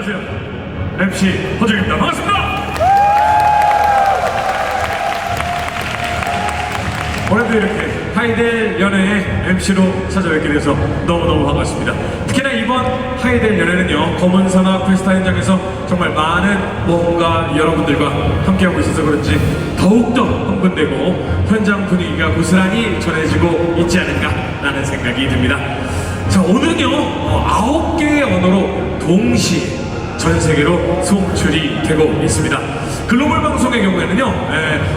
안녕하세요. MC 허정입니다. 반갑습니다. 오늘도 이렇게 하이델 연애의 MC로 찾아뵙게 돼서 너무너무 반갑습니다. 특히나 이번 하이델 연애는요, 검은 사막 페스타 현장에서 정말 많은 모험가 여러분들과 함께하고 있어서 그런지 더욱더 흥분되고 현장 분위기가 고스란히 전해지고 있지 않은가라는 생각이 듭니다. 자, 오늘은요 9개의 언어로 동시에 전 세계로 송출이 되고 있습니다. 글로벌 방송의 경우에는요,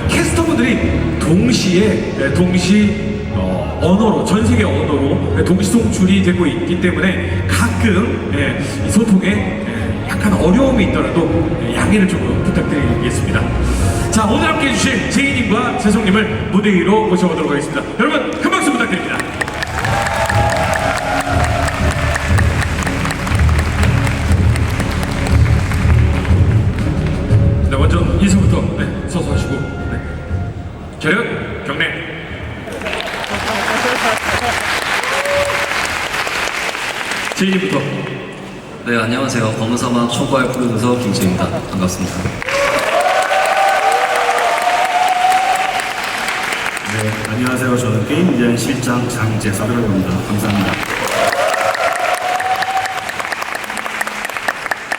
캐스터분들이 동시 언어로, 전 세계 언어로 동시 송출이 되고 있기 때문에 가끔 이 소통에 약간 어려움이 있더라도 양해를 조금 부탁드리겠습니다. 자, 오늘 함께 해주실 제이님과 재성님을 무대 위로 모셔보도록 하겠습니다. 여러분 큰 박수 부탁드립니다. 네, 먼저 인사부터 서서 하시고, 결연 경례. 제이님부터. 네, 안녕하세요. 검은사막 초과의 프로듀서 김지입니다. 반갑습니다. 네, 안녕하세요. 저는 게임 디자인 실장 장재석이라고 합니다. 감사합니다.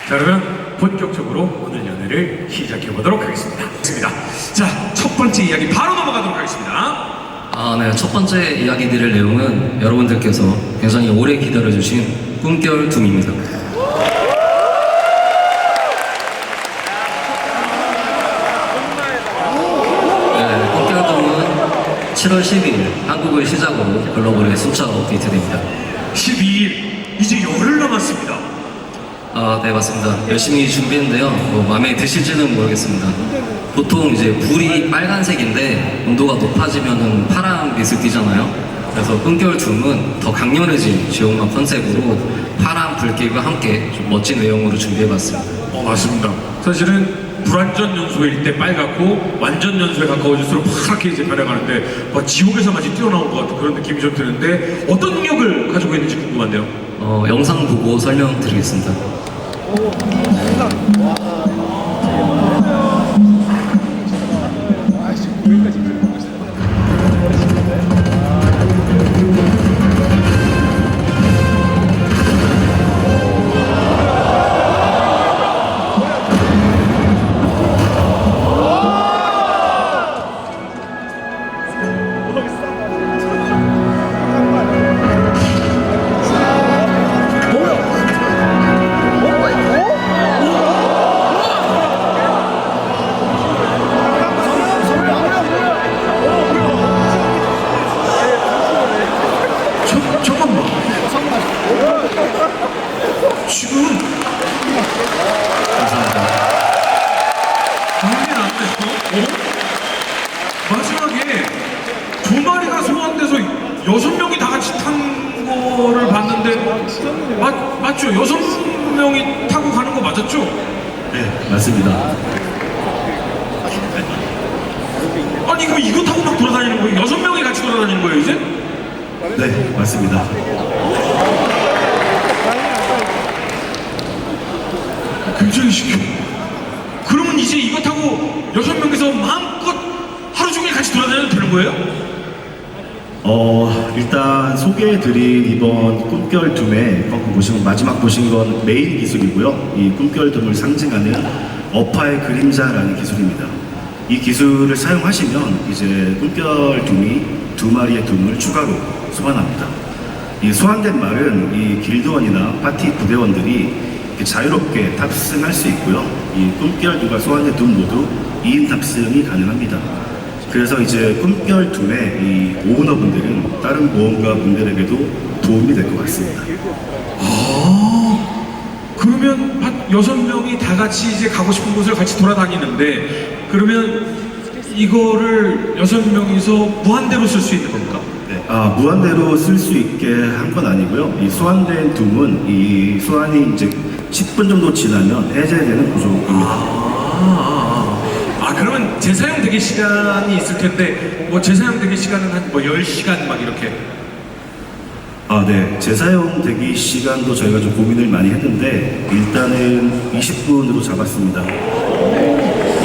자, 그러면 본격적으로 오늘 연애를 시작해 보도록 하겠습니다. 자, 첫 번째 이야기 바로 넘어가도록 하겠습니다. 네, 첫 번째 이야기 드릴 내용은 여러분들께서 굉장히 오래 기다려주신 꿈결 둠입니다. 네, 꿈결 둠은 7월 12일 한국을 시작으로 글로벌에 순차 업데이트됩니다. 12일, 이제 열흘 남았습니다. 네, 맞습니다. 열심히 준비했는데요. 마음에 드실지는 모르겠습니다. 보통 이제 불이 빨간색인데 온도가 높아지면은 파란빛을 띠잖아요. 그래서 꿈결 둠은 더 강렬해진 지옥만 컨셉으로 파란 불길과 함께 좀 멋진 외형으로 준비해봤습니다. 맞습니다. 사실은 불완전 연소일 때 빨갛고 완전 연소에 가까워질수록 파랗게 이제 변해가는데 지옥에서 마치 뛰어나온 것 같은 그런 느낌이 좀 드는데 어떤 능력을 가지고 있는지 궁금한데요. 영상 보고 설명드리겠습니다. 지금 감사합니다. 난리 났네요. 마지막에 2마리가 소환돼서 6명이 다 같이 탄 거를 봤는데 맞죠? 6명이 타고 가는 거 맞았죠? 네, 맞습니다. 아니 그럼 이거 타고 막 돌아다니는 거예요? 6명이 같이 돌아다니는 거예요 이제? 네, 맞습니다. 굉장히 신기해. 그러면 이제 이거 타고 6명이서 마음껏 하루 종일 같이 돌아다녀도 되는 거예요? 일단 소개해드린 이번 꿈결 둠에 마지막 보신 건 메인 기술이고요. 이 꿈결 둠을 상징하는 어파의 그림자라는 기술입니다. 이 기술을 사용하시면 이제 꿈결 둠이 2마리의 둠을 추가로 소환합니다. 이 소환된 말은 이 길드원이나 파티 부대원들이 자유롭게 탑승할 수 있고요. 이 꿈결 둠과 소환된 둠 모두 2인 탑승이 가능합니다. 그래서 이제 꿈결 둠의 이 오너분들은 다른 모험가 분들에게도 도움이 될 것 같습니다. 그러면 한 6명이 다 같이 이제 가고 싶은 곳을 같이 돌아다니는데 그러면 이거를 6명이서 무한대로 쓸 수 있는 겁니까? 네, 무한대로 쓸 수 있게 한 건 아니고요. 이 소환된 둠은 이 소환이 이제 10분 정도 지나면 해제되는 구조입니다. 그러면 재사용 대기 시간이 있을 텐데 뭐 재사용 대기 시간은 한 뭐 10시간 막 이렇게 아, 네. 재사용 대기 시간도 저희가 좀 고민을 많이 했는데 일단은 20분으로 잡았습니다.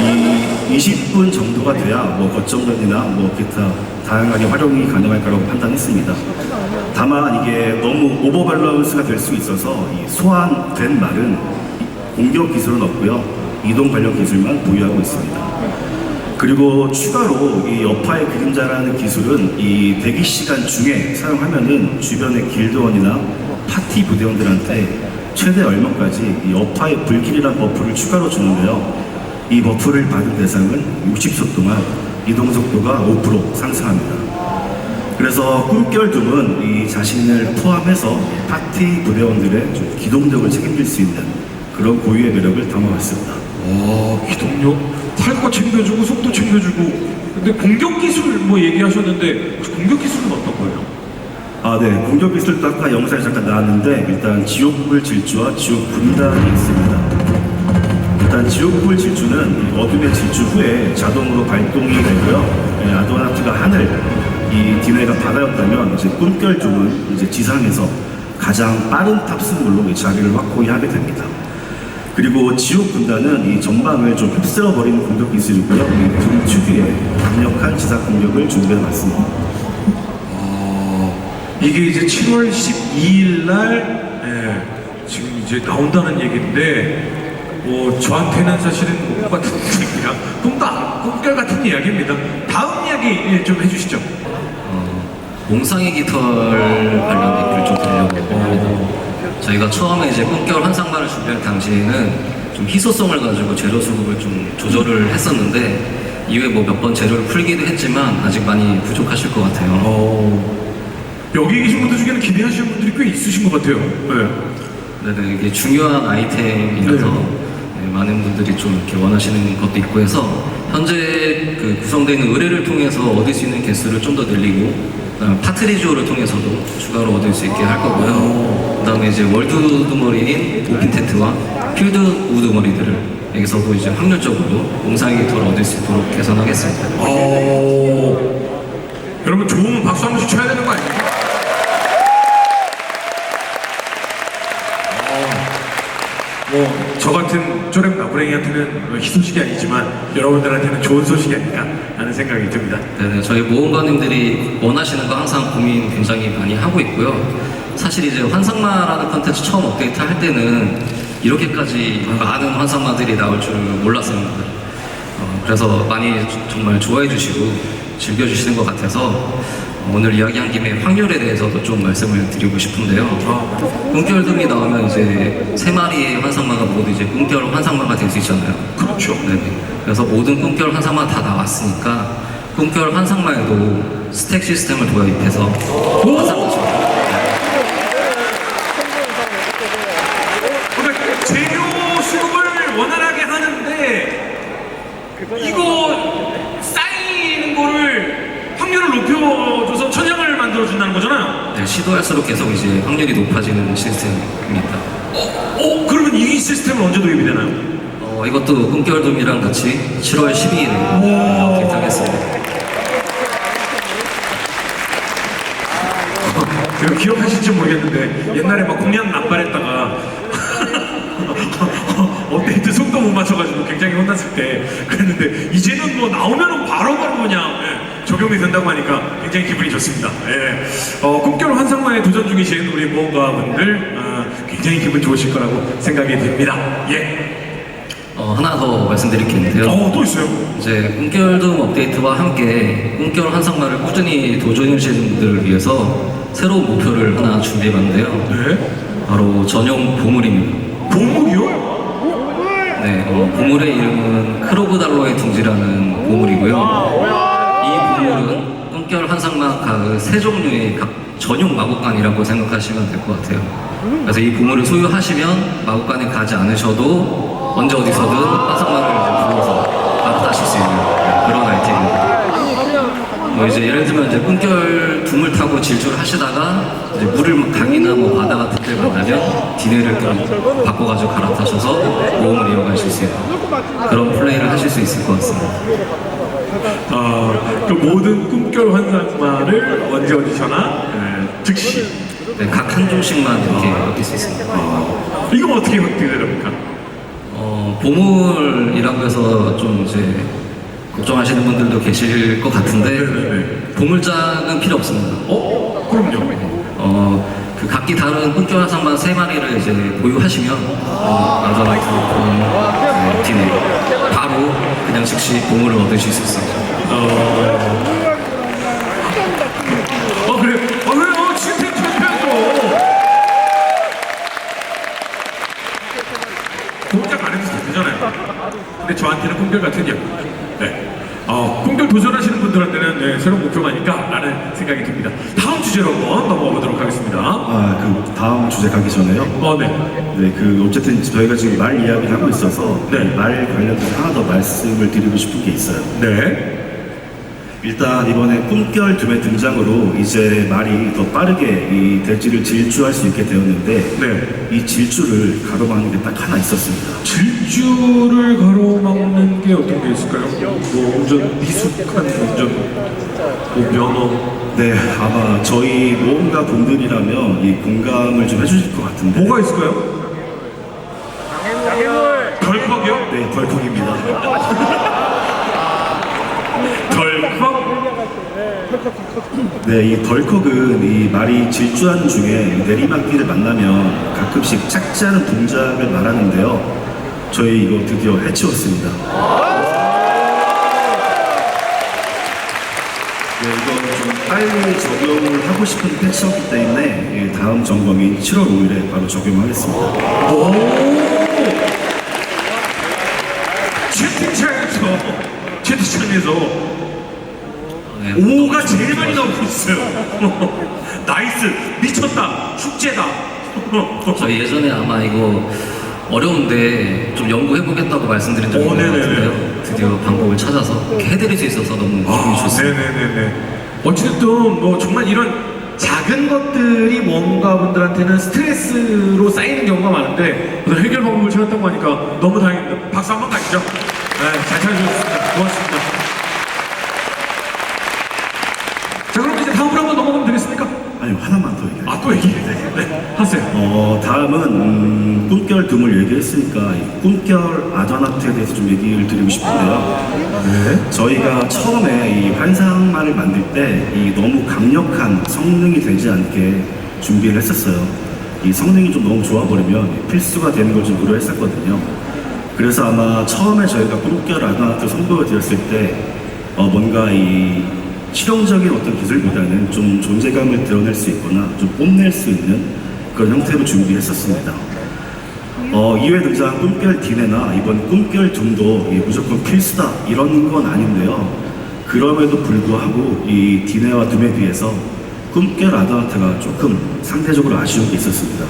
이 20분 정도가 돼야 뭐 거점전이나 뭐 기타 다양하게 활용이 가능할 거라고 판단했습니다. 다만 이게 너무 오버밸런스가 될 수 있어서 이 소환된 말은 공격 기술은 없고요. 이동 관련 기술만 보유하고 있습니다. 그리고 추가로 이 여파의 그림자라는 기술은 이 대기 시간 중에 사용하면은 주변의 길드원이나 파티 부대원들한테 최대 얼마까지 이 여파의 불길이라는 버프를 추가로 주는데요. 이 버프를 받은 대상은 60초 동안 이동 속도가 5% 상승합니다. 그래서 꿈결둠은 이 자신을 포함해서 파티 부대원들의 좀 기동력을 책임질 수 있는 그런 고유의 매력을 담아왔습니다. 기동력, 탈거 챙겨주고 속도 챙겨주고. 근데 공격 기술 뭐 얘기하셨는데 혹시 공격 기술은 어떤 거예요? 아, 네. 공격 기술도 아까 영상에 잠깐 나왔는데 일단 지옥불 질주와 지옥 분단이 있습니다. 일단 지옥불 질주는 이 어둠의 질주 후에 자동으로 발동이 되고요. 예, 아도나트가 하늘, 이 디네가 바다였다면 이제 꿈결둠은 이제 지상에서 가장 빠른 탑승물로 이 자리를 확고히 하게 됩니다. 그리고 지옥 군단은 이 전방을 좀 휩쓸어버리는 공격 기술이고요. 이 특유의 강력한 지상 공격을 준비해봤습니다. 이게 이제 7월 12일 날 지금 이제 나온다는 얘기인데 뭐 저한테는 사실은 꿈 같은 얘기야. 꿈결 같은 이야기입니다. 다음 이야기 좀 해주시죠. 몽상의 깃털 관련 얘기를 좀 드리려고 합니다. 저희가 처음에 이제 꿈결 환상만을 준비할 당시에는 좀 희소성을 가지고 재료 수급을 좀 조절을 했었는데 이후에 뭐 몇 번 재료를 풀기도 했지만 아직 많이 부족하실 것 같아요. 여기 계신 분들 중에는 기대하시는 분들이 꽤 있으신 것 같아요. 네네, 이게 중요한 아이템이라서 네, 많은 분들이 좀 이렇게 원하시는 것도 있고 해서 현재 그 구성되어 있는 의뢰를 통해서 얻을 수 있는 개수를 좀 더 늘리고 그다음에 파트리지오를 통해서도 추가로 얻을 수 있게 할 거고요. 그다음에 이제 월드 우드머리인 오핀텐트와 필드 우드머리들을 여기서도 이제 확률적으로 몽상의 깃털을 얻을 수 있도록 개선하겠습니다. 여러분 좋으면 박수 한 번씩 쳐야 되는 거 아니에요? 뭐 저 같은 쪼렙 나부랭이한테는 희소식이 아니지만 여러분들한테는 좋은 소식이 아닐까 하는 생각이 듭니다. 네네, 저희 모험가님들이 원하시는 거 항상 고민 굉장히 많이 하고 있고요. 사실 이제 환상마라는 컨텐츠 처음 업데이트 할 때는 이렇게까지 많은 환상마들이 나올 줄 몰랐습니다. 그래서 많이 정말 좋아해 주시고 즐겨주시는 것 같아서 오늘 이야기한 김에 확률에 대해서도 좀 말씀을 드리고 싶은데요. 꿈결둠이 나오면 이제 3마리의 환상마가 모두 이제 꿈결 환상마가 될 수 있잖아요. 그렇죠. 네네. 그래서 모든 꿈결 환상마 다 나왔으니까 꿈결 환상마에도 스택 시스템을 도입해서 환상마처럼 그러니까 재료 수급을 원활하게 하는데 이거 쌓이는 거를 확률을 높여줘서 천장을 만들어준다는 거잖아요. 네, 시도할수록 계속 이제 확률이 높아지는 시스템입니다. 그러면 이 시스템은 언제 도입이 되나요? 이것도 꿈결둠이랑 같이 7월 12일에 업데이트 하겠습니다. 제가 기억하실지 모르겠는데 옛날에 막 공략 남발했다가 업데이트 속도 못 맞춰가지고 굉장히 혼났을 때 그랬는데 이제는 뭐 나오면은 바로바로 그냥 적용이 된다고 하니까 굉장히 기분이 좋습니다. 꿈결 환상마에 도전 중이신 우리 모험가분들 굉장히 기분 좋으실 거라고 생각이 됩니다. 하나 더 말씀드릴 게 있는데요. 또 있어요? 이제 꿈결둠 업데이트와 함께 꿈결 환상마를 꾸준히 도전해주시는 분들을 위해서 새로운 목표를 하나 준비해봤는데요. 네. 바로 전용 보물입니다. 보물이요? 네, 보물의 이름은 크로그달로의 둥지라는 보물이고요. 이 보물은 꿈결 환상마 각 3종류의 각 전용 마법관이라고 생각하시면 될 것 같아요. 그래서 이 보물을 소유하시면 마법관에 가지 않으셔도 언제 어디서든 환상마를 이제 불러서 마법하실 수 있는 그런 아이템입니다. 뭐 이제 예를 들면 이제 꿈결 둠을 타고 질주를 하시다가 이제 물을 강이나 뭐 바다 같은 데 만나면 디네를 또 바꿔가지고 갈아타셔서 모험을 이어가실 수 있는 그런 플레이를 하실 수 있을 것 같습니다. 그 모든 꿈결 환상마를 언제 어디서나 즉시 네, 각 한 종씩만 이렇게 엮일 수 있습니다. 이거 어떻게 됩니까? 보물이라고 해서 좀 이제 걱정하시는 분들도 계실 것 같은데 네네네. 보물장은 필요 없습니다. 그럼요. 그 각기 다른 꿈결 화상만 3마리를 이제 보유하시면 아자나이트 디네 바로 그냥 즉시 보물을 얻으실 수 있습니다. 그래요? 왜요? 진짜 투표해줘. 공작 안 해도 되잖아요. 근데 저한테는 꿈결 같은 게 네. 꿈결 도전하시는 분들한테는 네, 새로운 목표가 아닐까 라는 생각이 듭니다. 다음 주제로 한번 넘어가 보도록 하겠습니다. 그 다음 주제 가기 전에요. 네. 네, 어쨌든 저희가 지금 말 이야기를 하고 있어서 네. 말 관련해서 하나 더 말씀을 드리고 싶은 게 있어요. 네. 일단 이번에 꿈결 둠의 등장으로 이제 말이 더 빠르게 이 대지를 질주할 수 있게 되었는데 네. 이 질주를 가로막는 게 딱 하나 있었습니다. 질주를 가로막는 게 어떤 게 있을까요? 뭐 운전 미숙한 운전, 뭐 면허. 네, 아마 저희 모험가 분들이라면 이 공감을 좀 해주실 것 같은데. 뭐가 있을까요? 덜컥이요? 네, 덜컥입니다. 덜컥? 네, 이 덜컥은 이 말이 질주하는 중에 내리막길을 만나면 가끔씩 착지 않은 동작을 말하는데요. 저희 이거 드디어 해치웠습니다. 네, 이건 좀 빨리 적용을 하고 싶은 패치였기 때문에 다음 점검인 7월 5일에 바로 적용하겠습니다. 오! 채팅창에서 네, 5가 제일 많이 나오고 있어요. 나이스, 미쳤다, 축제다. 저희 예전에 아마 이거 어려운데 좀 연구해보겠다고 말씀드린 적이 있는 것 네네네. 같은데요. 드디어 방법을 찾아서 이렇게 해드릴 수 있어서 너무 기분이 좋습니다. 네네네네. 어쨌든 뭐 정말 이런 작은 것들이 뭔가 분들한테는 스트레스로 쌓이는 경우가 많은데 오늘 해결 방법을 찾았다고 하니까 너무 다행입니다. 박수 한번 가시죠. 네, 잘 찾아주셨습니다. 고맙습니다. 자, 그럼 이제 다음으로 한번 넘어가면 되겠습니까? 아니, 하나만 더 얘기해요. 또 얘기해야 돼. 네, 하세요. 다음은 꿈결 둠을 얘기했으니까 이 꿈결 아전아트에 대해서 좀 얘기를 드리고 싶은데요. 네. 저희가 처음에 이 환상말을 만들 때 이 너무 강력한 성능이 되지 않게 준비를 했었어요. 이 성능이 좀 너무 좋아버리면 필수가 되는 걸 좀 우려했었거든요. 그래서 아마 처음에 저희가 꿈결 아전아트 선보여 드렸을 때 뭔가 이 실용적인 어떤 기술보다는 좀 존재감을 드러낼 수 있거나 좀 뽐낼 수 있는 그런 형태로 준비했었습니다. 2회 등장한 꿈결 디네나 이번 꿈결 둠도 무조건 필수다 이런 건 아닌데요. 그럼에도 불구하고 이 디네와 둠에 비해서 꿈결 아더나트가 조금 상대적으로 아쉬운 게 있었습니다.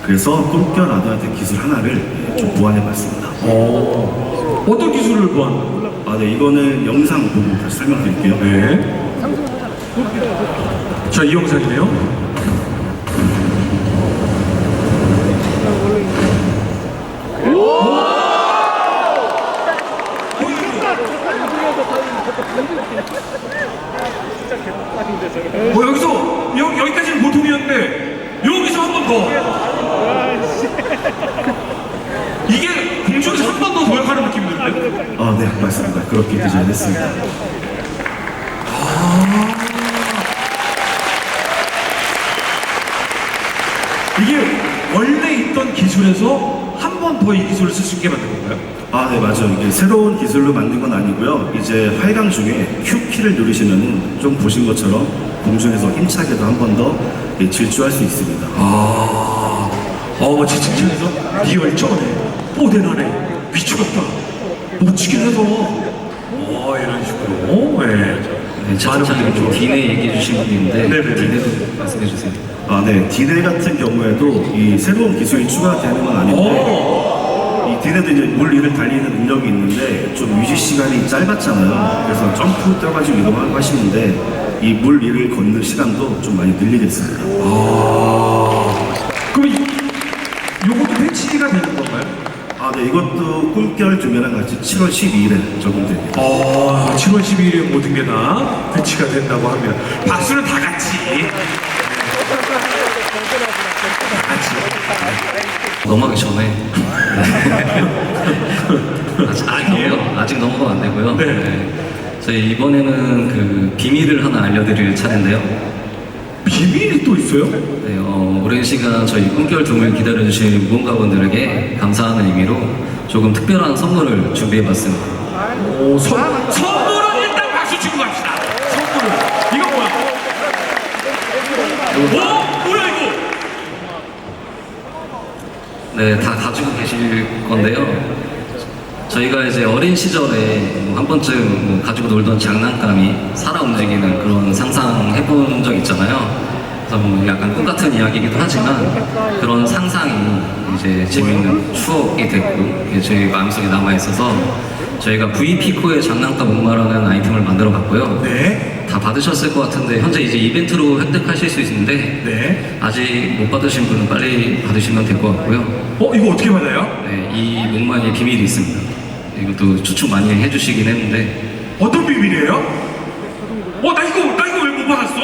그래서 꿈결 아더나트 기술 하나를 좀 보완해봤습니다. 어떤 기술을 보완? 네, 이거는 영상 보고 다시 설명드릴게요. 네. 자, 이 영상이네요. 여기까지는 보통이었는데 여기서 한 번 더. 이게 공중에서 한 번 더 도약하는 느낌이 드는데? 네, 맞습니다. 그렇게 디자인했습니다. 이게 원래 있던 기술에서 한 번 더 이 기술을 쓸 수 있게 만든 건가요? 네, 맞아요. 이게 새로운 기술로 만든 건 아니고요. 이제 활강 중에 Q키를 누르시면은 좀 보신 것처럼 공중에서 힘차게도 한 번 더 질주할 수 있습니다. 지칭창에서 네 열정하네, 뽀대나네, 미쳤다, 멋지긴 해서 이런 식으로. 네, 채팅창에 좀 디네 얘기해 주신 분이 있는데 네네네. 디네도 말씀해 주세요. 네. 디네 같은 경우에도 이 새로운 기술이 추가되는 건 아닌데 이 디네도 이제 물 위를 달리는 능력이 있는데 좀 유지 시간이 짧았잖아요. 그래서 점프 떠가지고 이동하고 하시는데 이 물 위를 걷는 시간도 좀 많이 늘리겠습니다. 그럼 요것도 패치가 되는 건가요? 네. 이것도 꿈결 둠이랑 같이 7월 12일에 적용됩니다. 7월 12일에 모든 게 다 배치가 된다고 합니다. 박수는 다 같이. 넘어가기 전에. 아직 넘어가면 안 되고요. 네. 저희 이번에는 그 비밀을 하나 알려드릴 차례인데요. 비밀이 또 있어요? 네, 오랜 시간 저희 꿈결 둠을 기다려주신 무언가분들에게 감사하는 의미로 조금 특별한 선물을 준비해봤습니다. 선물은 일단 박수 치고 갑시다. 선물은 이거 뭐야? 뭐야 이거? 네, 다 가지고 계실 건데요. 저희가 이제 어린 시절에 한 번쯤 가지고 놀던 장난감이 살아 움직이는 그런 상상 해본 적 있잖아요. 그래서 약간 꿈 같은 이야기이기도 하지만 그런 상상이 이제 재미있는 추억이 됐고 이게 저희 마음속에 남아 있어서 저희가 VP코의 장난감 목마라는 아이템을 만들어 봤고요. 네. 다 받으셨을 것 같은데 현재 이제 이벤트로 획득하실 수 있는데 네. 아직 못 받으신 분은 빨리 받으시면 될 것 같고요. 이거 어떻게 받아요? 네, 이 목마의 비밀이 있습니다. 이것도 추측 많이 해주시긴 했는데 어떤 비밀이에요? 나 이거 왜 못 받았어?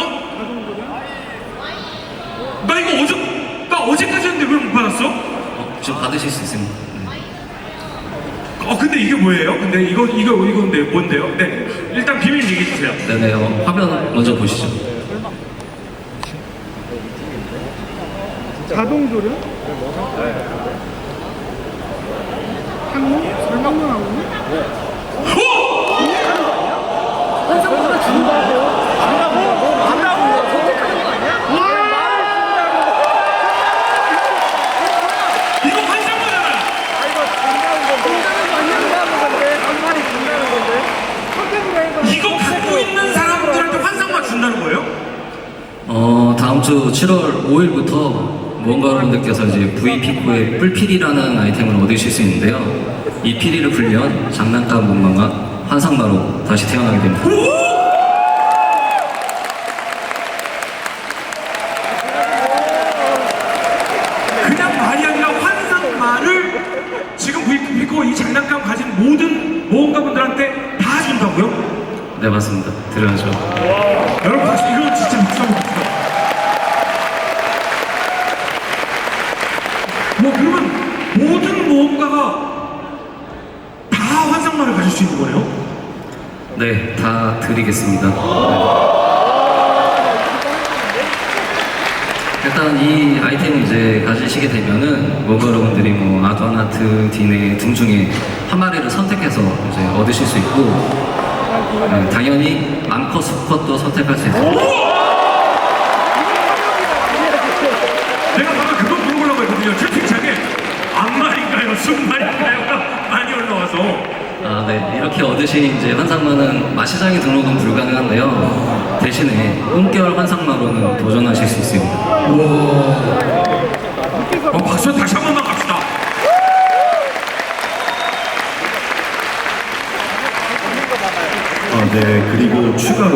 나 어제까지 했는데 왜 못 받았어? 지금 받으실 수 있습니다. 네. 근데 이게 뭐예요? 근데 이건데 뭔데요? 네. 일단 비밀 얘기해 주세요. 네네, 화면 먼저 보시죠. 자동 조련? 항로? 설명하고? 환상보다 준다고? 이거 환상모잖아. 이거 갖고 있는 사람들한테 환상만 준다는 거예요? 다음 주 7월 5일부터 무언가 여러분들께서 이제 VP코의 뿔피리라는 아이템을 얻으실 수 있는데요. 이 피리를 풀면 장난감 목마가 환상마로 다시 태어나게 됩니다. 그냥 말이 아니라 환상말을 지금 VP코 이 장난감 가진 모든 모험가분들한테 다 준다고요? 네, 맞습니다. 드려야죠. 여러분 박수, 이건 진짜 박수 한번 주세요. 그러면 모든 모험가가 다 환상말을 가질 수 있는 거네요? 네, 다 드리겠습니다. 일단 이 아이템을 이제 가지시게 되면은 무언가 여러분들이 아두아나트, 디네 등 중에 한 마리를 선택해서 이제 얻으실 수 있고 네, 당연히 암컷, 수컷도 선택할 수 있습니다. 내가 방금 그거 물어보려고 했거든요. 채팅창에 암말인가요? 순말인가요? 많이 올라와서. 네, 이렇게 얻으신 이제 환상마는 마시장에 등록은 불가능한데요. 대신에 꿈결 환상마로는 도전하실 수 있습니다. 박수 다시 한 번만 갑시다. 네, 그리고 추가로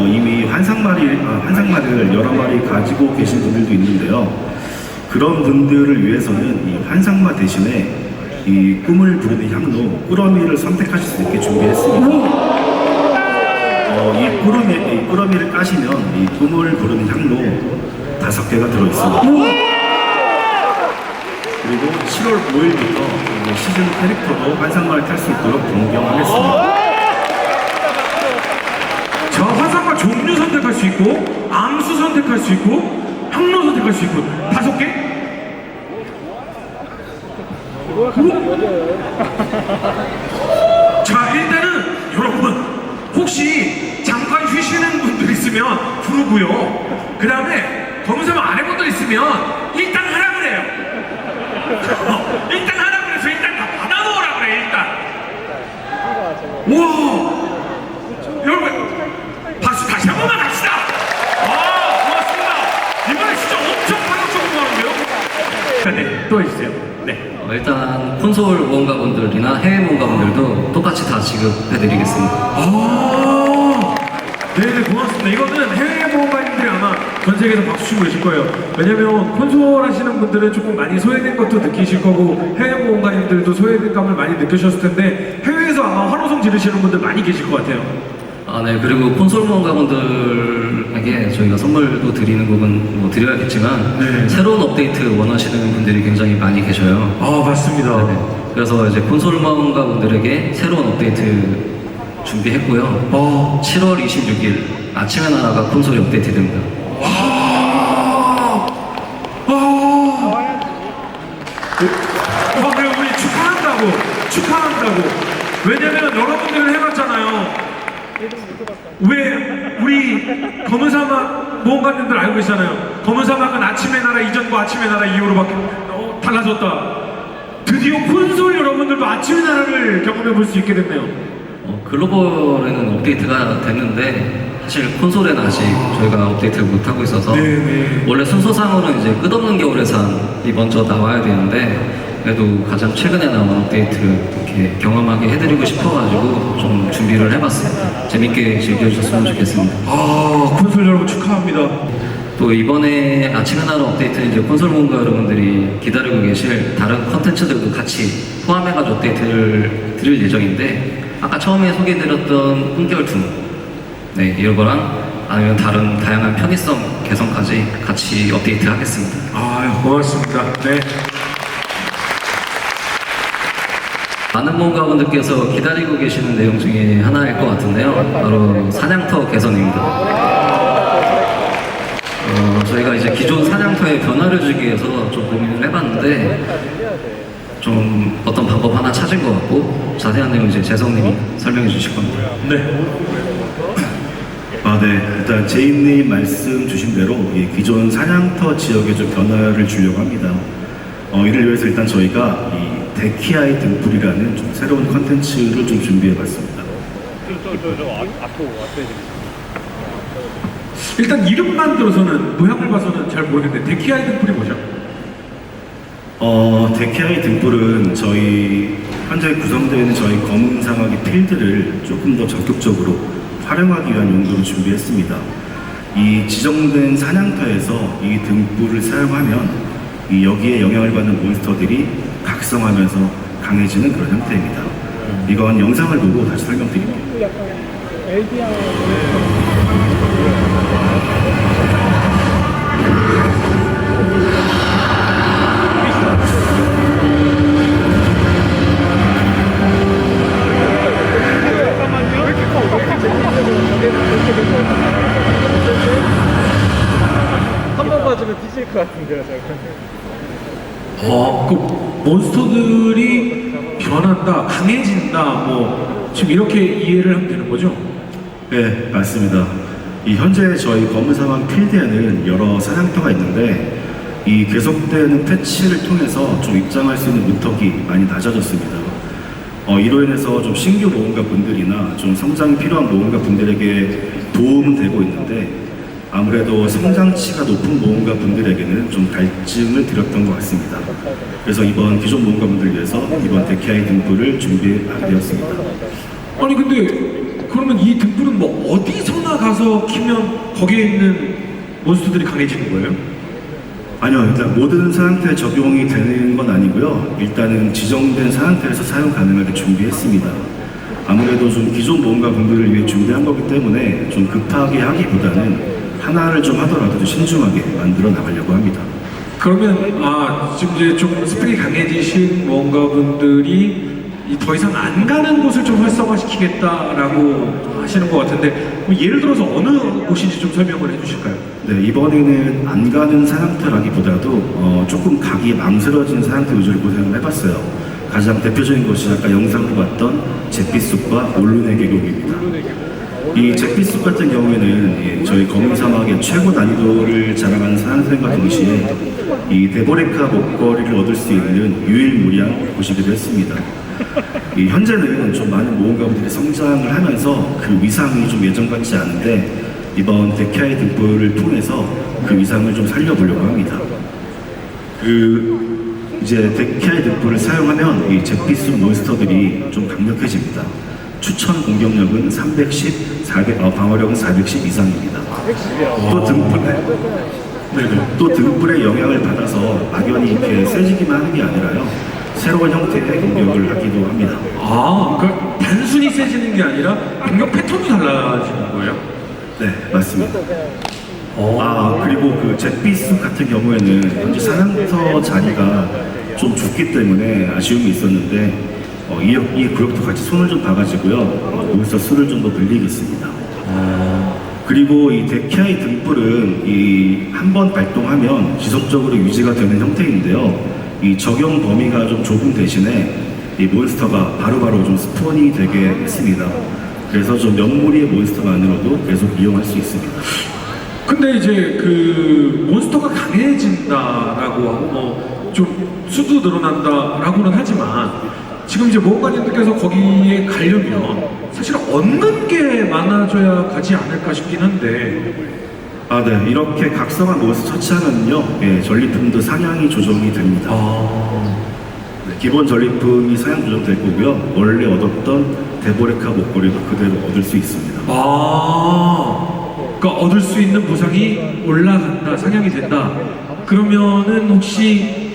이미 환상말을 여러 마리 가지고 계신 분들도 있는데요. 그런 분들을 위해서는 이 환상마 대신에 이 꿈을 부르는 향로 꾸러미를 선택하실 수 있게 준비했습니다. 이 꾸러미를 까시면 이 꿈을 부르는 향로 5개가 들어있습니다. 그리고 7월 5일부터 시즌 캐릭터도 환상마를 탈 수 있도록 변경하겠습니다. 자, 환상말 종류 선택할 수 있고, 암수 선택할 수 있고, 향로 선택할 수 있고, 5개? 자, 일단은 여러분 혹시 잠깐 쉬시는 분들 있으면 부르고요. 그 다음에 검은사만 안 해본 분 있으면 일단 하라 그래요. 일단 하라 그래서 일단 다 받아놓으라 그래. 일단 와, 여러분 박수 다시 한 번만 합시다. 고맙습니다. 이번에 진짜 엄청 파격적으로 하는데요. 네, 또 해주세요. 네. 일단 콘솔 모험가분들이나 해외 모험가분들도 똑같이 다 지급해드리겠습니다. 네네, 고맙습니다. 이거는 해외 모험가님들이 아마 전 세계에서 박수 치고 계실 거예요. 왜냐면 콘솔 하시는 분들은 조금 많이 소외된 것도 느끼실 거고 해외 모험가님들도 소외된 감을 많이 느끼셨을 텐데 해외에서 아마 환호성 지르시는 분들 많이 계실 것 같아요. 네, 그리고 콘솔 모험가분들 분들에게 저희가 선물도 드리는 부분 뭐 드려야겠지만 네. 새로운 업데이트 원하시는 분들이 굉장히 많이 계셔요. 아, 맞습니다. 네. 그래서 이제 콘솔 모험가 분들에게 새로운 업데이트 준비했고요. 7월 26일 아침에 나라가 콘솔이 업데이트됩니다. 그래, 우리 축하한다고. 왜냐면 여러분들은 해봤잖아요. 왜 우리 검은 사막 모험가님들 알고 있잖아요. 검은 사막은 아침의 나라 이전과 아침의 나라 이후로밖에 달라졌다. 드디어 콘솔 여러분들도 아침의 나라를 경험해 볼 수 있게 됐네요. 글로벌에는 업데이트가 됐는데 사실 콘솔에는 아직 저희가 업데이트를 못하고 있어서 네네. 원래 순서상으로는 이제 끝없는 겨울의 산이 먼저 나와야 되는데 그래도 가장 최근에 나온 업데이트를 이렇게 경험하게 해드리고 싶어가지고 좀 준비를 해봤습니다. 재밌게 즐겨주셨으면 좋겠습니다. 콘솔 여러분 축하합니다. 또 이번에 아침에 나라 업데이트는 이제 콘솔 모험가 여러분들이 기다리고 계실 다른 컨텐츠들도 같이 포함해가지고 업데이트를 드릴 예정인데 아까 처음에 소개해드렸던 꿈결 둠 네, 이거랑 아니면 다른 다양한 편의성 개선까지 같이 업데이트 하겠습니다. 고맙습니다. 네. 많은 모험가분들께서 기다리고 계시는 내용 중에 하나일 것 같은데요. 바로 사냥터 개선입니다. 저희가 이제 기존 사냥터에 변화를 주기 위해서 좀 고민을 해봤는데 좀 어떤 방법 하나 찾은 것 같고 자세한 내용 이제 재성님이 설명해 주실 겁니다. 네. 네. 일단 제임님 말씀 주신 대로 이 기존 사냥터 지역에 좀 변화를 주려고 합니다. 이를 위해서 일단 저희가 이 데키아이 등불이라는 좀 새로운 컨텐츠를 좀 준비해봤습니다. 일단 이름만 들어서는 모양을 봐서는 잘 모르겠는데 데키아이 등불이 뭐죠? 데키아이 등불은 저희 현재 구성되어 있는 저희 검은 사막의 필드를 조금 더 적극적으로 활용하기 위한 용도로 준비했습니다. 이 지정된 사냥터에서 이 등불을 사용하면 이 여기에 영향을 받는 몬스터들이 각성하면서 강해지는 그런 형태입니다. 이건 영상을 보고 다시 설명드릴게요. 한번 맞으면 뒤질 것 같은데요, 그 몬스터들이 변한다, 강해진다, 뭐 지금 이렇게 이해를 하면 되는 거죠? 네, 맞습니다. 이 현재 저희 검은 사막 필드에는 여러 사냥터가 있는데 이 계속되는 패치를 통해서 좀 입장할 수 있는 문턱이 많이 낮아졌습니다. 이로 인해서 좀 신규 모험가 분들이나 좀 성장이 필요한 모험가 분들에게 도움은 되고 있는데 아무래도 성장치가 높은 모험가 분들에게는 좀 갈증을 드렸던 것 같습니다. 그래서 이번 기존 모험가 분들을 위해서 이번 데키아이 등불을 준비하게 되었습니다. 아니 근데 그러면 이 등불은 뭐 어디서나 가서 키면 거기에 있는 몬스터들이 강해지는 거예요? 아니요, 일단 모든 사냥터에 적용이 되는 건 아니고요. 일단은 지정된 사냥터에서 사용 가능하게 준비했습니다. 아무래도 좀 기존 모험가 분들을 위해 준비한 거기 때문에 좀 급하게 하기보다는 하나를 좀 하더라도 좀 신중하게 만들어 나가려고 합니다. 그러면 지금 이제 좀 스펙이 강해지신 모험가분들이 더 이상 안 가는 곳을 좀 활성화시키겠다라고 하시는 것 같은데 그럼 예를 들어서 어느 곳인지 좀 설명을 해주실까요? 네, 이번에는 안 가는 사냥터라기보다도 조금 가기 망설여진 사냥터 위주로 구성을 해봤어요. 가장 대표적인 곳이 아까 영상으로 봤던 잿빛숲과 올룬의 계곡입니다. 이 잿빛숲 같은 경우에는 저희 검은 사막의 최고 난이도를 자랑하는 사냥터과 동시에 이 데보레카 목걸이를 얻을 수 있는 유일무이한 곳이기도 했습니다. 현재는 좀 많은 모험가분들이 성장을 하면서 그 위상이 좀 예전 같지 않은데 이번 데키아이 등불을 통해서 그 위상을 좀 살려보려고 합니다. 이제 데키아이 등불을 사용하면 이 잿빛숲 몬스터들이 좀 강력해집니다. 추천 공격력은 310, 방어력은 410 이상입니다. 또 등불의 영향을 받아서 막연히 이렇게 세지기만 하는 게 아니라요. 새로운 형태의 공격을 하기도 합니다. 그러니까 단순히 세지는 게 아니라 공격 패턴도 달라지는 거예요? 네, 맞습니다. 그리고 그 잿빛숲 같은 경우에는 현재 사냥터 자리가 좀 좁기 때문에 아쉬움이 있었는데 이 구역도 같이 손을 좀 봐가지고요. 여기서 수를 좀 더 늘리겠습니다. 그리고 이 데키아이 등불은 이 한 번 발동하면 지속적으로 유지가 되는 형태인데요. 이 적용 범위가 좀 좁은 대신에 이 몬스터가 바로바로 좀 스폰이 되게 했습니다. 그래서 좀 명무리의 몬스터만으로도 계속 이용할 수 있습니다. 근데 이제 그 몬스터가 강해진다라고 하고 뭐 좀 수도 늘어난다라고는 하지만 지금 이제 모험가님들께서 거기에 가려면 사실 얻는 게 많아져야 가지 않을까 싶긴 한데. 네. 이렇게 각성한 몬스터 처치하면요. 예, 전리품도 상향이 조정이 됩니다. 네, 기본 전리품이 상향 조정될 거고요. 원래 얻었던 데보레카 목걸이도 그대로 얻을 수 있습니다. 그러니까 얻을 수 있는 보상이 올라간다, 상향이 된다. 그러면은 혹시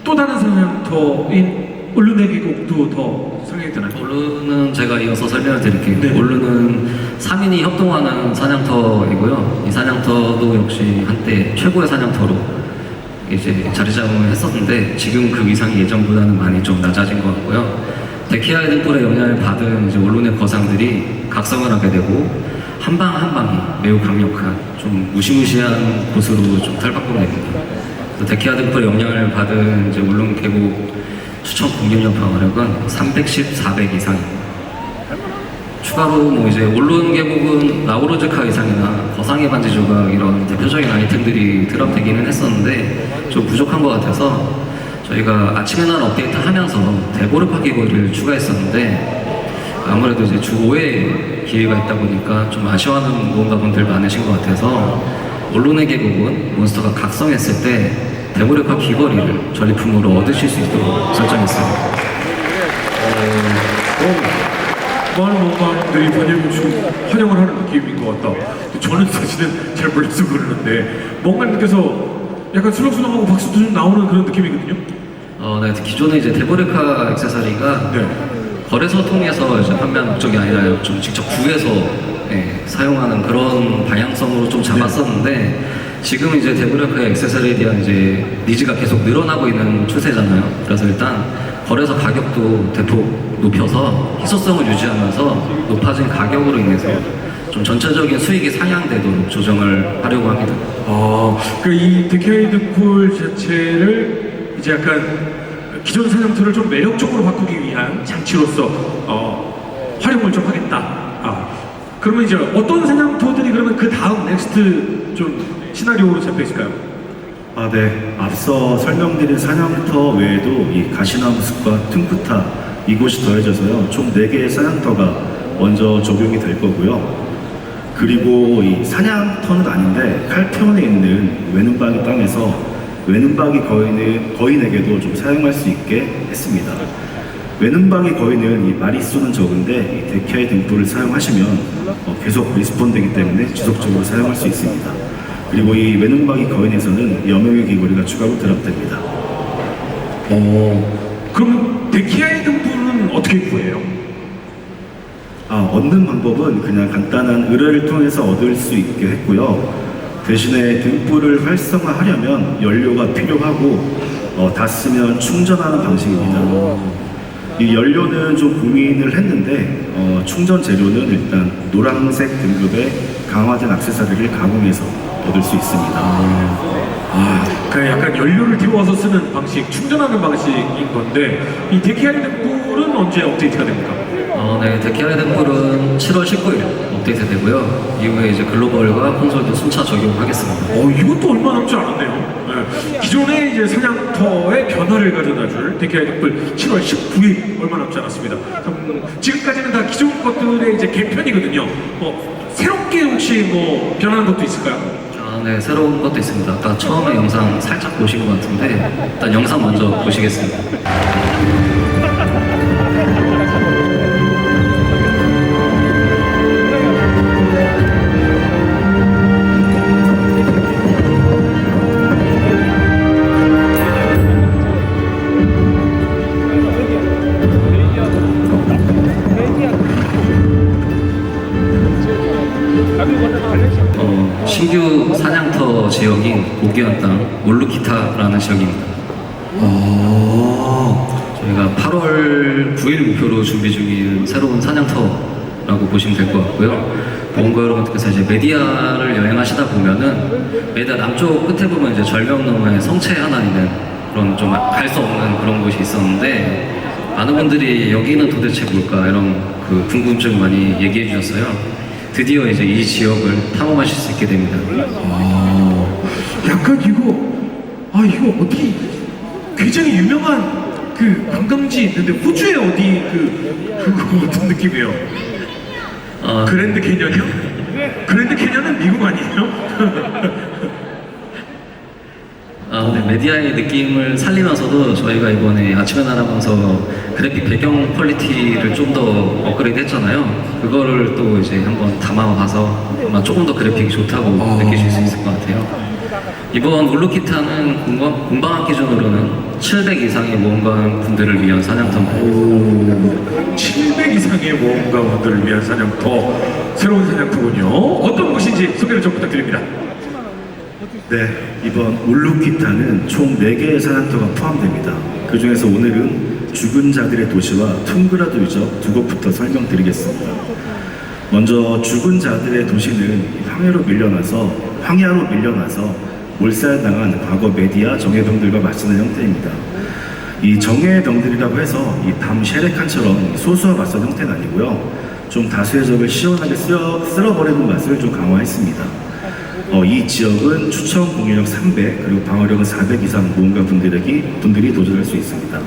또 다른 사냥터인 올르네 계곡도 더 상향이 되나요? 올루는 제가 이어서 설명을 드릴게요. 네. 올루는 3인이 협동하는 사냥터이고요. 이 사냥터도 역시 한때 최고의 사냥터로 이제 자리잡음을 했었는데 지금 그 위상이 예전보다는 많이 좀 낮아진 것 같고요. 데키아의 등불의 영향을 받은 이제 올룬의 거상들이 각성을 하게 되고 한 방 한 방이 매우 강력한 좀 무시무시한 곳으로 좀 탈바꿈됩니다. 데키아 등불의 영향을 받은 이제 올룬 계곡 추천 공격력 방어력은 310, 400 이상입니다. 추가로 뭐 이제 올룬 계곡은 라우로즈카 이상이나 거상의 반지 조각 이런 대표적인 아이템들이 드랍되기는 했었는데 좀 부족한 것 같아서 저희가 아침에 날 업데이트 하면서 데보르파 기고를 추가했었는데 아무래도 이제 주 5회 기회가 있다 보니까 좀 아쉬워하는 모험가분들 많으신 것 같아서 올룬의 계곡은 몬스터가 각성했을 때 데보르파 귀걸이를 전리품으로 얻으실 수 있도록 설정했습니다. 많은 모험가들이 번일공주 환영을 하는 느낌인 것 같다. 저는 사실은 잘 몰라서 그러는데 모험가님께서 약간 술렁술렁하고 박수도 좀 나오는 그런 느낌이거든요. 네, 기존에 이제 데보르카 액세서리가 네. 거래소 통해서 이제 판매하는 목적이 아니라 좀 직접 구해서 사용하는 그런 방향성으로 좀 잡았었는데 지금 이제 데보르카의 액세서리에 대한 이제 니즈가 계속 늘어나고 있는 추세잖아요. 그래서 일단 거래소 가격도 대폭 높여서 희소성을 유지하면서 높아진 가격으로 인해서 좀 전체적인 수익이 상향되도록 조정을 하려고 합니다. 이 데키아이 등불 자체를 이제 약간 기존 사냥터를 좀 매력적으로 바꾸기 위한 장치로서 활용을 좀 하겠다. 그러면 이제 어떤 사냥터들이 그러면 그 다음 넥스트 좀 시나리오로 잡혀 있을까요? 네. 앞서 설명드린 사냥터 외에도 이 가시나무 숲과 퉁쿠타 이곳이 더해져서요. 총 4개의 사냥터가 먼저 적용이 될 거고요. 그리고 이 사냥터는 아닌데 칼편에 있는 외눈박이 땅에서 외눈박이 거인에게도 좀 사용할 수 있게 했습니다. 외눈박이 거인은 이 마리수는 적은데 이 데키아의 등불을 사용하시면 계속 리스폰되기 때문에 지속적으로 사용할 수 있습니다. 그리고 이 외눈박이 거인에서는 여명의 귀걸이가 추가로 드랍됩니다. 그럼 데키아의 등불은 어떻게 구해요? 얻는 방법은 그냥 간단한 의뢰를 통해서 얻을 수 있게 했고요. 대신에 등불을 활성화하려면 연료가 필요하고 다 쓰면 충전하는 방식입니다. 이 연료는 좀 고민을 했는데 충전 재료는 일단 노란색 등급의 강화된 액세서리를 가공해서 얻을 수 있습니다. 그 약간 연료를 데워서 쓰는 방식, 충전하는 방식인 건데 이 데키아이 등불은 언제 업데이트가 됩니까? 네, 데키아의 등불은 7월 19일 업데이트 되고요. 이후에 이제 글로벌과 콘솔도 순차 적용하겠습니다. 이것도 얼마 남지 않았네요. 네. 기존의 이제 사냥터의 변화를 가져다줄 데키아의 등불 7월 19일 얼마 남지 않았습니다. 지금까지는 다 기존 것들의 이제 개편이거든요. 새롭게 혹시 뭐 변하는 것도 있을까요? 네, 새로운 것도 있습니다. 아까 처음에 영상 살짝 보신 것 같은데 일단 영상 먼저 보시겠습니다. 가격 사냥터 지역인 고귀한 땅 울루키타라는 지역입니다. 저희가 8월 9일 목표로 준비 중인 새로운 사냥터라고 보시면 될 것 같고요. 보험가 여러분들께서 이제 메디아를 여행하시다 보면은 메디아 남쪽 끝에 보면 이제 절벽 너머에 성체 하나 있는 그런 좀 갈 수 없는 그런 곳이 있었는데 많은 분들이 여기는 도대체 뭘까 이런 그 궁금증 많이 얘기해 주셨어요. 드디어 이제 이 지역을 탐험하실 수 있게 됩니다. 약간 이거 어디 굉장히 유명한 그 관광지 있는데 호주에 어디 그거 어떤 느낌이에요? 그랜드 캐년이요? 그랜드 캐년은 미국 아니에요? 네, 메디아의 느낌을 살리면서도 저희가 이번에 아침에 날아가면서 그래픽 배경 퀄리티를 좀 더 업그레이드 했잖아요. 그거를 또 이제 한번 담아봐서 아마 조금 더 그래픽이 좋다고 느끼실 수 있을 것 같아요. 이번 울루키타는 공방학 기준으로는 700 이상의 모험가 분들을 위한 사냥터입니다. 700 이상의 모험가분들을 위한 사냥터, 새로운 사냥터군요. 어떤 곳인지 소개를 좀 부탁드립니다. 네, 이번 울루키타는 총 4개의 사냥터가 포함됩니다. 그 중에서 오늘은 죽은 자들의 도시와 퉁그라드 유적 두 곳부터 설명드리겠습니다. 먼저 죽은 자들의 도시는 황야로 밀려나서 몰살당한 과거 메디아 정예병들과 맞서는 형태입니다. 이 정예병들이라고 해서 이 밤 셰레칸처럼 소수와 맞서는 형태는 아니고요. 좀 다수의 적을 시원하게 쓸어버리는 맛을 좀 강화했습니다. 이 지역은 추천 공격력 300 그리고 방어력은 400 이상 모험가 분들이 도전할 수 있습니다.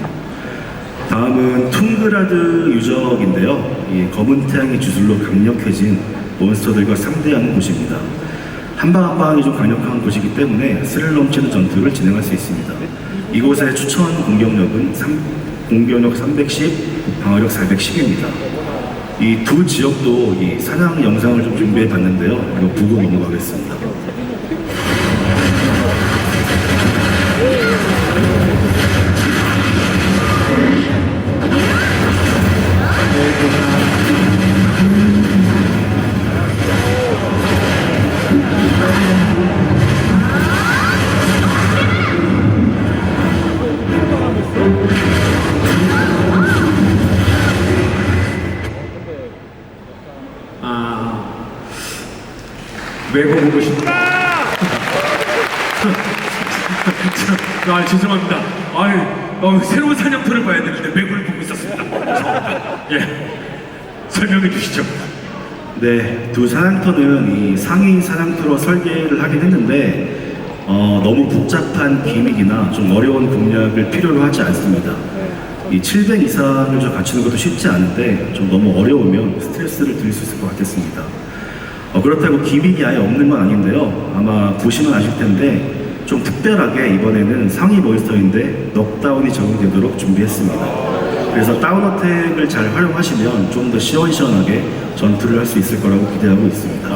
다음은 퉁그라드 유적인데요. 이 검은 태양의 주술로 강력해진 몬스터들과 상대하는 곳입니다. 한방 한방이 좀 강력한 곳이기 때문에 스릴 넘치는 전투를 진행할 수 있습니다. 이곳의 추천 공격력 310, 방어력 410입니다. 이 두 지역도 이 사냥 영상을 좀 준비해 봤는데요. 이거 보고 넘어가겠습니다. 외고 보고 싶다. 죄송합니다. 새로운 사냥터를 봐야 되는데 외고를 보고 있었습니다. 예, 설명해 주시죠. 네, 두 사냥터는 이 상위 사냥터로 설계를 하긴 했는데 너무 복잡한 기믹이나 좀 어려운 공략을 필요로 하지 않습니다. 이 700 이상을 좀 갖추는 것도 쉽지 않은데 좀 너무 어려우면 스트레스를 드릴 수 있을 것 같았습니다. 그렇다고 기믹이 아예 없는 건 아닌데요. 아마 보시면 아실 텐데 좀 특별하게 이번에는 상위 몬스터인데 넉다운이 적용되도록 준비했습니다. 그래서 다운 어택을 잘 활용하시면 좀 더 시원시원하게 전투를 할 수 있을 거라고 기대하고 있습니다.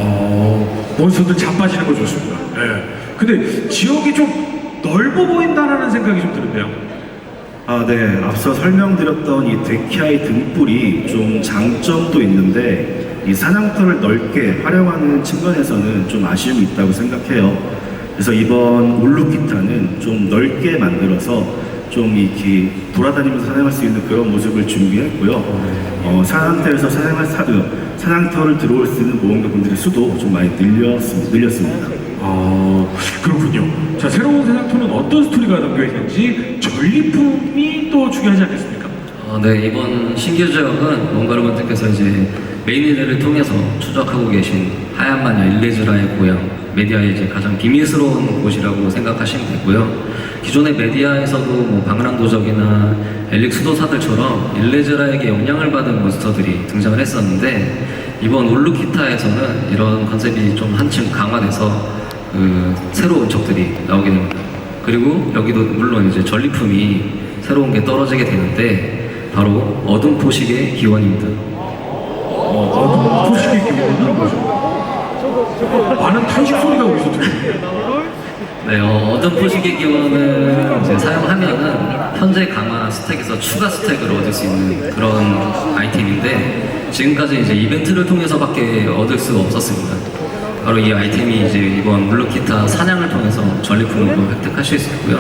몬스터들 자빠지는 거 좋습니다. 예. 근데 지역이 좀 넓어 보인다라는 생각이 좀 드는데요. 네. 앞서 설명드렸던 이 데키아의 등불이 좀 장점도 있는데 이 사냥터를 넓게 활용하는 측면에서는 좀 아쉬움이 있다고 생각해요. 그래서 이번 울루키타는 좀 넓게 만들어서 좀 이렇게 돌아다니면서 사냥할 수 있는 그런 모습을 준비했고요. 사냥터에서 사냥터를 들어올 수 있는 모험가분들의 수도 좀 많이 늘렸습니다. 그렇군요. 자, 새로운 사냥터는 어떤 스토리가 담겨 있는지 전리품이 또 중요하지 않겠습니까? 네, 이번 신규 지역은 뭔가 여러분들께서 이제 메인 일을 통해서 추적하고 계신 하얀 마녀 일레즈라의 고향, 메디아의 이제 가장 비밀스러운 곳이라고 생각하시면 되고요. 기존의 메디아에서도 뭐 방랑 도적이나 엘릭 수도사들처럼 일레즈라에게 영향을 받은 몬스터들이 등장을 했었는데 이번 울루키타에서는 이런 컨셉이 좀 한층 강화돼서 새로운 적들이 나오게 됩니다. 그리고 여기도 물론 이제 전리품이 새로운 게 떨어지게 되는데 바로 어둠 포식의 기원입니다. 어둠 포식의 기원은 뭐죠? 많은 탄식 소리가 어디서 들려요? 네, 어둠 포식의 기원은 이제 사용하면은 현재 강화 스택에서 추가 스택을 얻을 수 있는 그런 아이템인데 지금까지 이제 이벤트를 통해서밖에 얻을 수가 없었습니다. 바로 이 아이템이 이제 이번 울루키타 사냥을 통해서 전리품으로 획득하실 수 있고요.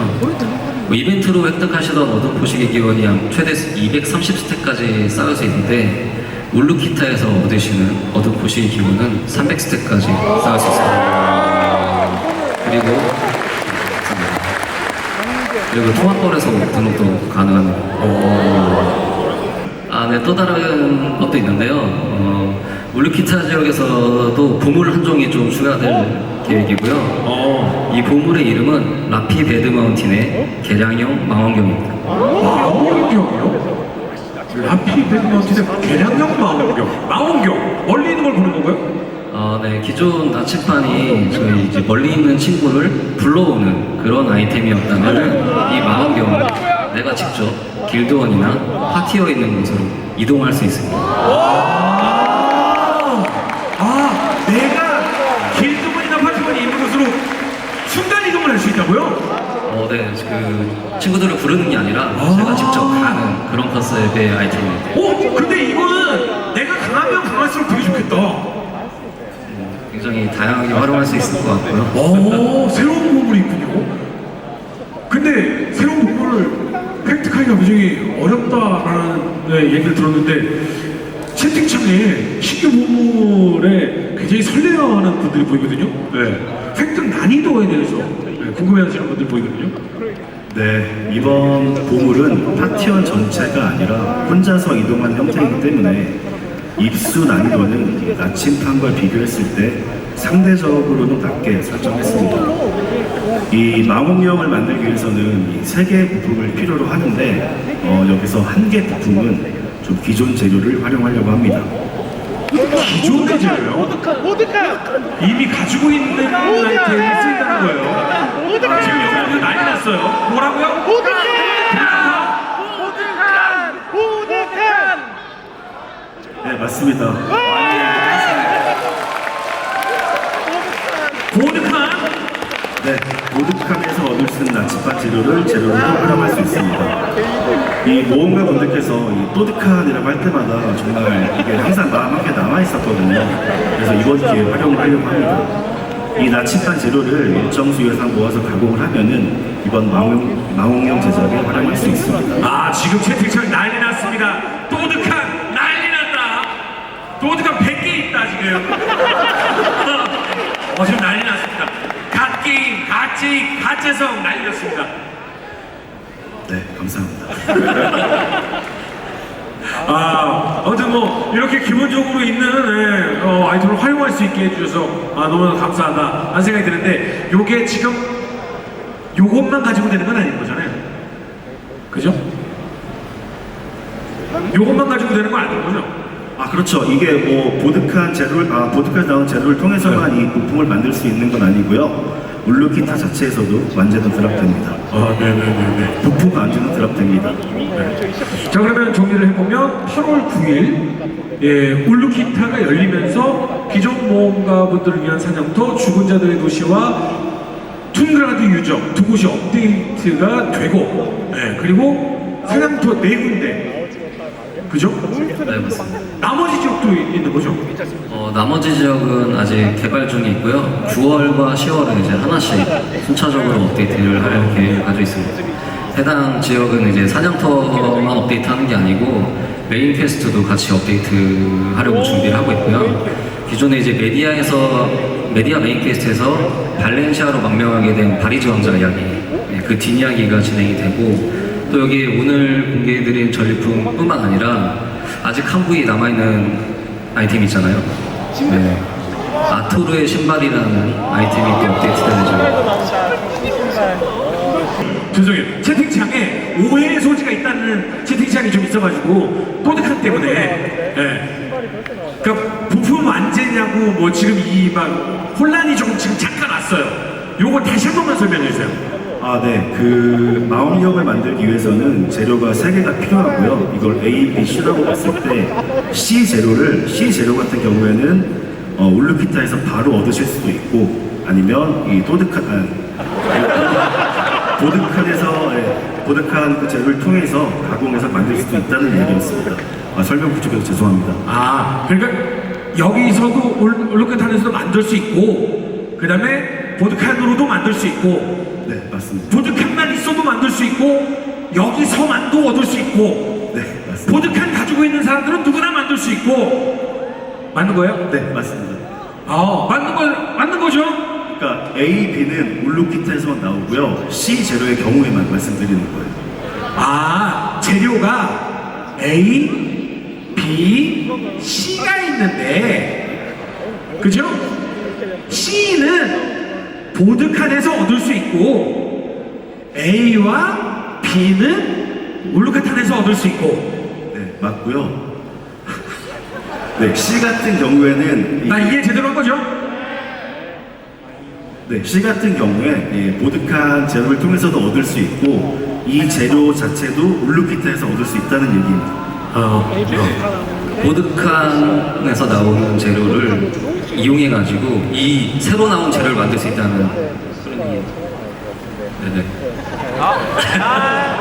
뭐 이벤트로 획득하시던 어둠 포식의 기원이 최대 230스택까지 쌓을 수 있는데 울루키타에서 얻으시는 어둠 포식의 기원은 300스택까지 쌓을 수 있습니다. 그리고 통합벌에서 등록도 가능합니다. 네, 또 다른 것도 있는데요. 울루키타 지역에서도 보물 한 종이 좀 추가될 계획이고요. 이 보물의 이름은 라피 베드 마운틴의 개량형 망원경입니다. 망원경이요? 라피 베드마운틴의 개량형 망원경. 망원경 멀리 있는 걸 보는 건가요? 네, 기존 나침반이 저희 이제 멀리 있는 친구를 불러오는 그런 아이템이었다면은 이 망원경을 내가 직접 길드원이나 파티어 있는 곳으로 이동할 수 있습니다. 내가 길드원이나 파티원이 있는 곳으로 순간 이동을 할 수 있다고요? 네, 그 친구들을 부르는 게 아니라 제가 직접 가는 그런 컨셉의 아이템입니다. 근데 이거는 내가 강하면 강할수록 되게 좋겠다. 굉장히 다양하게 활용할 수 있을 것 같고요. 새로운 보물이 있군요. 근데 새로운 보물을 획득하기가 굉장히 어렵다라는 얘기를 들었는데 채팅창에 신규 보물에 굉장히 설레어하는 분들이 보이거든요. 획득 난이도에 대해서 궁금해하시는 분들 보이거든요. 네, 이번 보물은 파티원 전체가 아니라 혼자서 이동하는 형태이기 때문에 입수 난이도는 나침판과 비교했을 때 상대적으로는 낮게 설정했습니다. 이 망원경을 만들기 위해서는 이 3개의 부품을 필요로 하는데 여기서 1개 부품은 좀 기존 재료를 활용하려고 합니다. 기존 재료요? 이미 가지고 있는 아이템이 쓰인다는 거예요. 지금 여기 난리 났어요. 뭐라고요? 네, 맞습니다. 보드칸? 네, 보드칸에서 얻을 수 있는 나침반 재료로 활용할 수 있습니다. 이 모험가 분들께서 이 또드칸이라고 할 때마다 정말 이게 항상 마음 한켠에 남아있었거든요. 그래서 이번 기회에 활용을 하려고 합니다. 이 나침반 재료를 일정 수 이상 모아서 가공을 하면은 이번 망원경 제작에 활용할 수 있습니다. 지금 채팅창 난리 났습니다. 또드칸 난리 났다. 또드칸 100개 있다 지금. 지금 난리 났습니다. 갓게임, 갓제이, 갓재성 난리 났습니다. 네, 감사합니다. 아무튼 뭐 이렇게 기본적으로 있는 아이템을 활용할 수 있게 해주셔서 너무나 감사하다 하는 생각이 드는데 요게 지금 요것만 가지고 되는 건 아닌 거잖아요. 그죠? 요것만 가지고 되는 건 아닌 거죠? 그렇죠. 이게 뭐 보드칸에서 나온 재료를 통해서만 이 부품을 만들 수 있는 건 아니고요. 울루키타 자체에서도 완제는 드랍됩니다. 네네네네. 부품 완제는 드랍됩니다. 자, 그러면 정리를 해보면 8월 9일 울루키타가 열리면서 기존 모험가분들을 위한 사냥터 죽은 자들의 도시와 툰그라드 유적 두 곳이 업데이트가 되고 그리고 사냥터 4군데 그죠? 네, 맞습니다. 나머지 지역도 있는 거죠? 나머지 지역은 아직 개발 중에 있고요. 9월과 10월은 이제 하나씩 순차적으로 업데이트를 할 계획을 가지고 있습니다. 해당 지역은 이제 사냥터만 업데이트하는 게 아니고 메인 퀘스트도 같이 업데이트하려고 준비를 하고 있고요. 기존에 이제 메디아 메인 퀘스트에서 발렌시아로 망명하게 된 바리즈 왕자 이야기, 그 뒷이야기가 진행이 되고 또 여기 오늘 공개해드린 전리품뿐만 아니라 아직 한 부위 남아있는 아이템이 있잖아요. 네. 아토르의 신발이라는 아이템이 또 업데이트되는 중. 죄송해요. 채팅창에 오해의 소지가 있다는 채팅창이 좀 있어가지고 또드칸 때문에 그러니까 부품 완제냐고 뭐 지금 이 막 혼란이 좀 지금 잠깐 왔어요. 요거 다시 한 번만 설명해주세요. 네. 그 망원경을 만들기 위해서는 재료가 3개가 필요하고요. 이걸 A, B, C라고 봤을 때 C 재료 같은 경우에는 울루키타에서 바로 얻으실 수도 있고 아니면 이 보드칸에서 보드칸 그 재료를 통해서 가공해서 만들 수도 있다는 얘기였습니다. 설명 부족해서 죄송합니다. 그러니까 여기서도 울루카탄에서도 만들 수 있고, 그 다음에 보드칸으로도 만들 수 있고, 네, 맞습니다. 보드칸만 있어도 만들 수 있고, 여기서만도 얻을 수 있고, 네, 맞습니다. 보드칸 가지고 있는 사람들은 누구나 만들 수 있고, 맞는 거예요? 네, 맞습니다. 맞는 거죠? 그러니까 A, B는 울루키타에서만 나오고요. C 제로의 경우에만 말씀드리는 거예요. 재료가 A, B, C가 있는데, 그죠? C는 보드칸에서 얻을 수 있고, A와 B는 울루카탄에서 얻을 수 있고. 네, 맞고요. 네, C 같은 경우에는 나 이해 제대로 한 거죠? 네, C 같은 경우에 보드칸 제로를 통해서도 얻을 수 있고 이 재료 자체도 울루키타에서 얻을 수 있다는 얘기입니다. 보드칸에서 나오는 재료를 이용해가지고 이 새로 나온 재료를 만들 수 있다는 그런 얘기예요. 네네.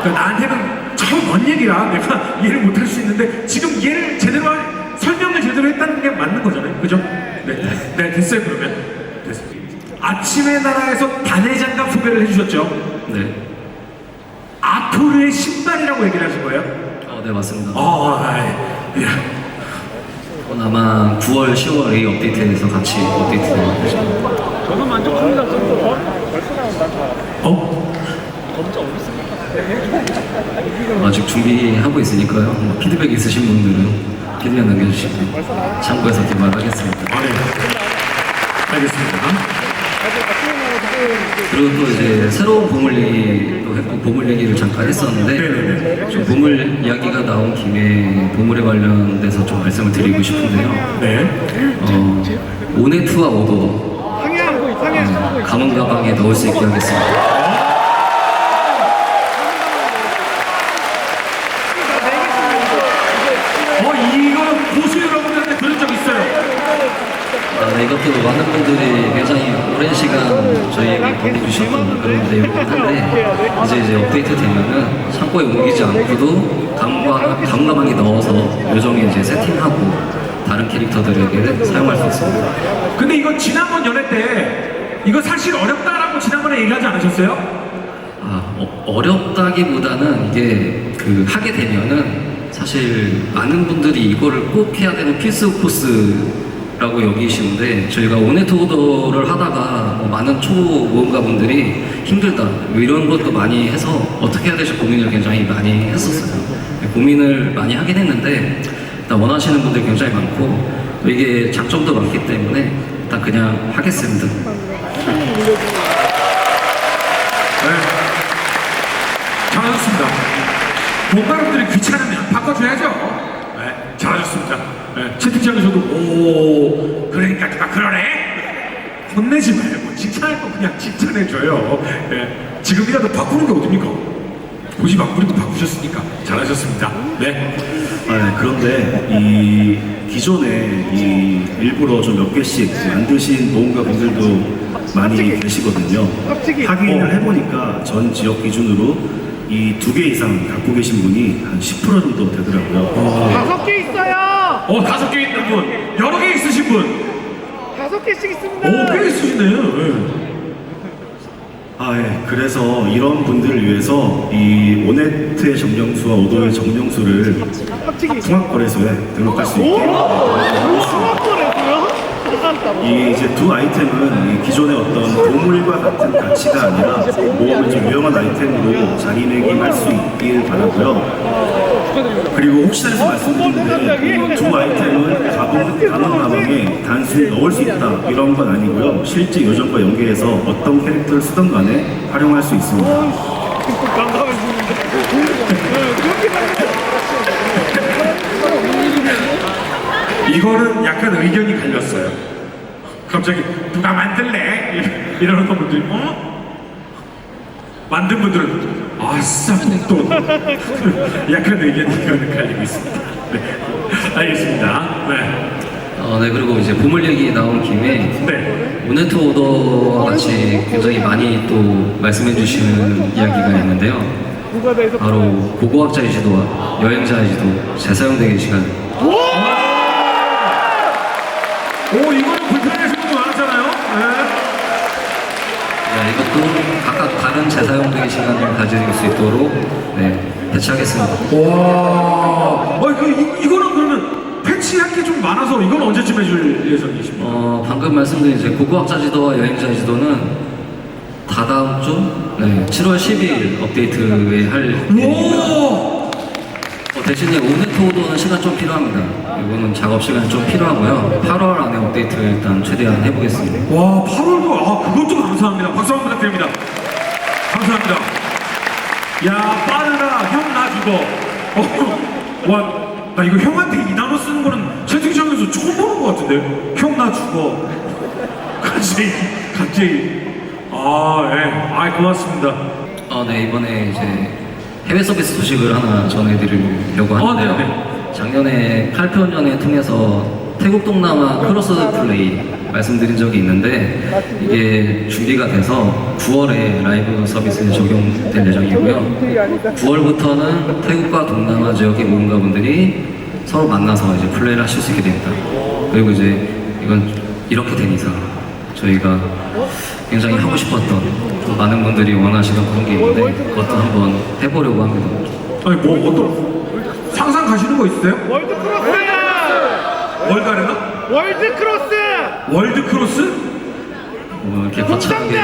그러니까 나한테는 처음 뭔 얘기라 내가 이해를 못할 수 있는데 지금 이해를 설명을 제대로 했다는 게 맞는 거잖아요. 그죠? 네, 됐어요. 그러면 됐어요. 아침의 나라에서 단회장갑 소개를 해주셨죠? 네. 아토르의 신발이라고 얘기를 하신 거예요? 네 맞습니다. 예. 그건 아마 9월, 10월 A 업데이트에서 같이 업데이트 나왔죠. 저는 만족합니다. 벌써 나온다. 아직 준비하고 있으니까요. 뭐 피드백 있으신 분들은 피드백 남겨주시고 참고해서 개발하겠습니다. 네. 알겠습니다. 그리고 또 이제 새로운 보물 얘기도 했고 보물 얘기를 잠깐 했었는데 네네네. 좀 보물 이야기가 나온 김에 보물에 관련돼서 좀 말씀을 드리고 싶은데요. 네. 오네트와 오도 가문 가방에 넣을 수 있게 하겠습니다. 이거 고수 여러분들한테 들은 적 있어요. 네, 이것도 많은 분들이 굉장히 오랜 시간 저희에게 보내주셨던 그런 내용인데 이제 업데이트 되면은 창고에 옮기지 않고도 가방에 넣어서 요정에 이제 세팅하고 다른 캐릭터들에게 사용할 수 있습니다. 근데 이거 지난번 연애 때 이거 사실 어렵다라고 지난번에 얘기하지 않으셨어요? 어렵다기보다는 이게 하게 되면은 사실 많은 분들이 이거를 꼭 해야 되는 필수 코스라고 여기시는데 저희가 오네트 오더를 하다가 많은 초보험가분들이 힘들다 이런 것도 많이 해서 어떻게 해야 될지 고민을 굉장히 많이 했었어요. 고민을 많이 하긴 했는데 일단 원하시는 분들이 굉장히 많고 또 이게 장점도 많기 때문에 일단 그냥 하겠습니다. 잘하셨습니다. 뭔가 여러분들이 귀찮으면 바꿔줘야죠. 네, 잘하셨습니다. 네, 채팅창에서도 그러니까 누가 그러네? 혼내지 말고 칭찬할 거 그냥 칭찬해줘요. 네, 지금이라도 바꾸는 게 어딥니까? 보지 마, 우리도 바꾸셨으니까 잘하셨습니다. 네. 그런데 이 기존에 이 일부러 좀 몇 개씩 만드신 모험가 분들도 많이 계시거든요. 확인을 해보니까 전 지역 기준으로 이 2개 이상 갖고 계신 분이 한 10% 정도 되더라고요. 5개 있어요. 5개 있는 분, 여러 개 있으신 분. 5개씩 있습니다. 꽤 있으시네요. 그래서 이런 분들을 위해서 이 오네트의 정령수와 오도의 정령수를 통합거래소에 등록할 수 있게 이 이제 두 아이템은 이 기존의 어떤 보물과 같은 가치가 아니라 모험의 좀 유용한 아이템으로 자기매김할 수 있길 바라고요. 그리고 혹시나 해서 말씀드리는데 이 두 아이템은 가문 가방에 단순히 넣을 수 있다 이런 건 아니고요. 실제 요정과 연계해서 어떤 캐릭터를 쓰던 간에 활용할 수 있습니다. 이거는 약간 의견이 갈렸어요. 갑자기 누가 만들래? 이러는 분들이 만든 분들은 아싸 또 약간 의견이 갈리고 있습니다. 네, 알겠습니다. 네. 네, 그리고 이제 보물 얘기 나온 김에 네. 오네트 오더와 같이 굉장히 많이 또 말씀해 주시는 이야기가 있는데요. 바로 고고학자이지도 여행자이지도 재사용되기 시간. 오, 이거는 불편하신 분도 많았잖아요. 네, 이것도 각각 다른 재사용되기 시간을 가질 수 있도록 배치하겠습니다. 네. 와, 이거는 그러면 패치할 게 좀 많아서 이건 언제쯤 해줄 예정이십니까? 방금 말씀드린 이제 고고학자 지도와 여행자 지도는 다다음 주 7월 10일 업데이트에 할 예정입니다. 오! 대신에 오네토도는 시간 좀 필요합니다. 이거는 작업 시간이 좀 필요하고요. 8월 안에 업데이트 일단 최대한 해보겠습니다. 와, 8월도, 그것도 감사합니다. 박수 한번 부탁드립니다. 감사합니다. 야, 빠르라, 형 나 죽어. 와, 나 이거 형한테 이 단어 쓰는 거는 채팅창에서 처음 보는 것 같은데? 형 나 죽어. 갑자기. 고맙습니다. 네, 이번에 이제 해외 서비스 소식을 하나 전해드리려고 하는데요. 네네. 작년에 8편전에 통해서 태국 동남아 크로스 플레이 말씀드린 적이 있는데 이게 준비가 돼서 9월에 라이브 서비스에 적용될 예정이고요. 9월부터는 태국과 동남아 지역의 모험가분들이 서로 만나서 이제 플레이를 하실 수 있게 됩니다. 그리고 이제 이건 이렇게 된 이상 저희가 굉장히 하고 싶었던 또 많은 분들이 원하시던 그런 게 있는데 그것도 한번 해보려고 합니다. 아니, 어떤, 상상 가시는 거 있으세요? 월드 크로스! 월가레나? 월드 크로스! 월드 크로스? 이렇게 거창하게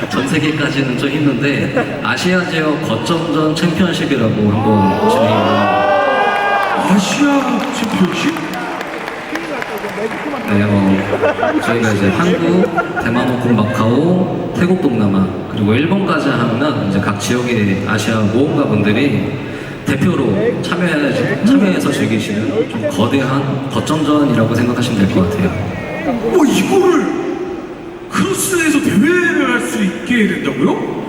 전 세계까지는 좀 힘든데 아시아 지역 거점전 챔피언십이라고 한번 진행해요. 아시아 챔피언십? 저희가 이제 한국, 대만, 홍콩, 마카오, 태국, 동남아 그리고 일본까지 하면 이제 각 지역의 아시아 모험가분들이 대표로 참여해서 즐기시는 좀 거대한 거점전이라고 생각하시면 될 것 같아요. 이거를 크로스에서 대회를 할 수 있게 된다고요?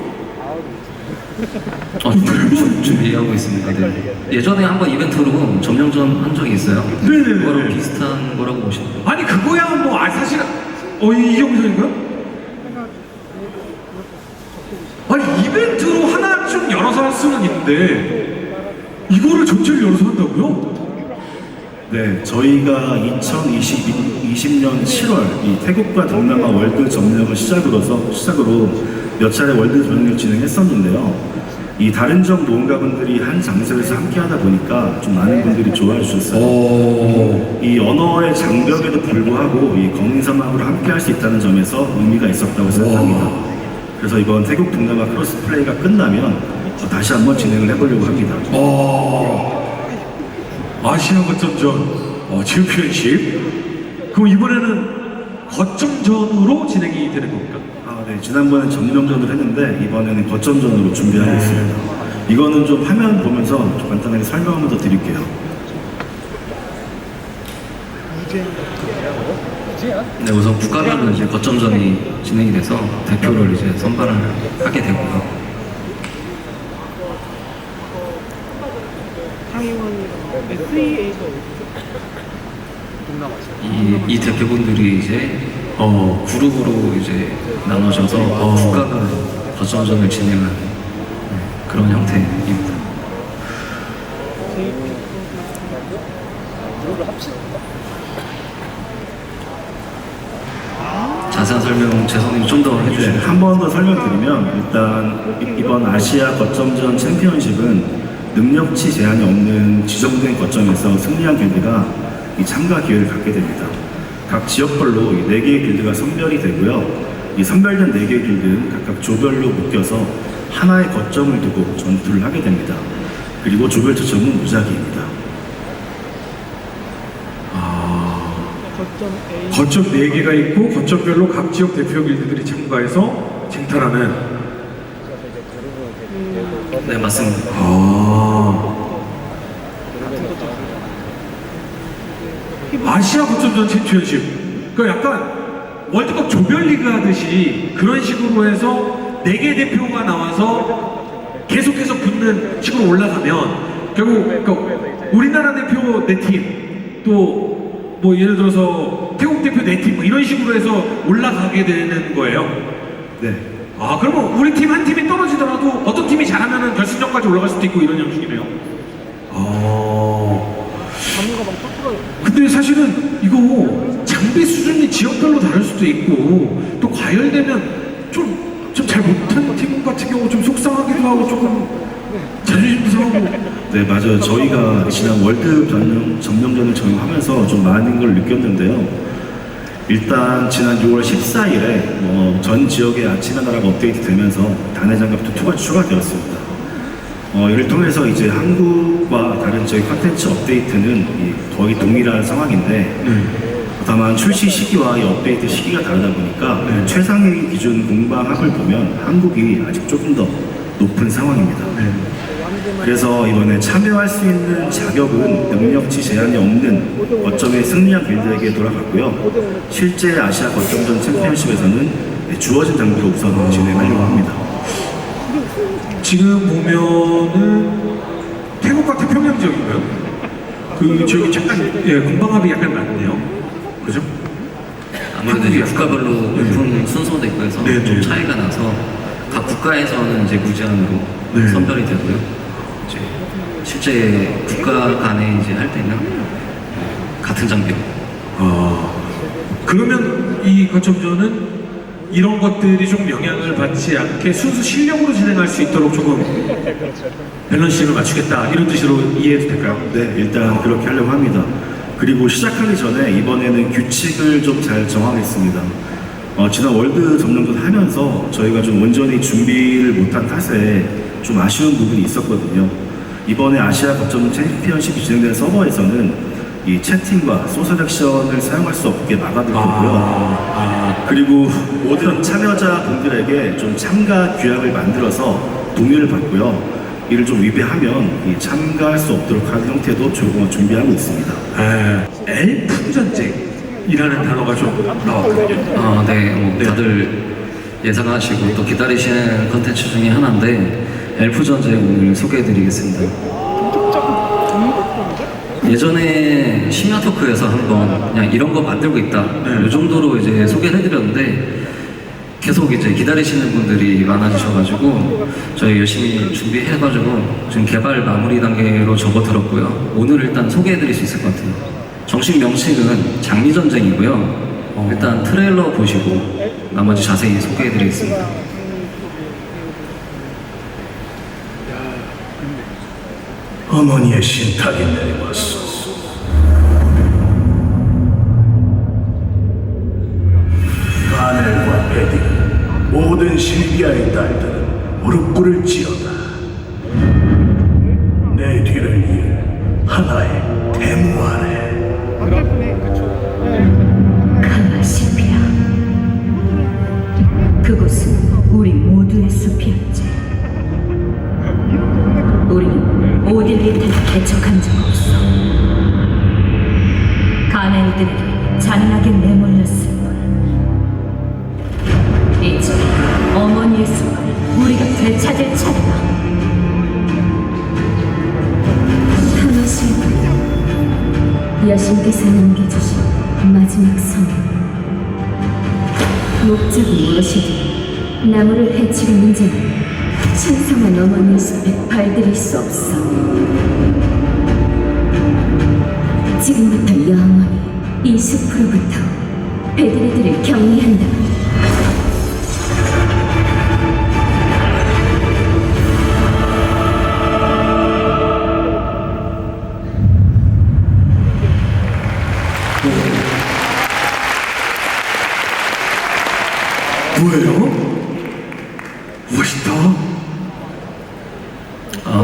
준비하고 있습니다. 네. 예전에 한번 이벤트로 점령전 한 적이 있어요. 네네네. 그거랑 비슷한 거라고 보시면 돼요. 아니, 그거야 뭐, 사실, 이 영상인가요? 아니, 이벤트로 하나쯤 열어서 할 수는 있는데, 이거를 전체를 열어서 한다고요? 네, 저희가 2020년 7월 이 태국과 동남아 월드 점령을 시작으로 몇 차례 월드 점령을 진행했었는데요. 이 다른 지역 모험가분들이 한 장소에서 함께 하다 보니까 좀 많은 분들이 좋아해 주셨어요. 이 언어의 장벽에도 불구하고 이 거민사막으로 함께 할 수 있다는 점에서 의미가 있었다고 생각합니다. 그래서 이번 태국 동남아 크로스 플레이가 끝나면 다시 한번 진행을 해보려고 합니다. 아시아 거점전 챔피언십? 그럼 이번에는 거점전으로 진행이 되는 겁니까? 네, 지난번에 점령전을 했는데 이번에는 거점전으로 준비하고 있습니다. 이거는 좀 화면 보면서 좀 간단하게 설명 한번 더 드릴게요. 네, 우선 국가별로 이제 거점전이 진행이 돼서 대표를 이제 선발을 하게 되고요. 이 대표분들이 이제 그룹으로 이제 나눠져서 국가별 거점전을 진행하는 그런 형태입니다. 자세한 설명 재성님 좀 더 해주시면 네, 한 번 더 설명드리면 일단 이번 아시아 거점전 챔피언십은 능력치 제한이 없는 지정된 거점에서 승리한 길드가 이 참가 기회를 갖게 됩니다. 각 지역별로 4개의 길드가 선별이 되고요. 이 선별된 4개의 길드는 각각 조별로 묶여서 하나의 거점을 두고 전투를 하게 됩니다. 그리고 조별 초청은 무작위입니다. 거점 4개가 있고 거점별로 각 지역 대표 길드들이 참가해서 쟁탈하는. 네, 맞습니다. 아시아 거점전 챔피언십. 그러니까 약간 월드컵 조별리그 하듯이 그런 식으로 해서 4개 대표가 나와서 계속해서 붙는 식으로 올라가면 결국 그러니까 우리나라 대표 4팀 또 뭐 예를 들어서 태국 대표 4팀 뭐 이런 식으로 해서 올라가게 되는 거예요. 네. 그러면 우리 팀 한 팀이 떨어지더라도 어떤 팀이 잘하면은 결승전까지 올라갈 수도 있고 이런 형식이네요. 근데 사실은 이거 장비 수준이 지역별로 다를 수도 있고 또 과열되면 좀 잘 못한 팀 같은 경우 좀 속상하기도 하고 조금 자존심도 상하고. 네, 맞아요. 저희가 지난 월드 점령전을 적용하면서 좀 많은 걸 느꼈는데요. 일단 지난 6월 14일에 전 지역의 아침 하나라가 업데이트 되면서 단해 장갑도 2가 추가되었습니다. 이를 통해서 이제 한국과 다른 저희 컨텐츠 업데이트는 거의 동일한 상황인데 다만 출시 시기와 이 업데이트 시기가 다르다 보니까 최상위 기준 공방합을 보면 한국이 아직 조금 더 높은 상황입니다. 그래서 이번에 참여할 수 있는 자격은 능력치 제한이 없는 거점의 승리한 빌드에게 돌아갔고요. 실제 아시아 거점전 챔피언십에서는 주어진 장비로 우선 진행하려고 합니다. 지금 보면은 태국과 태평양 지역인가요? 그 지역이 잠깐 공방합이 약간 많네요. 그죠? 아무래도 이제 국가별로 오픈 순서도 있고 해서 네, 좀 네. 차이가 나서 각 국가에서는 이제 무제한으로 네. 선별이 되고요. 이제 실제 국가 간에 이제 할 때는 같은 장비로. 그러면 이 거점전은 이런 것들이 좀 영향을 받지 않게 순수 실력으로 진행할 수 있도록 조금 밸런스를 맞추겠다 이런 뜻으로 이해해도 될까요? 네, 일단 그렇게 하려고 합니다. 그리고 시작하기 전에 이번에는 규칙을 좀 잘 정하겠습니다. 지난 월드 점령전 하면서 저희가 좀 온전히 준비를 못한 탓에 좀 아쉬운 부분이 있었거든요. 이번에 아시아 거점 챔피언십이 진행된 서버에서는 이 채팅과 소셜 액션을 사용할 수 없게 막아두었고요. 그리고 모든 참여자분들에게 좀 참가 규약을 만들어서 동의를 받고요. 이를 좀 위배하면 참가할 수 없도록 하는 형태도 준비하고 있습니다. 엘프 전쟁이라는 단어가 좀 나왔거든요. 네, 다들 예상하시고 또 기다리시는 컨텐츠 중에 하나인데 엘프 전쟁 오늘 소개해드리겠습니다. 예전에 심야 토크에서 한번 그냥 이런 거 만들고 있다 이 정도로 이제 소개를 해드렸는데 계속 이제 기다리시는 분들이 많아지셔가지고 저희 열심히 준비해가지고 지금 개발 마무리 단계로 접어들었고요. 오늘 일단 소개해드릴 수 있을 것 같아요. 정식 명칭은 장미전쟁이고요. 일단 트레일러 보시고 나머지 자세히 소개해드리겠습니다. 어머니의 신탁이 내려왔소서. 바넬과 베디 모든 실비아의 딸들은 무릎 꿇을 지어다. 내 뒤를 이을 하나의 대무하네. 카마시피아, 그곳은 우리 모두의 숲이었지. 우리는 오딜리트를 개척한 적 없어. 가나이들에게 잔인하게 내몰렸을 뿐. 이제 어머니의 숲을 우리가 되찾을 차례다. 카마시피아, 여신께서 남겨주신 마지막 선물. 목적이 무엇이든 나무를 해치려는 자는 신성한 어머니의 숲에 발들일 수 없어. 지금부터 영원히 이 숲으로부터 베드리들을 격리한다. 뭐예요? 멋있다.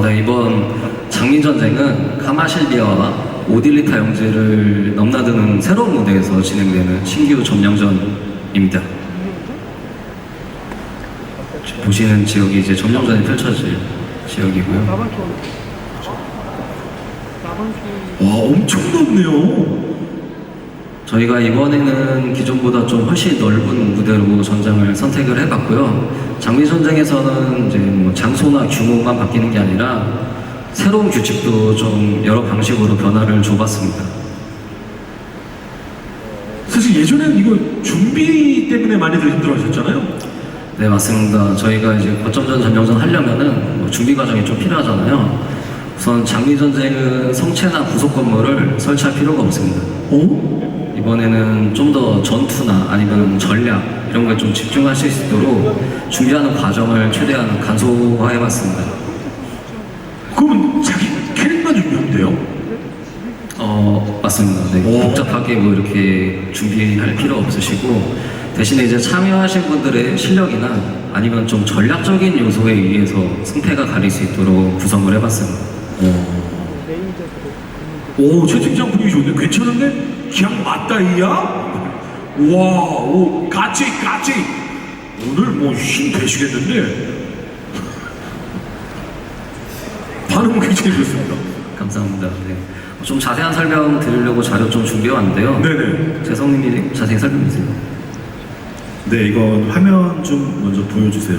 네, 이번 장미전쟁은 카마실리아와 오딜리타 영지를 넘나드는 새로운 무대에서 진행되는 신규 점령전입니다. 보시는 지역이 이제 점령전이 펼쳐질 지역이고요. 와, 엄청 넓네요. 저희가 이번에는 기존보다 좀 훨씬 넓은 무대로 전장을 선택을 해봤고요. 장미전쟁에서는 이제 뭐 장소나 규모만 바뀌는 게 아니라 새로운 규칙도 좀 여러 방식으로 변화를 줘봤습니다. 사실 예전에는 이거 준비 때문에 많이들 힘들어하셨잖아요. 네, 맞습니다. 저희가 이제 거점전 점령전 하려면은 뭐 준비 과정이 좀 필요하잖아요. 우선 장미전쟁은 성체나 부속 건물을 설치할 필요가 없습니다. 오? 이번에는 좀 더 전투나 아니면 전략 이런 거에 좀 집중하실 수 있도록 준비하는 과정을 최대한 간소화해봤습니다. 그러면 자기 캐릭터 준비한대요? 맞습니다. 네, 복잡하게 뭐 이렇게 준비할 필요 없으시고 대신에 이제 참여하신 분들의 실력이나 아니면 좀 전략적인 요소에 의해서 승패가 가릴 수 있도록 구성을 해봤습니다. 오, 채팅창 분위기 좋은데? 괜찮은데? 그냥 맞다, 이야? 와, 오, 같이. 오늘 뭐 힘 되시겠는데? 반응은 굉장히 좋습니다. 감사합니다. 네. 좀 자세한 설명 드리려고 자료 좀 준비해왔는데요. 네네. 재성님이 자세히 설명해 주세요. 네, 이건 화면 좀 먼저 보여주세요.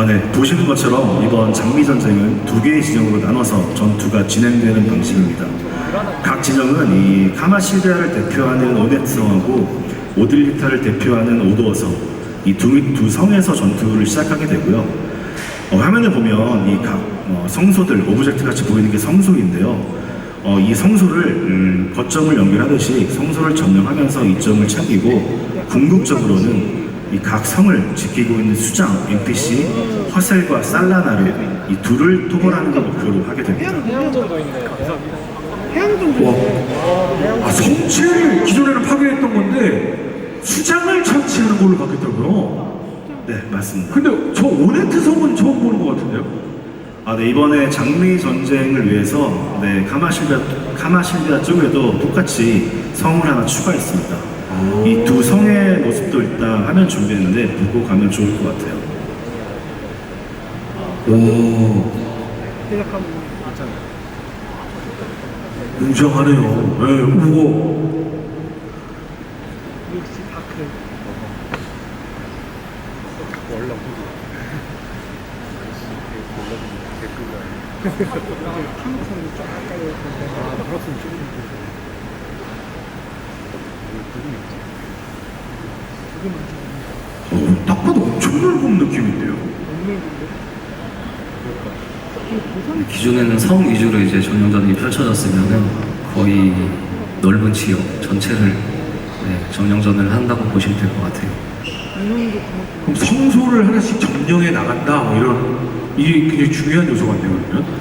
네, 보시는 것처럼 이번 장미 전쟁은 두 개의 진영으로 나눠서 전투가 진행되는 방식입니다. 각 진영은 이 카마실비아를 대표하는 오네트성하고 오딜리타를 대표하는 오도어성 이 두 성에서 전투를 시작하게 되고요. 화면에 보면 이 각 성소들, 오브젝트 같이 보이는 게 성소인데요. 이 성소를 거점을 연결하듯이 성소를 점령하면서 이점을 챙기고 궁극적으로는 이 각 성을 지키고 있는 수장, NPC, 허셀과 살라나를 이 둘을 토벌하는 걸 목표로 하게 됩니다. 와, 성체를 기존에는 파괴했던 건데 수장을 처치하는 걸로 바뀌었다고요? 네, 맞습니다. 근데 저 오네트 성은 처음 보는 것 같은데요? 네, 이번에 장미 전쟁을 위해서 네, 카마실비아 쪽에도 똑같이 성을 하나 추가했습니다. 이 두 성의 모습도 일단 화면 준비했는데 보고 가면 좋을 것 같아요. 오, 웅장하네요. 네, 우와. 딱 봐도 엄청 넓은 느낌인데요. 기존에는 성 위주로 이제 점령전이 펼쳐졌으면은 거의 넓은 지역 전체를 네, 점령전을 한다고 보시면 될 것 같아요. 그럼 성소를 하나씩 점령해 나간다, 뭐 이런 이게 굉장히 중요한 요소 같네요. 그러면.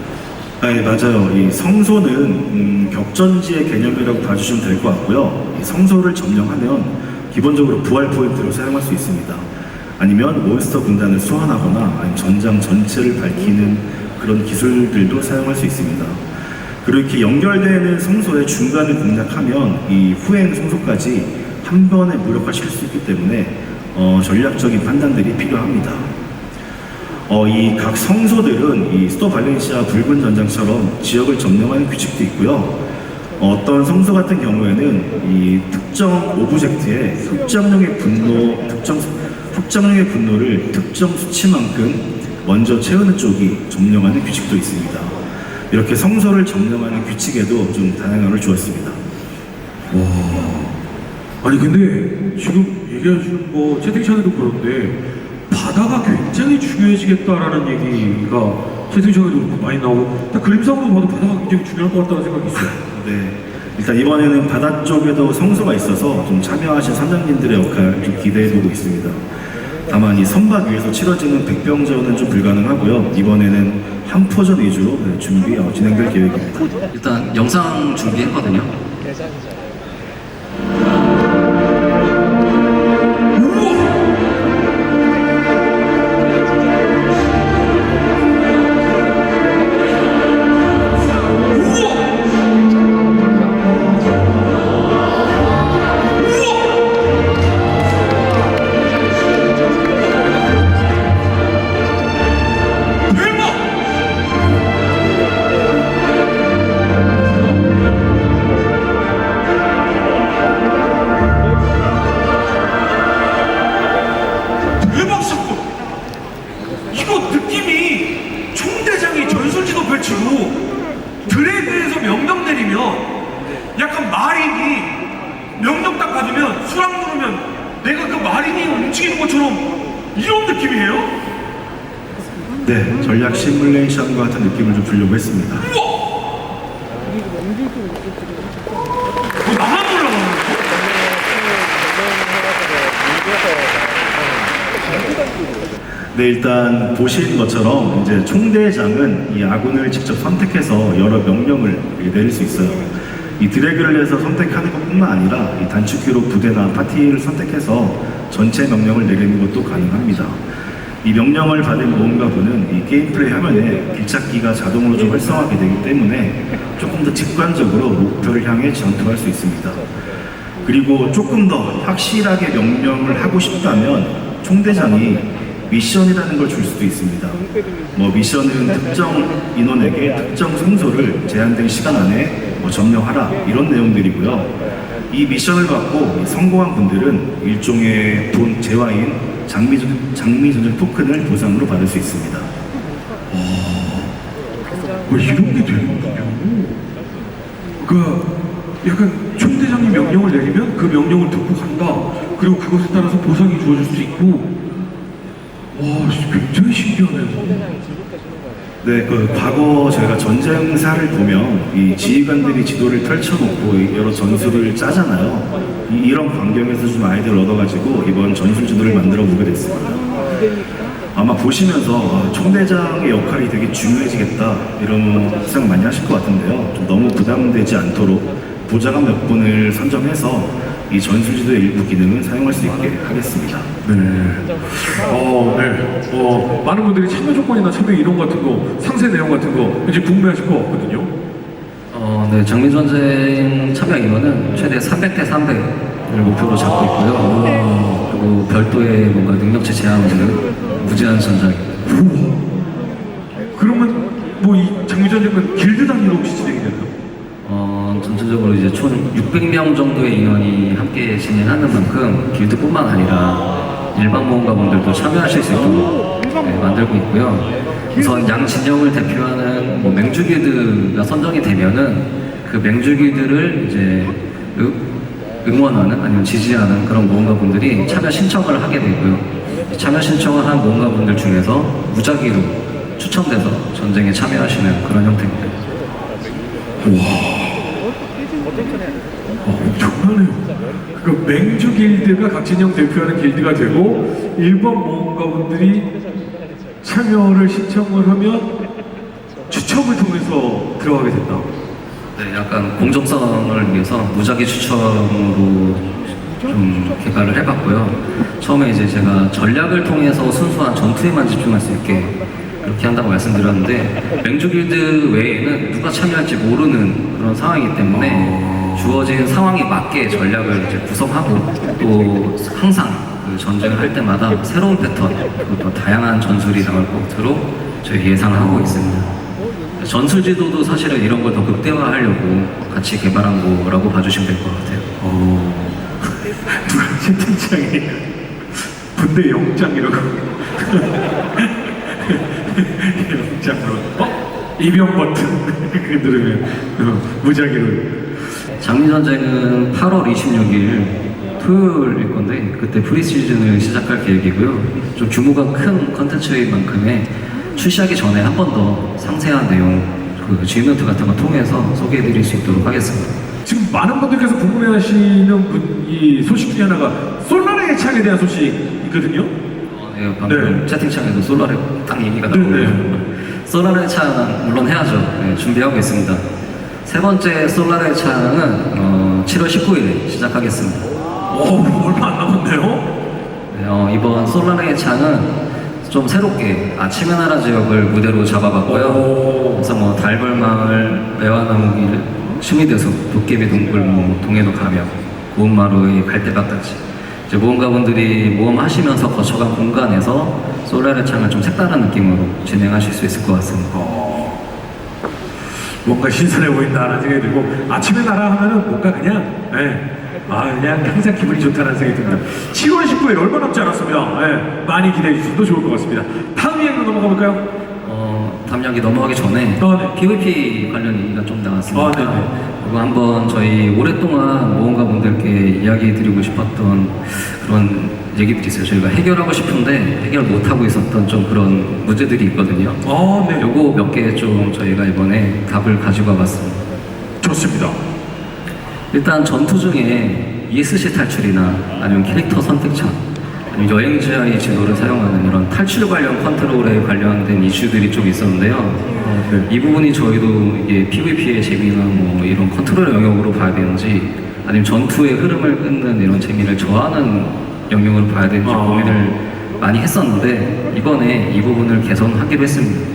네, 맞아요. 이 성소는 격전지의 개념이라고 봐주시면 될 것 같고요. 이 성소를 점령하면 기본적으로 부활 포인트로 사용할 수 있습니다. 아니면 몬스터 군단을 소환하거나 아니면 전장 전체를 밝히는 그런 기술들도 사용할 수 있습니다. 그리고 이렇게 연결되는 성소의 중간을 공략하면 이 후행 성소까지 한 번에 무력화시킬 수 있기 때문에 전략적인 판단들이 필요합니다. 이 각 성소들은 이 스토 발렌시아 붉은 전장처럼 지역을 점령하는 규칙도 있고요. 어떤 성소 같은 경우에는 이 특정 오브젝트의 흑정령의 분노를 특정 수치만큼 먼저 채우는 쪽이 점령하는 규칙도 있습니다. 이렇게 성소를 점령하는 규칙에도 좀 다양함을 주었습니다. 아니 근데 지금 얘기하시는 뭐 채팅창에도 그런데 바다가 굉장히 중요해지겠다라는 얘기가 채팅창에도 그렇고 많이 나오고 딱 그림상으로 봐도 바다가 굉장히 중요할 것 같다는 생각이 있어요. 네, 일단 이번에는 바다 쪽에도 성소가 있어서 좀 참여하신 선장님들의 역할 좀 기대해보고 있습니다. 다만 이 선박 위에서 치러지는 백병전은 좀 불가능하고요. 이번에는 한포전 위주로 준비 진행될 계획입니다. 일단 영상 준비했거든요. 대박 사건! 이거 느낌이 총대장이 전술지도 펼치고 드레드에서 명령 내리면 약간 마린이 명령 딱 받으면 수락 누르면 내가 그 마린이 움직이는 것처럼 이런 느낌이에요? 네, 전략 시뮬레이션과 같은 느낌을 좀 주려고 했습니다. 우와! 나만 올라가는 네, 일단 보신 것처럼 이제 총대장은 이 아군을 직접 선택해서 여러 명령을 내릴 수 있어요. 이 드래그를 해서 선택하는 것뿐만 아니라 이 단축키로 부대나 파티를 선택해서 전체 명령을 내리는 것도 가능합니다. 이 명령을 받은 모험가분은 이 게임 플레이 화면에 길찾기가 자동으로 좀 활성화가 되기 때문에 조금 더 직관적으로 목표를 향해 전투할 수 있습니다. 그리고 조금 더 확실하게 명령을 하고 싶다면 총대장이 미션이라는 걸 줄 수도 있습니다. 뭐 미션은 특정 인원에게 특정 성소를 제한된 시간 안에 점령하라 이런 내용들이고요. 이 미션을 받고 성공한 분들은 일종의 돈 재화인 장미전쟁 토큰을 보상으로 받을 수 있습니다. 이런 게 되는군요. 그러니까 약간 총대장이 명령을 내리면 그 명령을 듣고 간다. 그리고 그것에 따라서 보상이 주어질 수 있고. 와, 굉장히 신기하네요. 네, 그 과거 저희가 전쟁사를 보면 이 지휘관들이 지도를 펼쳐놓고 여러 전술을 짜잖아요. 이런 광경에서 좀 아이디어를 얻어가지고 이번 전술 지도를 만들어 보게 됐습니다. 아마 보시면서 총대장의 역할이 되게 중요해지겠다 이런 생각 많이 하실 것 같은데요. 좀 너무 부담되지 않도록 보좌관 몇 분을 선정해서 이 전술지도의 일부 기능을 사용할 수 있게 하겠습니다. 네. 많은 분들이 참여 조건이나 참여 이론 같은 거, 상세 내용 같은 거 이제 궁금해하실 것 같거든요. 네, 장미전쟁 참여 인원은 최대 300대 300을 목표로 잡고 있고요. 그리고 별도의 뭔가 능력치 제한 없는 무제한 전장입니다. 그러면 뭐 이 장미전쟁은 길드 단위로 혹시 진행이 되나요? 전체적으로 이제 총 600명 정도의 인원이 함께 진행하는 만큼 길드뿐만 아니라 일반 모험가분들도 참여하실 수 있도록 만들고 있고요. 우선 양 진영을 대표하는 뭐 맹주 길드가 선정이 되면은 그 맹주 길드를 이제 응원하는 아니면 지지하는 그런 모험가분들이 참여 신청을 하게 되고요. 참여 신청을 한 모험가분들 중에서 무작위로 추첨돼서 전쟁에 참여하시는 그런 형태입니다. 엄청나네요. 그 맹주 길드가 각진영 대표하는 길드가 되고 일반 모험가분들이 참여를 신청을 하면 추첨을 통해서 들어가게 된다. 네, 약간 공정성을 위해서 무작위 추첨으로 좀 개발을 해봤고요. 처음에 이제 제가 전략을 통해서 순수한 전투에만 집중할 수 있게 그렇게 한다고 말씀드렸는데 맹주 길드 외에는 누가 참여할지 모르는 그런 상황이기 때문에 주어진 상황에 맞게 전략을 이제 구성하고 또 항상 그 전쟁을 할 때마다 새로운 패턴 그리고 또 다양한 전술이 나올 것으로 저희 예상하고 있습니다. 전술 지도도 사실은 이런 걸 더 극대화하려고 같이 개발한 거라고 봐주시면 될 것 같아요. 누가 채팅창에 군대 영장이라고 영장으로 이병 버튼 그 누르면 무작위로. 장미전쟁은 8월 26일 토요일일 건데 그때 프리시즌을 시작할 계획이고요. 좀 규모가 큰 컨텐츠인 만큼에 출시하기 전에 한 번 더 상세한 내용 그 G노트 같은 거 통해서 소개해드릴 수 있도록 하겠습니다. 지금 많은 분들께서 궁금해하시는 이 소식 중에 하나가 솔라르의 창에 대한 소식이 있거든요. 네, 방금 네. 채팅창에도 솔라르 딱 얘기가 나오고요. 솔라르의 창 물론 해야죠. 네, 준비하고 있습니다. 세 번째 솔라르의 창은 7월 19일에 시작하겠습니다. 얼마 안 남았네요. 네, 이번 솔라르의 창은 좀 새롭게 아침의 나라 지역을 무대로 잡아봤고요. 그래서 뭐 달벌마을, 매화나무길, 슈미대숲, 도깨비 동굴, 뭐 동해도 가며 고운마루의 갈대밭까지 이제 모험가분들이 모험하시면서 거쳐간 공간에서 솔라르의 창을 좀 색다른 느낌으로 진행하실 수 있을 것 같습니다. 뭔가 신선해 보인다는 생각이 들고 아침에 나라 하면은 뭔가 그냥 그냥 항상 기분이 좋다는 생각이 듭니다. 7월 19일 얼마 남지 않았습니다. 많이 기대해 주셔도 좋을 것 같습니다. 다음 이야기로 넘어가 볼까요? 다음 이야기 넘어가기 전에 네. PVP 관련 얘기가 좀 나왔습니다. 네네. 그리고 한번 저희 오랫동안 모험가분들께 이야기해드리고 싶었던 그런 얘기들이 있어요. 저희가 해결하고 싶은데 해결 못하고 있었던 좀 그런 문제들이 있거든요. 네. 요거 몇 개 좀 저희가 이번에 답을 가지고 와봤습니다. 좋습니다. 일단 전투 중에 ESC 탈출이나 아니면 캐릭터 선택창, 아니면 여행자의 지도를 사용하는 이런 탈출 관련 컨트롤에 관련된 이슈들이 좀 있었는데요. 이 부분이 저희도 이게 PVP의 재미나 뭐 이런 컨트롤 영역으로 봐야 되는지, 아니면 전투의 흐름을 끊는 이런 재미를 저하는 영역으로 봐야 되는지 고민을 많이 했었는데, 이번에 이 부분을 개선하기로 했습니다.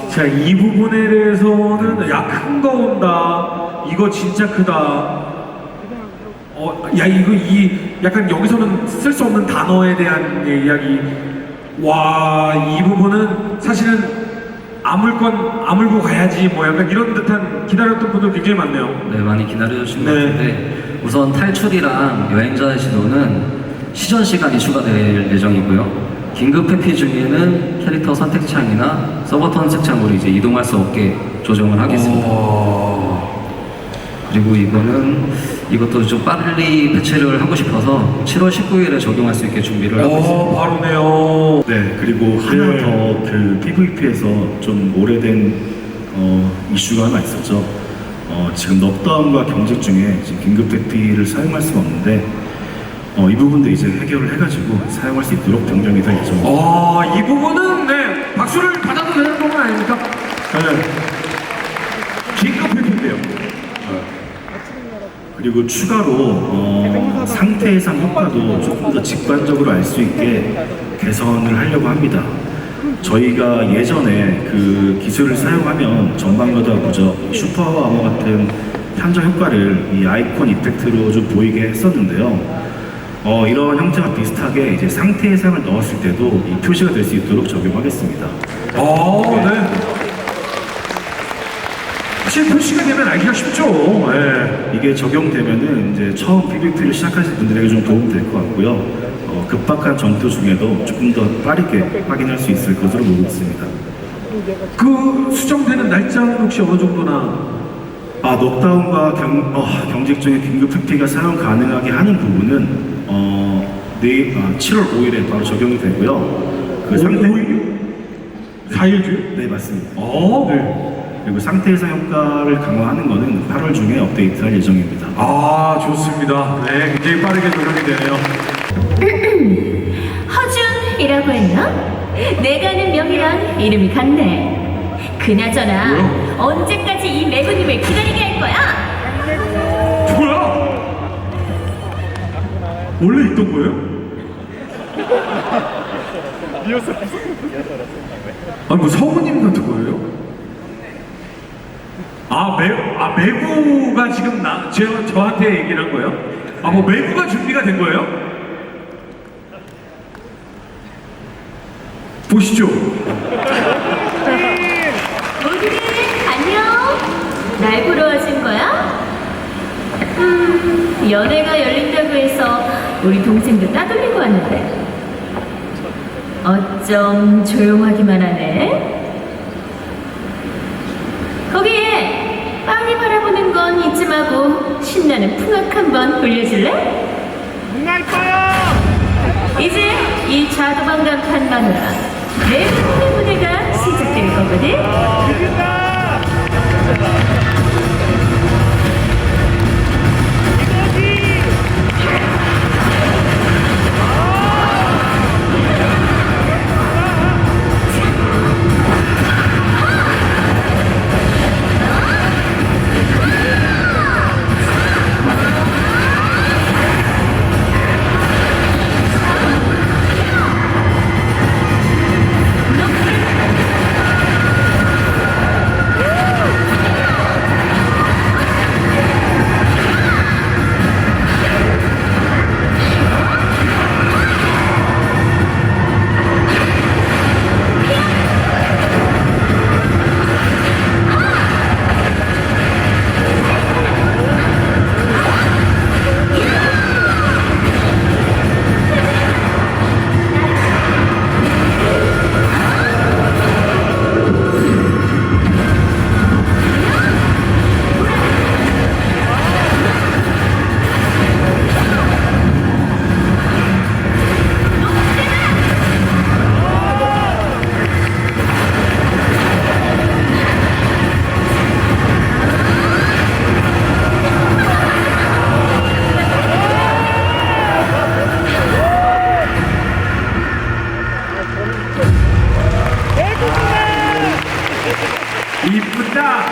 자, 이 부분에 대해서는 야, 큰 거 온다. 이거 진짜 크다. 야, 약간 여기서는 쓸 수 없는 단어에 대한 이야기. 와, 이 부분은 사실은 아물고 가야지 뭐 약간 이런 듯한 기다렸던 분들 굉장히 많네요. 네, 많이 기다려주신 것 네. 같은데, 우선 탈출이랑 여행자의 지도는 시전 시간이 추가될 예정이고요. 긴급 회피 중에는 캐릭터 선택창이나 서버 선택창으로 이제 이동할 수 없게 조정을 하겠습니다. 그리고 이것도 좀 빨리 패치를 하고 싶어서 7월 19일에 적용할 수 있게 준비를 하고 있습니다. 바로네요. 네, 그리고 하나 더 그 PVP에서 좀 오래된 이슈가 하나 있었죠. 지금 넉다운과 경직 중에 지금 긴급 회피를 사용할 수가 없는데 이 부분도 이제 해결을 해가지고 사용할 수 있도록 변경이 될 예정입니다. 이 부분은 네, 박수를 받아도 되는 부분 아닙니까? 네. 긴급 회피인데요. 그리고 추가로 상태 해상 효과도 조금 더 직관적으로 알 수 있게 개선을 하려고 합니다. 저희가 예전에 그 기술을 사용하면 전방가다 무적, 슈퍼 아머 같은 판정 효과를 이 아이콘 이펙트로 좀 보이게 했었는데요. 이런 형태와 비슷하게 이제 상태 해상을 넣었을 때도 이 표시가 될 수 있도록 적용하겠습니다. 네. 사실 표시가 되면 알기가 쉽죠. 네. 이게 적용되면은 이제 처음 PVP를 시작하실 분들에게 좀 도움이 될 것 같고요. 급박한 전투 중에도 조금 더 빠르게 확인할 수 있을 것으로 보고 있습니다. 그 수정되는 날짜는 혹시 어느 정도나? 넉다운과 경직 중에 긴급 회피가 사용 가능하게 하는 부분은 7월 5일에 바로 적용이 되고요. 그 상태 4일 뒤에? 네, 맞습니다. 네. 그리고 상태 해상 효과를 강화하는 거는 8월 중에 업데이트할 예정입니다. 좋습니다. 네, 굉장히 빠르게 노력이 되네요. 허준이라고 했나? 내가 아는 명이랑 이름이 같네. 그나저나 뭐야? 언제까지 이 매구님을 기다리게 할 거야? 뭐야? 원래 있던 거예요? 뭐 성우님 같은 거예요? 매구가 지금 저한테 얘기를 한 거예요? 뭐 매구가 준비가 된 거예요? 보시죠. 모두들 안녕. 날 보러 와준 거야? 연애가 열린다고 해서 우리 동생도 따돌리고 왔는데 어쩜 조용하기만 하네. 거기에 빵이 바라보는 건 잊지 말고 신나는 풍악 한번 돌려줄래? 날 거야. 이제 이 자두방 간판 마누라 내 꿈의 무대가 시작될 거거든. 이긴다. 이쁘다.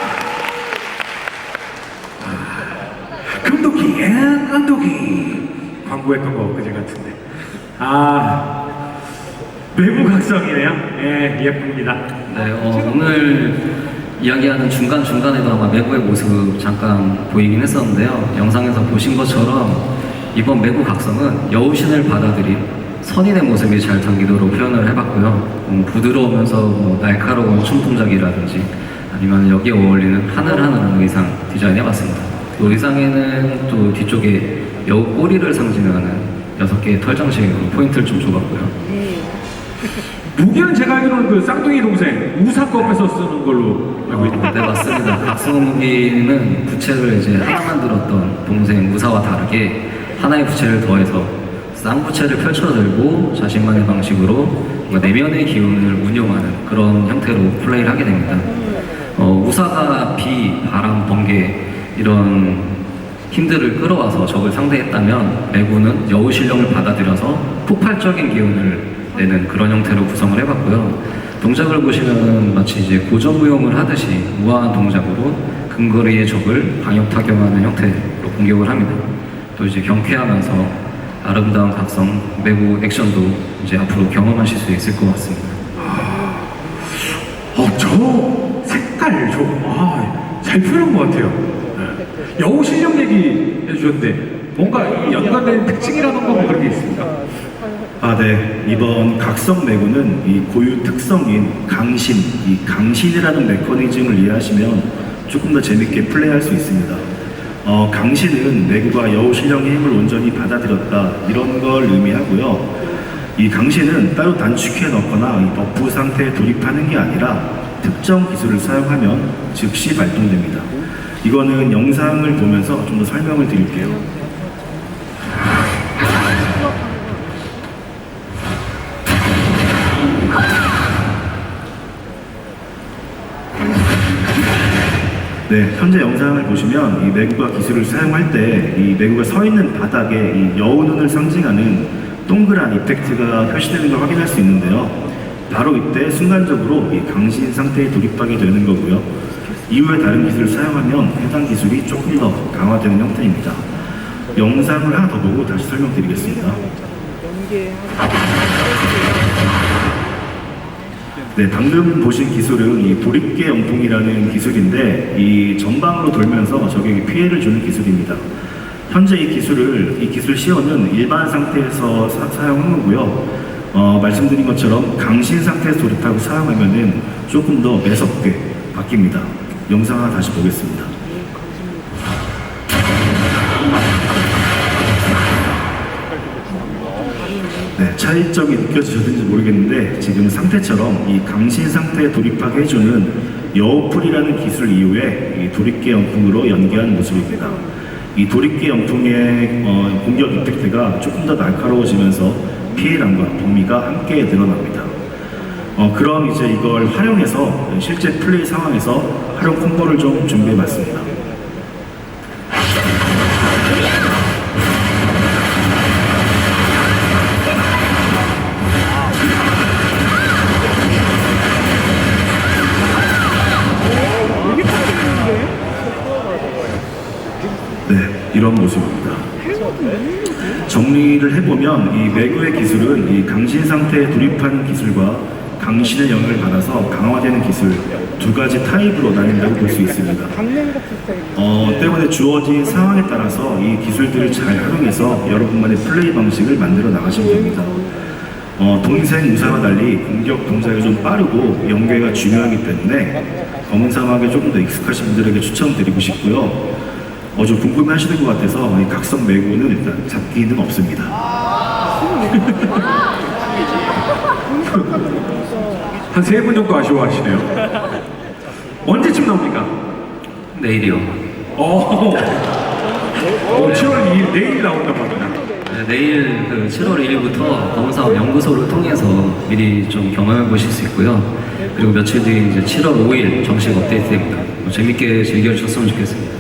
금도끼 앤 안도끼 광고했던 거 그제 같은데. 외부 각성이네요. 예, 예쁩니다. 네, 오늘 이야기하는 중간중간에도 아마 매구의 모습 잠깐 보이긴 했었는데요. 영상에서 보신 것처럼 이번 매구 각성은 여우신을 받아들인 선인의 모습이 잘 담기도록 표현을 해봤고요. 부드러우면서 날카로운 춤 동작이라든지 아니면 여기에 어울리는 하늘하늘한 의상 디자인해봤습니다. 또 의상에는 또 뒤쪽에 여우 꼬리를 상징하는 6개의 털 장식으로 포인트를 좀 줘봤고요. 무기는 제가 알기로는 그 쌍둥이 동생 우사 컵에서 쓰는 걸로 알고 있는데. 네, 맞습니다. 각성 무기는 부채를 이제 하나 만들었던 동생 무사와 다르게 하나의 부채를 더해서 쌍부채를 펼쳐들고 자신만의 방식으로 뭔가 내면의 기운을 운용하는 그런 형태로 플레이를 하게 됩니다. 우사가 비, 바람, 번개 이런 힘들을 끌어와서 적을 상대했다면 매구는 여우 신령을 받아들여서 폭발적인 기운을 내는 그런 형태로 구성을 해봤고요. 동작을 보시면 마치 이제 고전무용을 하듯이 우아한 동작으로 근거리의 적을 방역 타격하는 형태로 공격을 합니다. 또 이제 경쾌하면서 아름다운 각성, 매구 액션도 이제 앞으로 경험하실 수 있을 것 같습니다. 저 색깔 잘 표현한 것 같아요. 네. 여우 실력 얘기 해주셨는데 뭔가 이 연관된 특징이라던가 뭐 그런 게 있습니까? 네. 이번 각성 매구는 이 고유 특성인 강신, 이 강신이라는 메커니즘을 이해하시면 조금 더 재밌게 플레이할 수 있습니다. 강신은 매구가 여우 신령의 힘을 온전히 받아들였다 이런 걸 의미하고요. 이 강신은 따로 단축해 넣거나 이 버프 상태에 돌입하는 게 아니라 특정 기술을 사용하면 즉시 발동됩니다. 이거는 영상을 보면서 좀 더 설명을 드릴게요. 네, 현재 영상을 보시면 이 매구가 기술을 사용할 때 이 매구가 서 있는 바닥에 이 여우 눈을 상징하는 동그란 이펙트가 표시되는 걸 확인할 수 있는데요. 바로 이때 순간적으로 이 강신 상태에 돌입하게 되는 거고요. 이후에 다른 기술을 사용하면 해당 기술이 조금 더 강화되는 형태입니다. 영상을 하나 더 보고 다시 설명드리겠습니다. 네, 방금 보신 기술은 이 도립계 영풍이라는 기술인데 이 전방으로 돌면서 적에게 피해를 주는 기술입니다. 현재 이 기술 시연은 일반 상태에서 사용한 거고요. 말씀드린 것처럼 강신 상태에서 돌입하고 사용하면은 조금 더 매섭게 바뀝니다. 영상 하나 다시 보겠습니다. 네, 차이점이 느껴지셨는지 모르겠는데 지금 상태처럼 이 강신 상태에 돌입하게 해주는 여우풀이라는 기술 이후에 이 도립계 영풍으로 연기한 모습입니다. 이 도립계 영풍의 공격 이펙트가 조금 더 날카로워지면서 피해량과 범위가 함께 늘어납니다. 그럼 이제 이걸 활용해서 실제 플레이 상황에서 활용 콤보를 좀 준비해봤습니다. 네, 이런 모습입니다. 정리를 해보면 이 매구의 기술은 이 강신 상태에 돌입하는 기술과 강신의 영향을 받아서 강화되는 기술 두 가지 타입으로 나뉜다고 볼 수 있습니다. 때문에 주어진 상황에 따라서 이 기술들을 잘 활용해서 여러분만의 플레이 방식을 만들어 나가시면 됩니다. 동생 우사와 달리 공격 동작이 좀 빠르고 연계가 중요하기 때문에 검은 사막에 조금 더 익숙하신 분들에게 추천드리고 싶고요. 좀 궁금해하시는 것 같아서 이 각성 매구는 일단 잡기는 없습니다. 한 3분 정도 아쉬워하시네요. 언제쯤 나옵니까? 내일이요. 7월 2일 내일 나온다고 합니다. 네, 내일 그 7월 1일부터 검은사업 연구소를 통해서 미리 좀 경험해 보실 수 있고요. 그리고 며칠 뒤에 이제 7월 5일 정식 업데이트됩니다. 재밌게 즐겨주셨으면 좋겠습니다.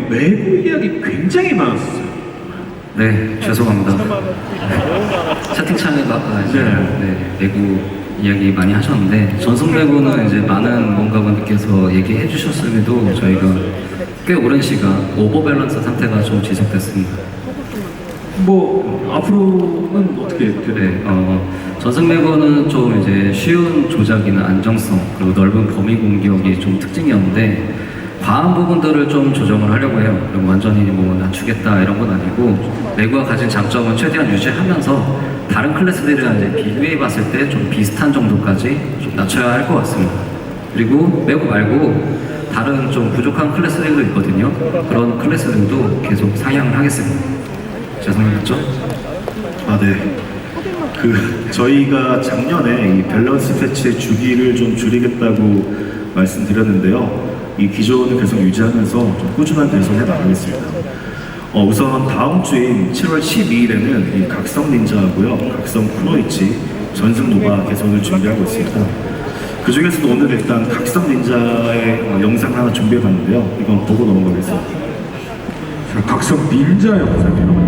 매구 이야기 굉장히 많았어요. 네, 죄송합니다. 채팅창에도 아까 이제 매구 이야기 많이 하셨는데 전승배분은 이제 많은 뭔가 분들께서 얘기해 주셨음에도 저희가 꽤 오랜 시간 오버밸런스 상태가 좀 지속됐습니다. 뭐 앞으로는 어떻게 네, 전승배분은 좀 이제 쉬운 조작이나 안정성 그리고 넓은 범위 공격이 좀 특징이었는데 과한 부분들을 좀 조정을 하려고 해요. 그리고 완전히 뭐 낮추겠다 이런 건 아니고 내구가 가진 장점은 최대한 유지하면서 다른 클래스들이랑 이제 비교해봤을 때 좀 비슷한 정도까지 좀 낮춰야 할 것 같습니다. 그리고 매구 말고 다른 좀 부족한 클래스들도 있거든요. 그런 클래스들도 계속 상향을 하겠습니다. 죄송했죠? 아, 네. 저희가 작년에 이 밸런스 패치의 주기를 좀 줄이겠다고 말씀드렸는데요. 이 기존을 계속 유지하면서 좀 꾸준한 개선해 나가겠습니다. 우선 다음 주인 7월 12일에는 이 각성 닌자하고요, 각성 쿠노이치, 전승 노바 개선을 준비하고 있습니다. 그 중에서도 오늘 일단 각성 닌자의 영상 하나 준비해봤는데요. 이건 보고 넘어가겠습니다. 각성 닌자 영상이요?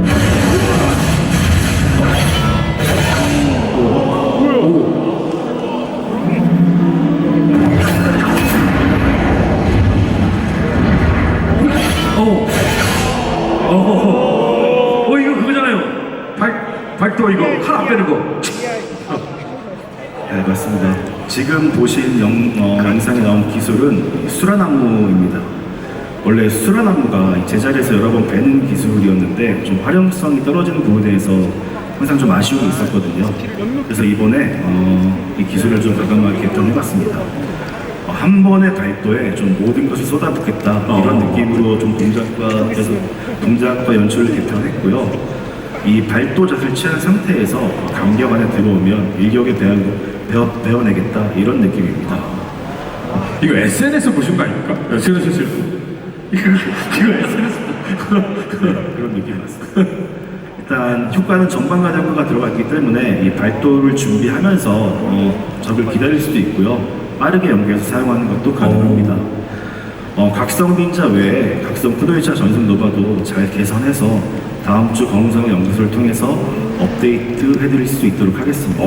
이거 그거잖아요. 발도 이거 칼 안 빼는 거. 네, 맞습니다. 지금 보신 영상에 나온 기술은 수라나무입니다. 원래 수라나무가 제자리에서 여러 번 베는 기술이었는데 좀 활용성이 떨어지는 부분에 대해서 항상 좀 아쉬움이 있었거든요. 그래서 이번에 이 기술을 좀 과감하게 개편해봤습니다. 한 번의 발도에 좀 모든 것을 쏟아붓겠다 이런 느낌으로 좀 동작과 연출을 개편했고요. 이 발도 자세를 취한 상태에서 간격 안에 들어오면 일격에 베어내겠다 이런 느낌입니다. 이거 SNS 보신 거 아닙니까? SNS 이거 SNS 그런 느낌이 맞습니다. 일단 효과는 전방가 효과가 들어갔기 때문에 이 발도를 준비하면서 적을 기다릴 수도 있고요. 빠르게 연계해서 사용하는 것도 가능합니다. 각성 닌자 외에 각성 쿠노이차 전승 노바도 잘 개선해서 다음 주 검은성의 연구소를 통해서 업데이트 해드릴 수 있도록 하겠습니다.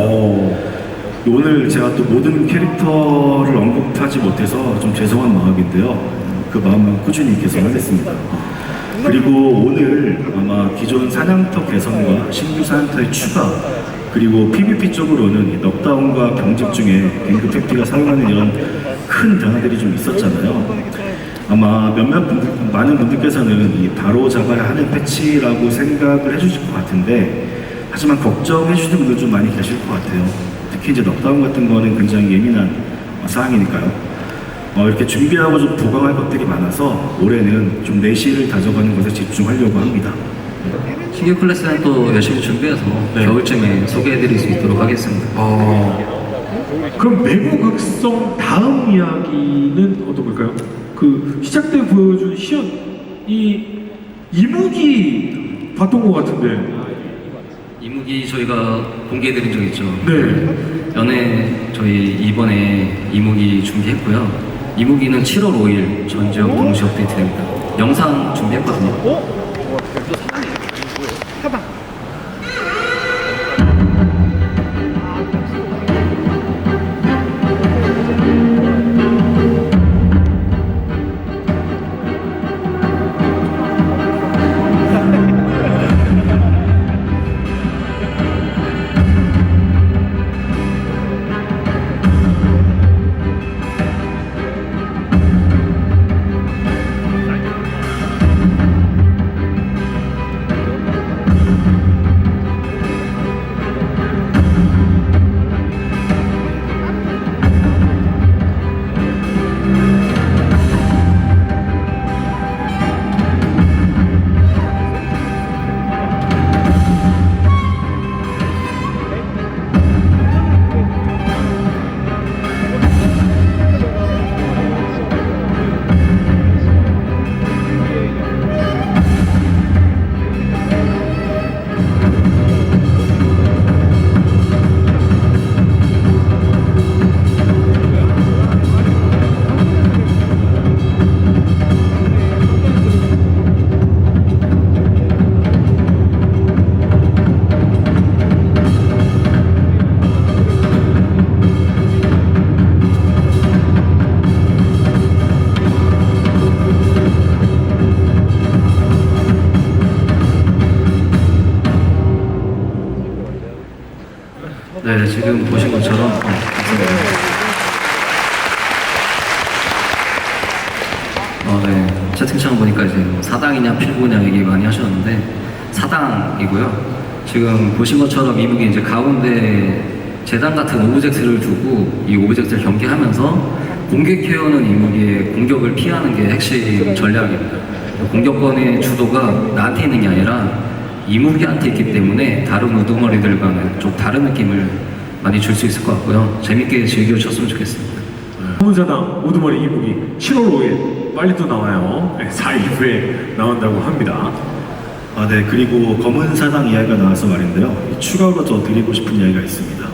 오늘 제가 또 모든 캐릭터를 언급하지 못해서 좀 죄송한 마음인데요. 그 마음은 꾸준히 개선하겠습니다. 그리고 오늘 아마 기존 사냥터 개선과 신규 사냥터의 추가 그리고 PVP 쪽으로는 이 넉다운과 경직 중에 갱크 팩티가 사용하는 이런 큰 변화들이 좀 있었잖아요. 아마 많은 분들께서는 이 바로 잡아야 하는 패치라고 생각을 해주실 것 같은데 하지만 걱정해 주시는 분들 좀 많이 계실 것 같아요. 특히 이제 넉다운 같은 거는 굉장히 예민한 사항이니까요. 이렇게 준비하고 좀 보강할 것들이 많아서 올해는 좀 내실을 다져가는 것에 집중하려고 합니다. 신규 클래스는 또 열심히 준비해서 겨울쯤에 소개해드릴 수 있도록 하겠습니다. 그럼 매부 각성 다음 이야기는 어떤 걸까요? 그 시작 때 보여준 시연 이무기 봤던 것 같은데. 이무기 저희가 공개해드린 적 있죠. 네. 연애 저희 이번에 이무기 준비했고요. 이무기는 7월 5일 전 지역 동시 업데이트됩니다. 영상 준비했거든요. 네, 지금 보신 것처럼 감사합니다. 네. 채팅창 보니까 이제 뭐 사당이냐 필구냐 얘기 많이 하셨는데 사당이고요. 지금 보신 것처럼 이북이 이제 가운데 재단 같은 오브젝트를 두고 이 오브젝트를 경계하면서 공격해오는 이북의 공격을 피하는 게 핵심 전략입니다. 공격권의 주도가 나한테 있는 게 아니라 이무기한테 있기 때문에 다른 우두머리들과는 좀 다른 느낌을 많이 줄 수 있을 것 같고요. 재밌게 즐겨주셨으면 좋겠습니다. 검은사당 우두머리 이북이 7월 5일 빨리 또 나와요. 4일 후에 나온다고 합니다. 아, 네. 그리고 검은 사당 이야기가 나와서 말인데요. 추가로 더 드리고 싶은 이야기가 있습니다.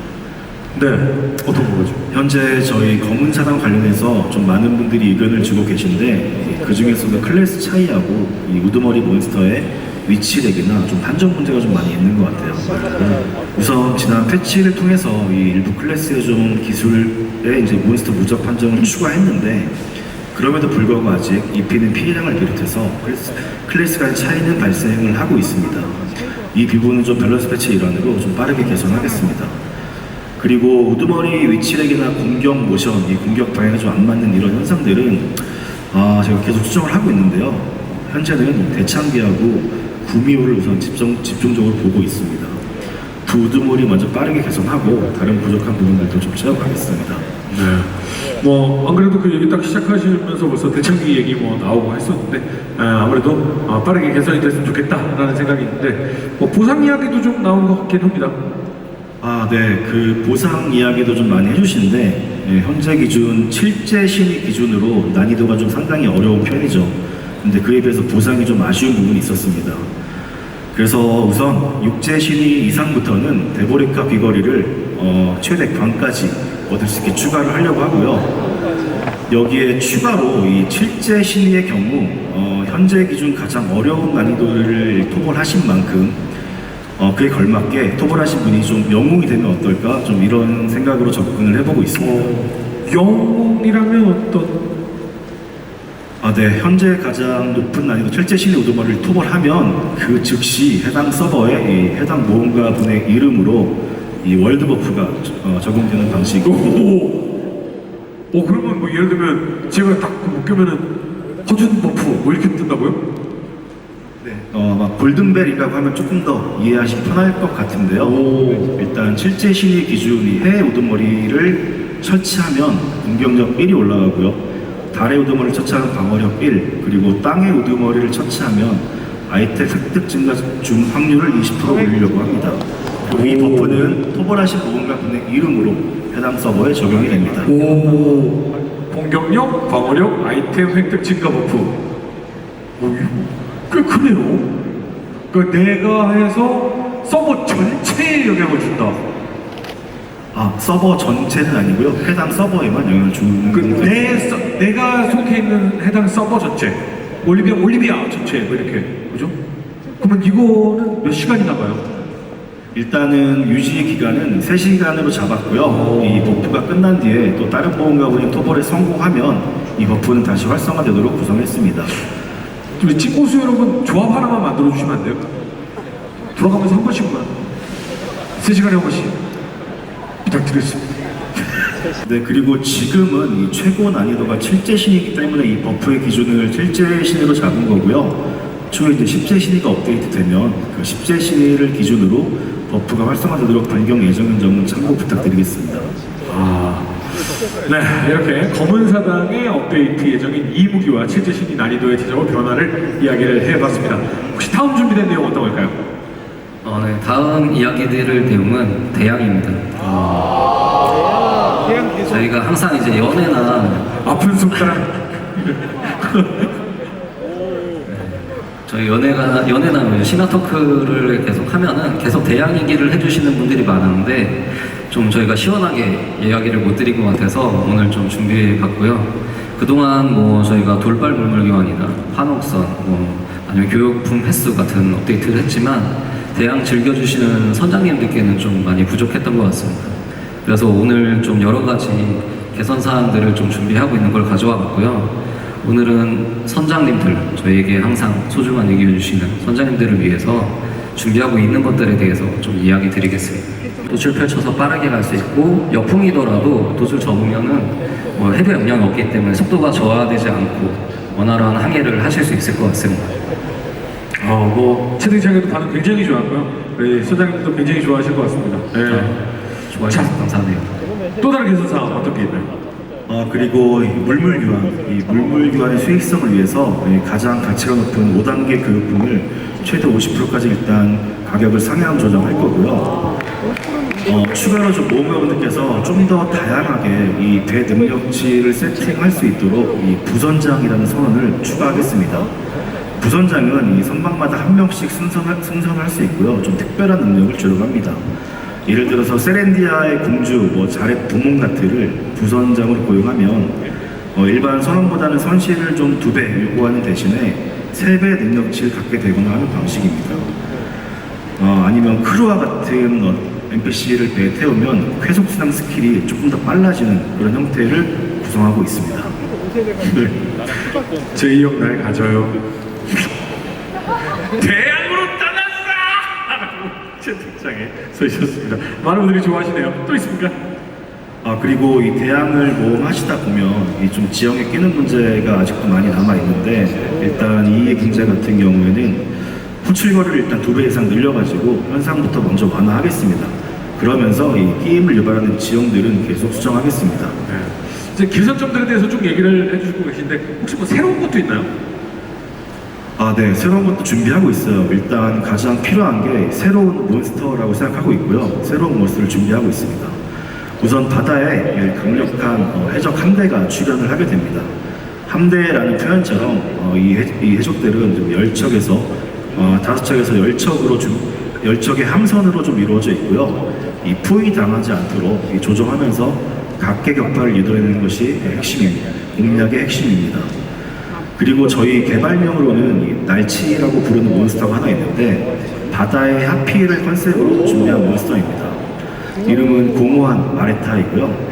네, 어떤 거죠? 현재 저희 검은 사당 관련해서 좀 많은 분들이 의견을 주고 계신데 그 중에서도 클래스 차이하고 이 우두머리 몬스터의 위치렉이나 좀 판정 문제가 좀 많이 있는 것 같아요. 우선 지난 패치를 통해서 이 일부 클래스의 좀 기술에 이제 몬스터 무적 판정을 추가했는데 그럼에도 불구하고 아직 입히는 피해량을 비롯해서 클래스 간 차이는 발생을 하고 있습니다. 이 부분은 좀 밸런스 패치 일환으로 좀 빠르게 개선하겠습니다. 그리고 우두머리 위치렉이나 공격 모션, 이 공격 방향이 좀 안 맞는 이런 현상들은 제가 계속 추정을 하고 있는데요. 현재는 대창기하고 구미호를 우선 집중적으로 보고 있습니다. 두 우두머리 먼저 빠르게 개선하고 다른 부족한 부분들도 좀 채워가겠습니다. 네. 뭐, 안 그래도 그 얘기 딱 시작하시면서 벌써 대창기 얘기 뭐 나오고 했었는데, 아무래도 빠르게 개선이 됐으면 좋겠다라는 생각이 있는데, 뭐 보상 이야기도 좀 나온 것 같긴 합니다. 아, 네. 그 보상 이야기도 좀 많이 해주시는데 현재 기준 7제 신의 기준으로 난이도가 좀 상당히 어려운 편이죠. 근데 그에 비해서 보상이 좀 아쉬운 부분이 있었습니다. 그래서 우선 6제 신의 이상부터는 데보리카 비거리를 최대 광까지 얻을 수 있게 추가를 하려고 하고요. 여기에 추가로 이 7제 신의의 경우 현재 기준 가장 어려운 난이도를 토벌하신 만큼 그에 걸맞게 토벌하신 분이 좀 영웅이 되면 어떨까? 좀 이런 생각으로 접근을 해보고 있습니다. 영웅이라면 어떤? 네. 현재 가장 높은 난이도 철제 신의 우두머리를 토벌하면 그 즉시 해당 서버에 이 해당 모험가 분의 이름으로 이 월드 버프가 적용되는 방식이고. 그러면 뭐 예를 들면 제가 딱 묶으면은 허준 버프 뭐 이렇게 뜬다고요? 네. 막 골든벨이라고 하면 조금 더 이해하시기 편할 것 같은데요. 일단 실제 신의 기준이 해 우두머리를 처치하면 공격력 1이 올라가고요. 달의 우두머리를 처치하면 방어력 1, 그리고 땅의 우두머리를 처치하면 아이템 획득 증가 중 확률을 20% 올리려고 합니다. 그리고 이 버프는 토벌하신 모험가 분의 이름으로 해당 서버에 적용이 됩니다. 공격력, 방어력, 아이템 획득 증가 버프. 이거 꽤 크네요. 그러니까 내가 해서 서버 전체에 영향을 준다. 서버 전체는 아니고요. 해당 서버에만 영향을 주는 거예요. 내가 속해 있는 해당 서버 전체, 올리비아 전체 뭐 이렇게, 그죠? 그러면 이거는 몇 시간이나 가요? 일단은 유지 기간은 3시간으로 잡았고요. 이 버프가 끝난 뒤에 또 다른 모험가분이 토벌에 성공하면 이 버프는 다시 활성화되도록 구성했습니다. 우리 찐고수 여러분 조합 하나만 만들어 주시면 안 돼요? 돌아가면서 한 번씩만 3시간에 한 번씩 부탁드리겠습니다. 네, 그리고 지금은 이 최고 난이도가 7제 신이기 때문에 이 버프의 기준을 7제 신으로 잡은 거고요. 추후에 이제 10제 신이가 업데이트되면 그 10제 신이를 기준으로 버프가 활성화되도록 변경 예정인 점은 참고 부탁드리겠습니다. 네, 이렇게 검은 사당의 업데이트 예정인 2무기와 7제 신이 난이도의 제작과 변화를 이야기를 해봤습니다. 혹시 다음 준비된 내용 어떤 걸까요? 네, 다음 이야기들을 내용은 대양입니다. 저희가 항상 이제 연애나 아픈 손가락. 저희 연애나 신화 토크를 계속 하면은 계속 대양 얘기를 해주시는 분들이 많은데 좀 저희가 시원하게 이야기를 못 드린 것 같아서 오늘 좀 준비해 봤고요. 그동안 뭐 저희가 돌발 물물교환이나 환옥선, 아니면 교육품 횟수 같은 업데이트를 했지만 대양 즐겨주시는 선장님들께는 좀 많이 부족했던 것 같습니다. 그래서 오늘 좀 여러 가지 개선 사항들을 좀 준비하고 있는 걸 가져와 봤고요. 오늘은 선장님들, 저희에게 항상 소중한 얘기해 주시는 선장님들을 위해서 준비하고 있는 것들에 대해서 좀 이야기 드리겠습니다. 돛을 펼쳐서 빠르게 갈 수 있고 역풍이더라도 돛을 접으면은 해도 영향이 없기 때문에 속도가 저하되지 않고 원활한 항해를 하실 수 있을 것 같습니다. 뭐 채팅창에도 반응 굉장히 좋았고요. 우리 소장님도 굉장히 좋아하실 것 같습니다. 네. 좋아해주셔서 감사하네요. 또 다른 개선사항 어떤 게 있나요? 그리고 이 물물 교환의 수익성을 위해서 가장 가치가 높은 5단계 교육품을 최대 50%까지 일단 가격을 상향 조정할 거고요. 추가로 좀 모험가분들께서 좀 더 다양하게 이 대능력치를 세팅할 수 있도록 이 부선장이라는 선언을 추가하겠습니다. 부선장은 이 선박마다 한 명씩 승선할 수 있고요. 좀 특별한 능력을 조력합니다. 예를 들어서 세렌디아의 공주, 자렛 부몽나트를 부선장으로 고용하면 일반 선원보다는 선실을 좀 2배 요구하는 대신에 3배 능력치를 갖게 되거나 하는 방식입니다. 아니면 크루와 같은 NPC를 배에 태우면 쾌속순항 스킬이 조금 더 빨라지는 그런 형태를 구성하고 있습니다. 네. 제2형 날 가져요. 대학으로 떠났어! 채팅창에 써있었습니다. 많은 분들이 좋아하시네요. 또 있습니까? 그리고 이 대항을 모험하시다 보면 이 좀 지형에 끼는 문제가 아직도 많이 남아 있는데 일단 이 문제 같은 경우에는 호출거리를 일단 2배 이상 늘려가지고 현상부터 먼저 완화하겠습니다. 그러면서 이 끼임을 유발하는 지형들은 계속 수정하겠습니다. 네. 이제 개선점들에 대해서 쭉 얘기를 해주시고 계신데 혹시 뭐 새로운 것도 있나요? 네, 새로운 것도 준비하고 있어요. 일단 가장 필요한 게 새로운 몬스터라고 생각하고 있고요. 새로운 몬스터를 준비하고 있습니다. 우선 바다에 강력한 해적 함대가 출현을 하게 됩니다. 함대라는 표현처럼 이 해적들은 좀 10척에서 5척에서 10척의 함선으로 좀 이루어져 있고요. 이 포위당하지 않도록 조정하면서 각계격파를 유도하는 것이 핵심입니다. 공략의 핵심입니다. 그리고 저희 개발명으로는 이 날치라고 부르는 몬스터가 하나 있는데 바다의 하피를 컨셉으로 준비한 몬스터입니다. 이름은 공허한 마레타이고요.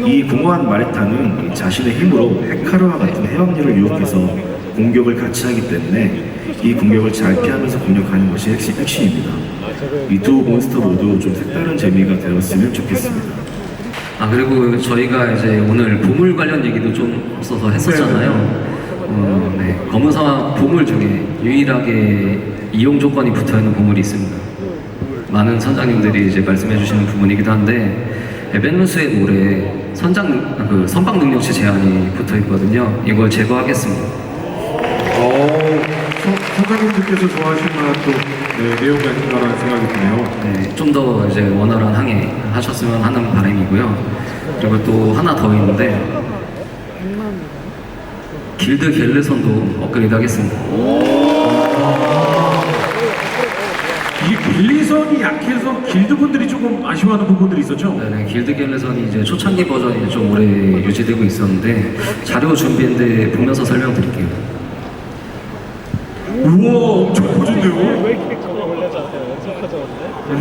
이 공허한 마레타는 자신의 힘으로 헤카르와 같은 해왕류를 유혹해서 공격을 같이 하기 때문에 이 공격을 잘 피하면서 공격하는 것이 핵심입니다. 이 두 몬스터 모두 좀 색다른 재미가 되었으면 좋겠습니다. 그리고 저희가 이제 오늘 보물 관련 얘기도 좀 앞서서 했었잖아요. 네, 검은사막 보물 중에 유일하게 이용 조건이 붙어있는 보물이 있습니다. 많은 선장님들이 이제 말씀해주시는 부분이기도 한데 에벤루스의 노래에 선박 능력치 제한이 붙어있거든요. 이걸 제거하겠습니다. 선장님들께서 좋아하실 만한 또 내용이 아닌가라는 생각이 드네요. 네, 좀 더 이제 원활한 항해 하셨으면 하는 바람이고요. 그리고 또 하나 더 있는데 길드 갤레선도 업그레이드 하겠습니다. 이게 갤리선이 약해서 길드분들이 조금 아쉬워하는 부분들이 있었죠? 네, 길드 갤레선이 이제 초창기 버전이 좀 오래 유지되고 있었는데 자료 준비했는데 보면서 설명드릴게요. 우와, 엄청 커진데요?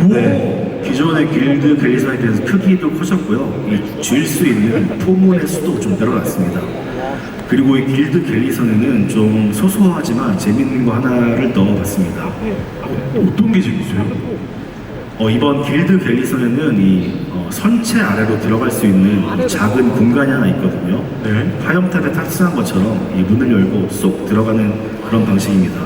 네, 기존의 길드 갤리선에 대해서 크기도 커졌고요. 쥘 수 있는 포문의 수도 좀 늘어났습니다. 그리고 이 길드 갤리선에는 좀 소소하지만 재밌는 거 하나를 넣어봤습니다. 어떤 게 재밌어요? 이번 길드 갤리선에는 이 선체 아래로 들어갈 수 있는 작은 공간이 하나 있거든요. 네. 화염탑에 탑승한 것처럼 이 문을 열고 쏙 들어가는 그런 방식입니다.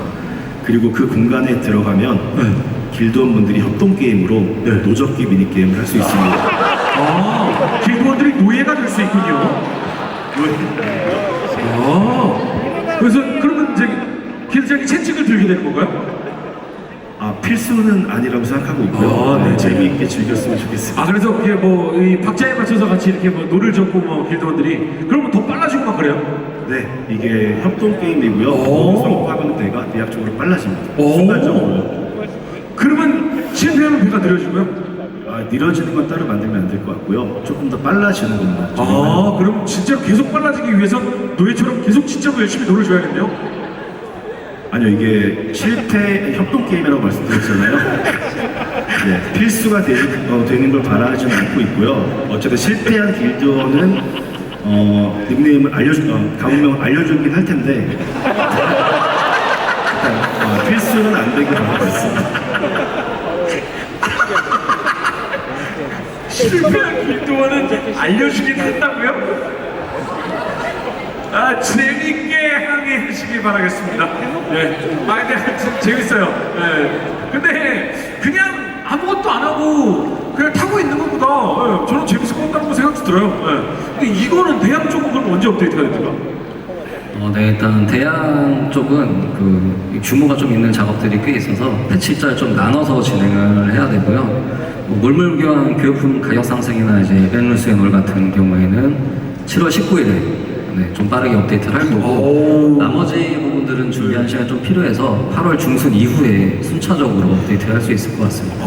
그리고 그 공간에 들어가면 길드원분들이 협동게임으로 노적기 미니게임을 할 수 있습니다. 길드원들이 노예가 될 수 있군요. 그래서 그러면 이제 길드장이 채찍을 들게 되는 건가요? 필수는 아니라고 생각하고 있고요. 네. 재미있게 즐겼으면 좋겠습니다. 그래서 그게 뭐 이 박자에 맞춰서 같이 이렇게 뭐 노를 젓고 뭐 길드원들이 그러면 더 빨라지고 막 그래요? 네, 이게 협동게임이고요. 성공하면 배가 대략적으로 빨라집니다. 순간적으로요. 그러면 실패하면 배가 느려지고요? 느려지는 건 따로 만들면 안 될 것 같고요. 조금 더 빨라지는 것만. 그럼 진짜로 계속 빨라지기 위해선 노예처럼 계속 진짜로 열심히 노를 줘야겠네요? 아니요, 이게 실패 협동 게임이라고 말씀드렸잖아요. 네, 필수가 되는 걸 바라지는 않고 있고요. 어쨌든 실패한 길드원은 닉네임을 가문명을 알려주긴 할 텐데 일단 필수는 안 되길 바라고 있습니다. 실패한 길동안은 알려주긴 했다고요? 아, 재밌게 항해하시기 바라겠습니다. 예. 아, 근데 하여튼 재밌어요. 예. 근데 그냥 아무것도 안 하고 그냥 타고 있는 것보다 예, 저는 재밌을 것 같다는 생각도 들어요. 예. 근데 이거는 대학 쪽은 그럼 언제 업데이트가 됩니까? 네, 일단 대양 쪽은 그 규모가 좀 있는 작업들이 꽤 있어서 패치 일자를 좀 나눠서 진행을 해야 되고요. 물물교환 교육품 가격 상승이나 이제 벤루스의 놀 같은 경우에는 7월 19일에 좀 빠르게 업데이트를 할 거고 나머지 부분들은 준비하는 시간이 좀 필요해서 8월 중순 이후에 순차적으로 업데이트를 할 수 있을 것 같습니다.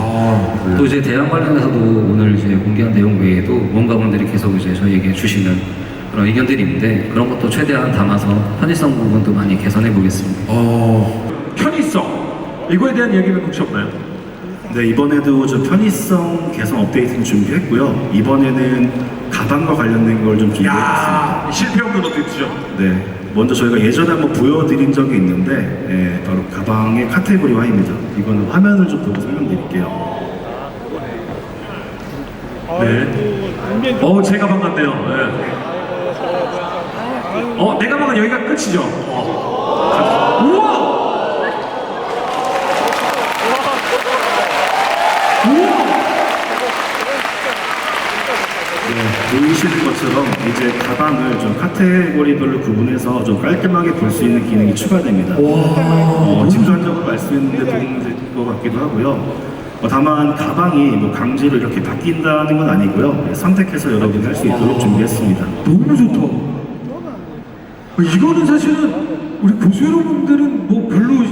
또 이제 대양 관련해서도 오늘 이제 공개한 내용 외에도 무언가분들이 계속 이제 저희에게 주시는 그런 의견들이 있는데 그런 것도 최대한 담아서 편의성 부분도 많이 개선해 보겠습니다. 편의성 이거에 대한 얘기는 혹시 없나요? 네, 이번에도 좀 편의성 개선 업데이트를 준비했고요. 이번에는 가방과 관련된 걸 좀 준비했습니다. 야, 실패 없는 업데이트죠. 네, 먼저 저희가 예전에 한번 보여드린 적이 있는데 예, 바로 가방의 카테고리화입니다. 이거는 화면을 좀 보고 설명드릴게요. 네. 제 가방 같네요. 네. 내 가방은 여기가 끝이죠. 우와! 보이시는 것처럼 이제 가방을 좀 카테고리별로 구분해서 좀 깔끔하게 볼 수 있는 기능이 추가됩니다. 직관적으로 말씀드리는 데 도움이 될 것 같기도 하고요. 다만 가방이 뭐 강제로 이렇게 바뀐다는 건 아니고요. 선택해서 여러분이 할 수 있도록 준비했습니다. 너무 좋다. 이거는 사실은 우리 고수 여러분들은 뭐 별로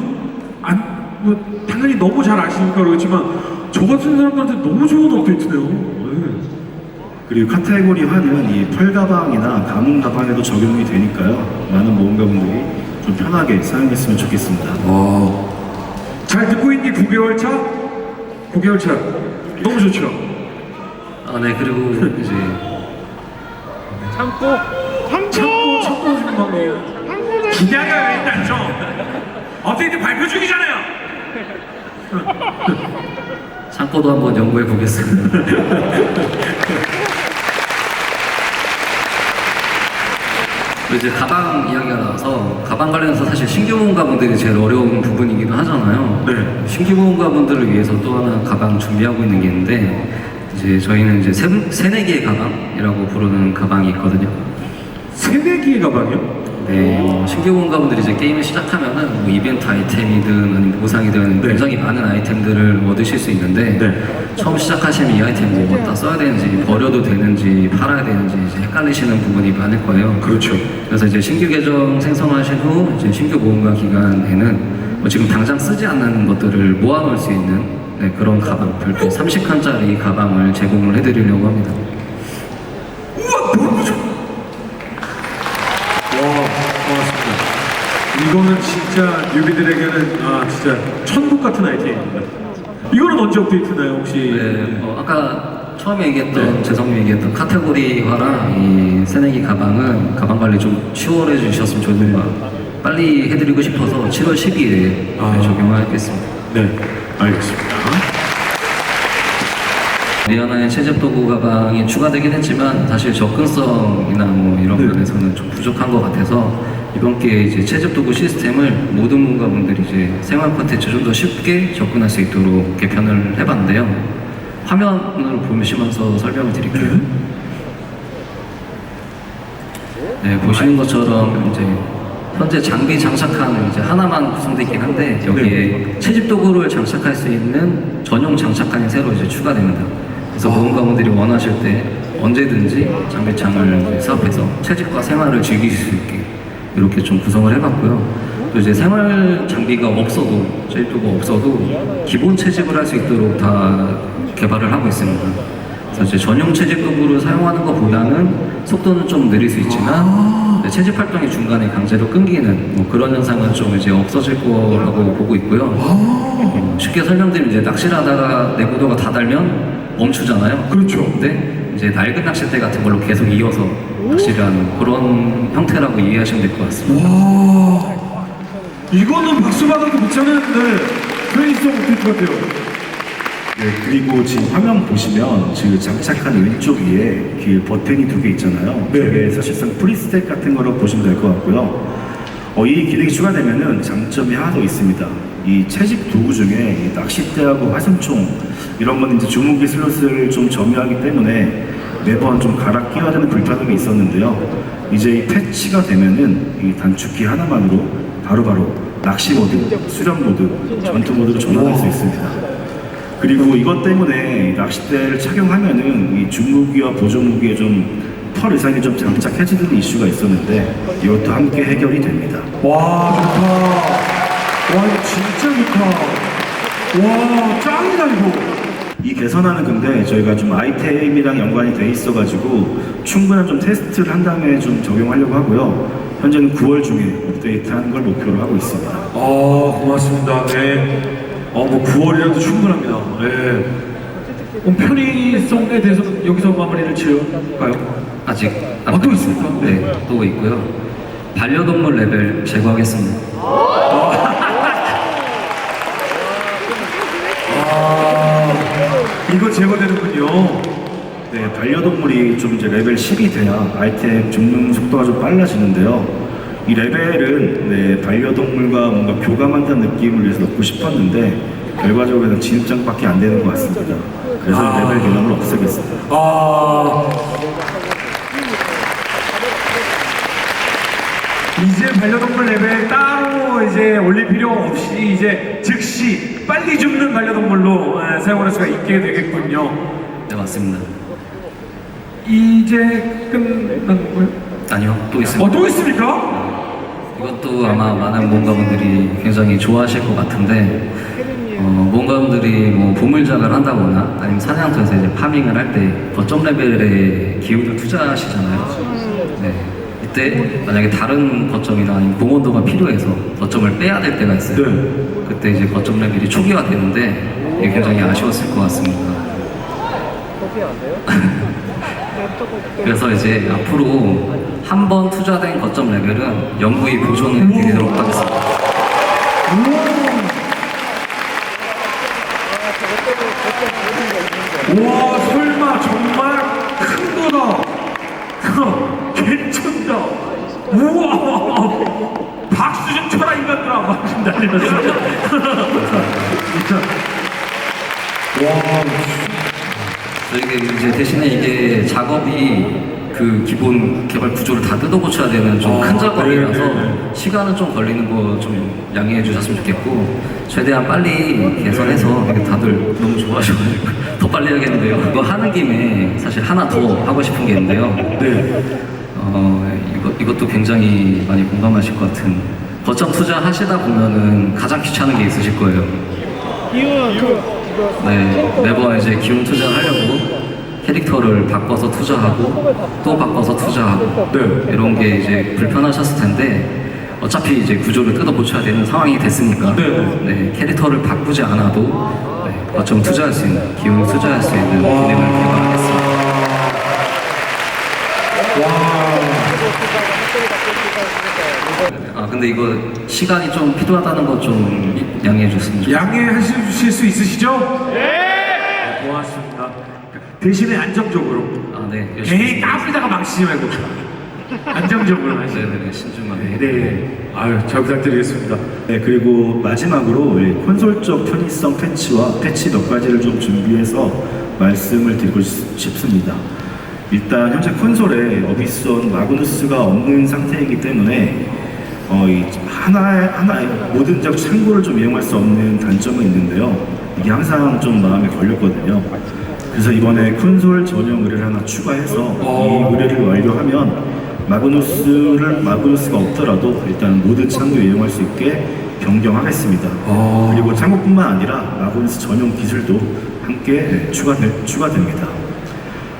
뭐 당연히 너무 잘 아시니까 그렇지만 저 같은 사람들한테 너무 좋은 업데이트네요. 네. 그리고 카테고리화는 이 펄 가방이나 가문 가방에도 적용이 되니까요. 많은 모험가분들이 좀 편하게 사용했으면 좋겠습니다. 잘 듣고 있니? 9개월 차? 9개월 차. 너무 좋죠. 네, 그리고 이제 참고 참고 주는 방법. 기다려요 일단 좀. 업데이트 발표 중이잖아요. 창고도 한번 연구해 보겠습니다. 이제 가방 이야기가 나와서 가방 관련해서 사실 신규 모험가분들이 제일 어려운 부분이기도 하잖아요. 네. 신규 모험가분들을 위해서 또 하나 가방 준비하고 있는 게 있는데 이제 저희는 이제 세네 개의 가방이라고 부르는 가방이 있거든요. 세네 개의 가방이요? 네, 신규 모험가분들이 이제 게임을 시작하면은 뭐 이벤트 아이템이든 아니면 보상이든 네. 굉장히 많은 아이템들을 얻으실 수 있는데 네. 처음 시작하시면 이 아이템 뭐 어디다 써야 되는지 버려도 되는지 팔아야 되는지 이제 헷갈리시는 부분이 많을 거예요. 그렇죠. 그래서 이제 신규 계정 생성하신 후 이제 신규 모험가 기간에는 뭐 지금 당장 쓰지 않는 것들을 모아놓을 수 있는 그런 가방 별도 30칸짜리 가방을 제공을 해드리려고 합니다. 우와 너무 좋아. 고맙습니다. 이거는 진짜 뉴비들에게는 진짜 천국 같은 아이템입니다. 이거는 언제 업데이트나요 혹시? 네, 아까 처음에 얘기했던 재성님 얘기했던 카테고리화랑 이 새내기 가방은 가방 관리 좀 치월해 주셨으면 좋겠습니다. 빨리 해드리고 싶어서 7월 12일에 적용하겠습니다. 네, 알겠습니다. 리아나의 채집 도구 가방이 추가되긴 했지만 사실 접근성이나 뭐 이런 면에서는 좀 부족한 것 같아서 이번 기회에 이제 채집 도구 시스템을 모든 문가분들이 이제 생활 콘텐츠 좀 더 쉽게 접근할 수 있도록 개편을 해봤는데요. 화면을 보시면서 설명을 드릴게요. 네, 보시는 것처럼 이제 현재 장비 장착칸은 이제 하나만 구성되어 있긴 한데 여기에 채집 도구를 장착할 수 있는 전용 장착칸이 새로 이제 추가됩니다. 그래서 모험가분들이 원하실 때 언제든지 장비창을 사업해서 채집과 생활을 즐기실 수 있게 이렇게 좀 구성을 해봤고요. 또 이제 생활 장비가 없어도 채집 도구가 없어도 기본 채집을 할 수 있도록 다 개발을 하고 있습니다. 그래서 이제 전용 채집 도구를 사용하는 것보다는 속도는 좀 느릴 수 있지만 채집 활동이 중간에 강제로 끊기는 뭐 그런 현상은 좀 이제 없어질 거라고 보고 있고요. 쉽게 설명드리면 이제 낚시를 하다가 내구도가 다 달면 멈추잖아요. 그렇죠. 근데 이제 낡은 낚싯대 같은 걸로 계속 이어서 낚시를 하는 그런 형태라고 이해하시면 될 것 같습니다. 와, 이거는 박수 받아도 괜찮은 편의성 업데이트 같아요. 네, 그리고 지금 화면 보시면 지금 장착한 왼쪽 위에 그 버튼이 2개 있잖아요. 네. 그게 사실상 프리스택 같은 거로 보시면 될 것 같고요. 이 기능이 추가되면은 장점이 하나 더 있습니다. 이 채집 도구 중에 이 낚싯대하고 화승총 이런 건 이제 주무기 슬롯을 좀 점유하기 때문에 매번 좀 갈아 끼워야 되는 불편함이 있었는데요. 이제 이 패치가 되면은 이 단축키 하나만으로 바로바로 낚시 모드, 수련 모드, 전투 모드로 전환할 수 있습니다. 그리고 이것 때문에 이 낚싯대를 착용하면은 이 주무기와 보조무기에 좀 펄 이상이 좀 장착해지는 이슈가 있었는데 이것도 함께 해결이 됩니다. 와, 좋다. 와, 이거 진짜 좋다. 와, 짱이다, 이거. 이 개선안은 근데 저희가 좀 아이템이랑 연관이 돼 있어가지고 충분한 좀 테스트를 한 다음에 좀 적용하려고 하고요. 현재는 9월 중에 업데이트하는 걸 목표로 하고 있습니다. 고맙습니다. 네. 뭐 9월이라도 충분합니다. 네. 그럼 편의성에 대해서 여기서 마무리를 지을까요? 아직 또 있습니까? 네, 또 있고요. 반려동물 레벨 제거하겠습니다. 이거 제거되는군요. 네, 반려동물이 좀 이제 레벨 10이 돼야 아이템 줍는 속도가 좀 빨라지는데요. 이 레벨은 네, 반려동물과 뭔가 교감한다는 느낌을 위해서 넣고 싶었는데 결과적으로는 진입장밖에 안 되는 것 같습니다. 그래서 레벨 개념을 없애겠습니다. 이제 반려동물 레벨 따로 이제 올릴 필요 없이 이제 즉시 빨리 죽는 반려동물로 사용할 수가 있게 되겠군요. 네, 맞습니다. 이제 끝난 거예요? 아니요, 또 있습니다. 또 있습니까? 이것도 아마 많은 모험가분들이 굉장히 좋아하실 것 같은데 모험가분들이 뭐 보물작을 한다거나 아니면 사냥터에서 이제 파밍을 할 때 거점 레벨에 기울여 투자하시잖아요. 네. 이때 만약에 다른 거점이나 아니면 봉헌도가 필요해서 거점을 빼야 될 때가 있어요. 네. 그때 이제 거점 레벨이 초기화 되는데 이게 굉장히 아쉬웠을 것 같습니다. 그래서 이제 앞으로 한 번 투자된 거점 레벨은 영구히 보존을 드리도록 하겠습니다. 와, 설마 정말 큰 거다. 괜찮다. 우와, 박수 좀 쳐라 인간들아. 막 난리났어. 진짜. 와. 저희가 이제 대신에 이게 작업이 그 기본 개발 구조를 다 뜯어고쳐야 되는 좀 큰 작업이라서 시간은 좀 걸리는 거 좀 양해해 주셨으면 좋겠고 최대한 빨리 개선해서 이게 다들 너무 좋아하셔가지고 더 빨리 해야겠는데요. 이거 하는 김에 사실 하나 더 하고 싶은 게 있는데요. 네. 이것도 굉장히 많이 공감하실 것 같은 거점 투자하시다 보면은 가장 귀찮은 게 있으실 거예요. 네, 매번 이제 기운 투자하려고 캐릭터를 바꿔서 투자하고 또 바꿔서 투자하고 네. 이런 게 이제 불편하셨을 텐데 어차피 이제 구조를 뜯어 고쳐야 되는 상황이 됐으니까 네, 캐릭터를 바꾸지 않아도 네, 거점 투자할 수 있는 기운 투자할 수 있는 기능을 개발하겠습니다. 근데 이거 시간이 좀 필요하다는 거 좀 양해해 주셨으면 양해하실 수 있으시죠? 네. 고맙습니다. 대신에 안정적으로. 네, 괜히 까불다가 망치지 말고 안정적으로 하시죠. 네네, 신중하게. 네. 아유, 잘 부탁드리겠습니다. 네, 그리고 마지막으로 이 콘솔적 편의성 패치 몇 가지를 좀 준비해서 말씀을 드리고 싶습니다. 일단 현재 콘솔에 어비스원 마그누스가 없는 상태이기 때문에 이 하나의 모든 작 창고를 좀 이용할 수 없는 단점은 있는데요. 이게 항상 좀 마음에 걸렸거든요. 그래서 이번에 콘솔 전용 의뢰를 하나 추가해서 이 의뢰를 완료하면 마그누스가 없더라도 일단 모든 창고에 이용할 수 있게 변경하겠습니다. 그리고 창고뿐만 아니라 마그누스 전용 기술도 함께 추가됩니다.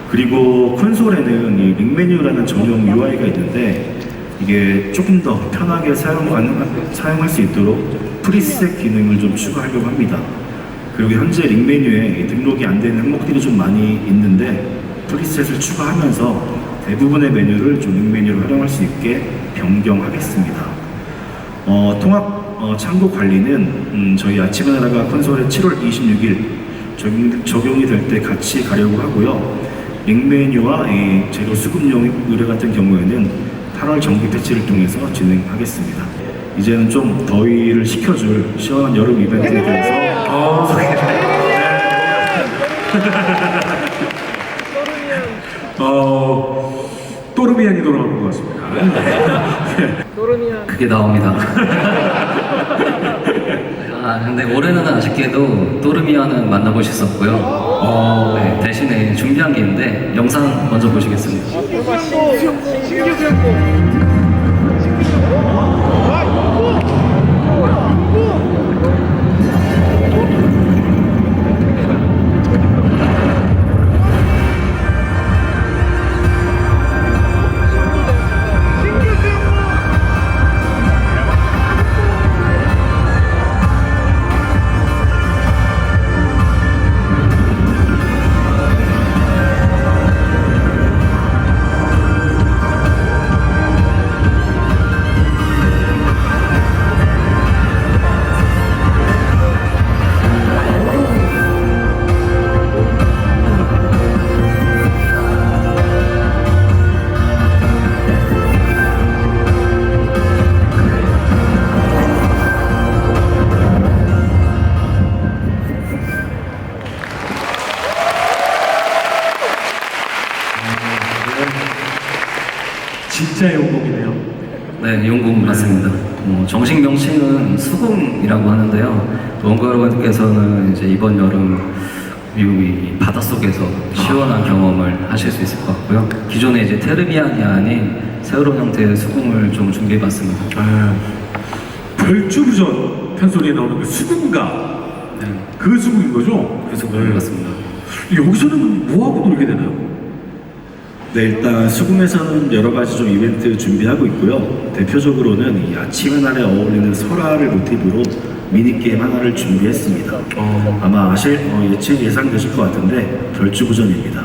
그리고 콘솔에는 이 링메뉴라는 전용 UI가 있는데 이게 조금 더 편하게 사용할 수 있도록 프리셋 기능을 좀 추가하려고 합니다. 그리고 현재 링메뉴에 등록이 안 되는 항목들이 좀 많이 있는데 프리셋을 추가하면서 대부분의 메뉴를 좀 링메뉴로 활용할 수 있게 변경하겠습니다. 통합 창고 관리는 저희 아침에 나라가 콘솔의 7월 26일 적용이 될 때 같이 가려고 하고요. 링메뉴와 이 재료 수급용 의뢰 같은 경우에는 8월 정기 패치를 통해서 진행하겠습니다. 이제는 좀 더위를 식혀줄 시원한 여름 이벤트에 대해서 또르미안이 돌아오는 것 같습니다. 그게 나옵니다. 근데 올해는 아쉽게도 또르미아는 만나보실 수 없고요. 네, 대신에 준비한 게 있는데 영상 먼저 보시겠습니다. 신규 수영복. 진짜 영웅이네요. 네, 용궁 맞습니다. 정식 명칭은 수궁이라고 하는데요. 원고 여러분께서는 이제 이번 여름 이 바닷속에서 시원한 경험을 하실 수 있을 것 같고요. 기존에 이제 테르미안이 아닌 새로운 형태의 수궁을 좀 준비해봤습니다. 별주부전 편소리에 나오는 그 수군가 그 수군인 거죠? 그 수궁을 맞습니다. 여기서는 뭐하고 놀게 되나요? 네, 일단 수궁에서는 여러 가지 좀 이벤트 준비하고 있고요. 대표적으로는 이 아침의 날에 어울리는 설화를 모티브로 미니게임 하나를 준비했습니다. 아마 예상되실 것 같은데 별주부전입니다.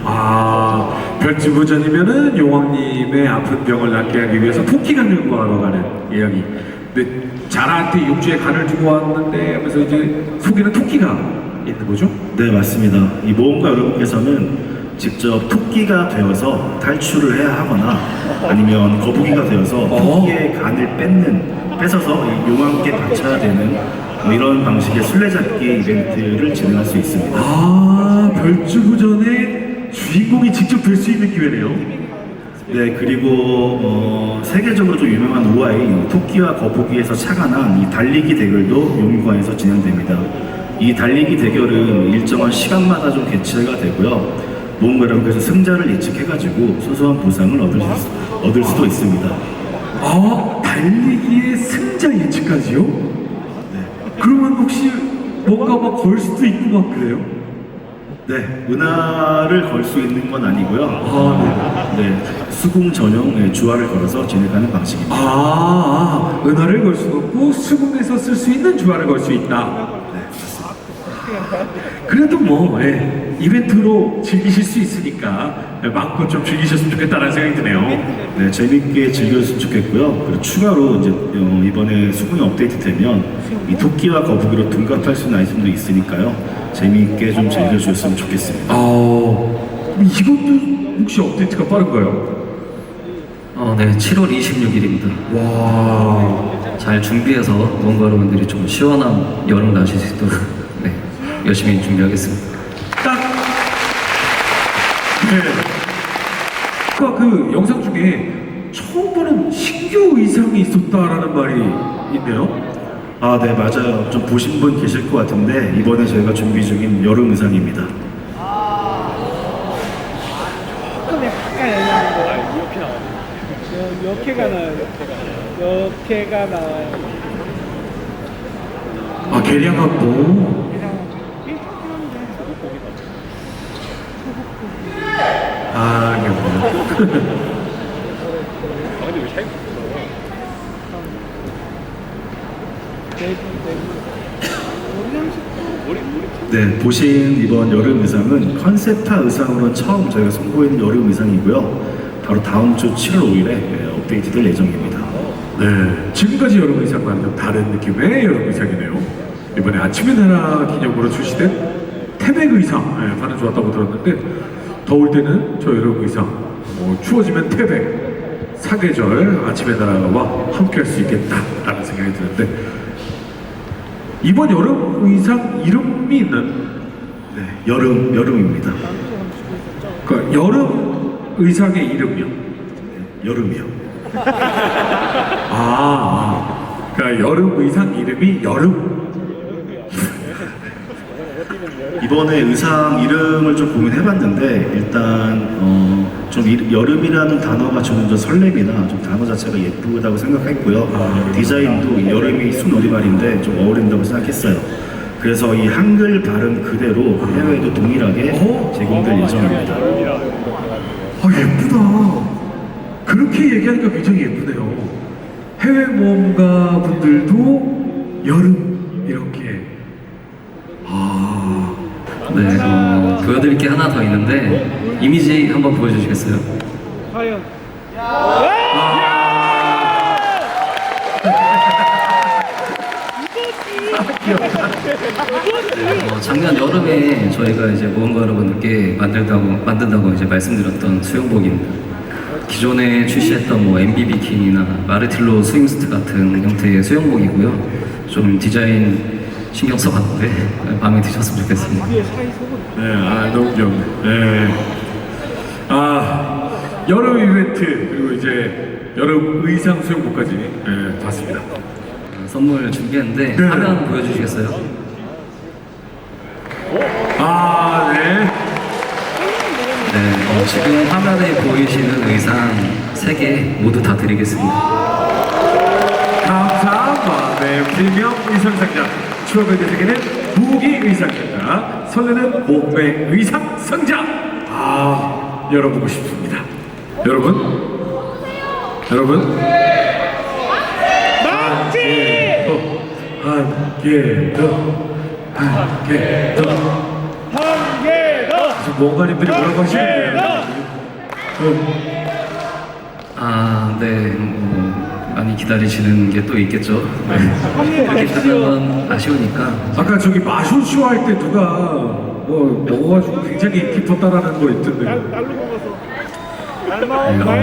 별주부전이면은 용왕님의 아픈 병을 낫게 하기 위해서 토끼간을 구하러 가는 이야기. 근데 자라한테 육주에 간을 주고 왔는데 하면서 이제 속에는 토끼가 있는 거죠? 네, 맞습니다. 이 모험가 여러분께서는 직접 토끼가 되어서 탈출을 해야 하거나 아니면 거북이가 되어서 토끼의 간을 뺏어서 이 용왕께 바쳐야 되는 이런 방식의 술래잡기 이벤트를 진행할 수 있습니다. 별주부전의 주인공이 직접 될 수 있는 기회네요. 네, 그리고 세계적으로 좀 유명한 우아의 토끼와 거북이에서 착안한 이 달리기 대결도 용인관에서 진행됩니다. 이 달리기 대결은 일정한 시간마다 좀 개최가 되고요. 모험가 여러분께서 승자를 예측해가지고 소소한 보상을 얻을 수도 있습니다. 달리기의 승자 예측까지요? 네. 그러면 혹시 뭔가 막 걸 수도 있고 막 그래요? 네, 은하를 걸 수 있는 건 아니고요. 네, 수궁 전용 주화를 걸어서 진행하는 방식입니다. 은하를 걸 수도 없고 수궁에서 쓸 수 있는 주화를 걸 수 있다. 네, 맞습니다. 그래도 뭐 이벤트로 즐기실 수 있으니까 마음껏 좀 즐기셨으면 좋겠다는 생각이 드네요. 네, 재밌게 즐겼으면 좋겠고요. 그리고 추가로 이제 이번에 수궁이 업데이트되면 이 토끼와 거북이로 둔갑할 수 있는 아이템도 있으니까요. 재미있게 좀 즐겨주셨으면 좋겠습니다. 이것도 혹시 업데이트가 빠른가요? 네, 7월 26일입니다. 와, 잘 준비해서 뭔가 여러분들이 좀 시원한 여름 나실 수 있도록 네, 열심히 준비하겠습니다. 딱 네. 아까 그 영상 중에 처음 보는 신규 의상이 있었다라는 말이 있네요. 네, 맞아요. 좀 보신 분 계실 것 같은데 이번에 저희가 준비 중인 여름 의상입니다. 조금 약간 애매한데. 역해가 나와요. 역해가 나와요. 계량하고. 이게 뭐야? 네, 보신 이번 여름 의상은 컨셉화 의상으로 처음 저희가 선보이는 여름 의상이고요. 바로 다음 주 7월 5일에 업데이트될 예정입니다. 네, 지금까지 여름 의상과는 다른 느낌의 여름 의상이네요. 이번에 아침의 나라 기념으로 출시된 태백 의상 반응 좋았다고 들었는데 더울 때는 저 여름 의상, 추워지면 태백, 사계절 아침의 나라와 함께할 수 있겠다라는 생각이 드는데 이번 여름 의상 이름이 있나요? 네, 여름입니다. 그러니까 여름 의상의 이름이요? 여름이요. 그러니까 여름 의상 이름이 여름. 이번에 의상 이름을 좀 고민해봤는데 일단 좀 여름이라는 단어가 주는 좀 설렘이나 좀 단어 자체가 예쁘다고 생각했고요. 디자인도 여름이 순우리말인데 좀 어울린다고 생각했어요. 그래서 이 한글 발음 그대로 해외에도 동일하게 제공될 예정입니다. 예쁘다. 그렇게 얘기하니까 굉장히 예쁘네요. 해외 모험가 분들도 여름 이렇게. 네, 보여드릴 게 하나 더 있는데 이미지 한번 보여주시겠어요? 과연 작년 여름에 저희가 이제 모험가 여러분들께 만든다고 이제 말씀드렸던 수영복입니다. 기존에 출시했던 뭐 MB 비키니나 마르틸로 스윙스트 같은 형태의 수영복이고요. 좀 디자인 신경 써봤는데 마음에 드셨으면 좋겠습니다. 네, 너무 귀엽네. 네. 여름 이벤트 그리고 이제 여름 의상 수영복까지 봤습니다. 선물 준비했는데 네. 화면 보여주시겠어요? 네. 네, 지금 화면에 보이시는 의상 3개 모두 다 드리겠습니다. 감사합니다. 네, 프리미엄 의상 상자, 추억의 되새기는 무기 의상 상자, 설레는 몸매 의상 상자. 열어보고 싶습니다. 여러분, 한 개 더. 지금 몽가님들이 뭐라고 하시는데요? 네, 많이 기다리시는 게 또 있겠죠. 이렇게 끝나면 아쉬우니까. 아까 저기 마쇼쇼 할 때 누가 먹어가지고 굉장히 깊었다라는 거 있던데.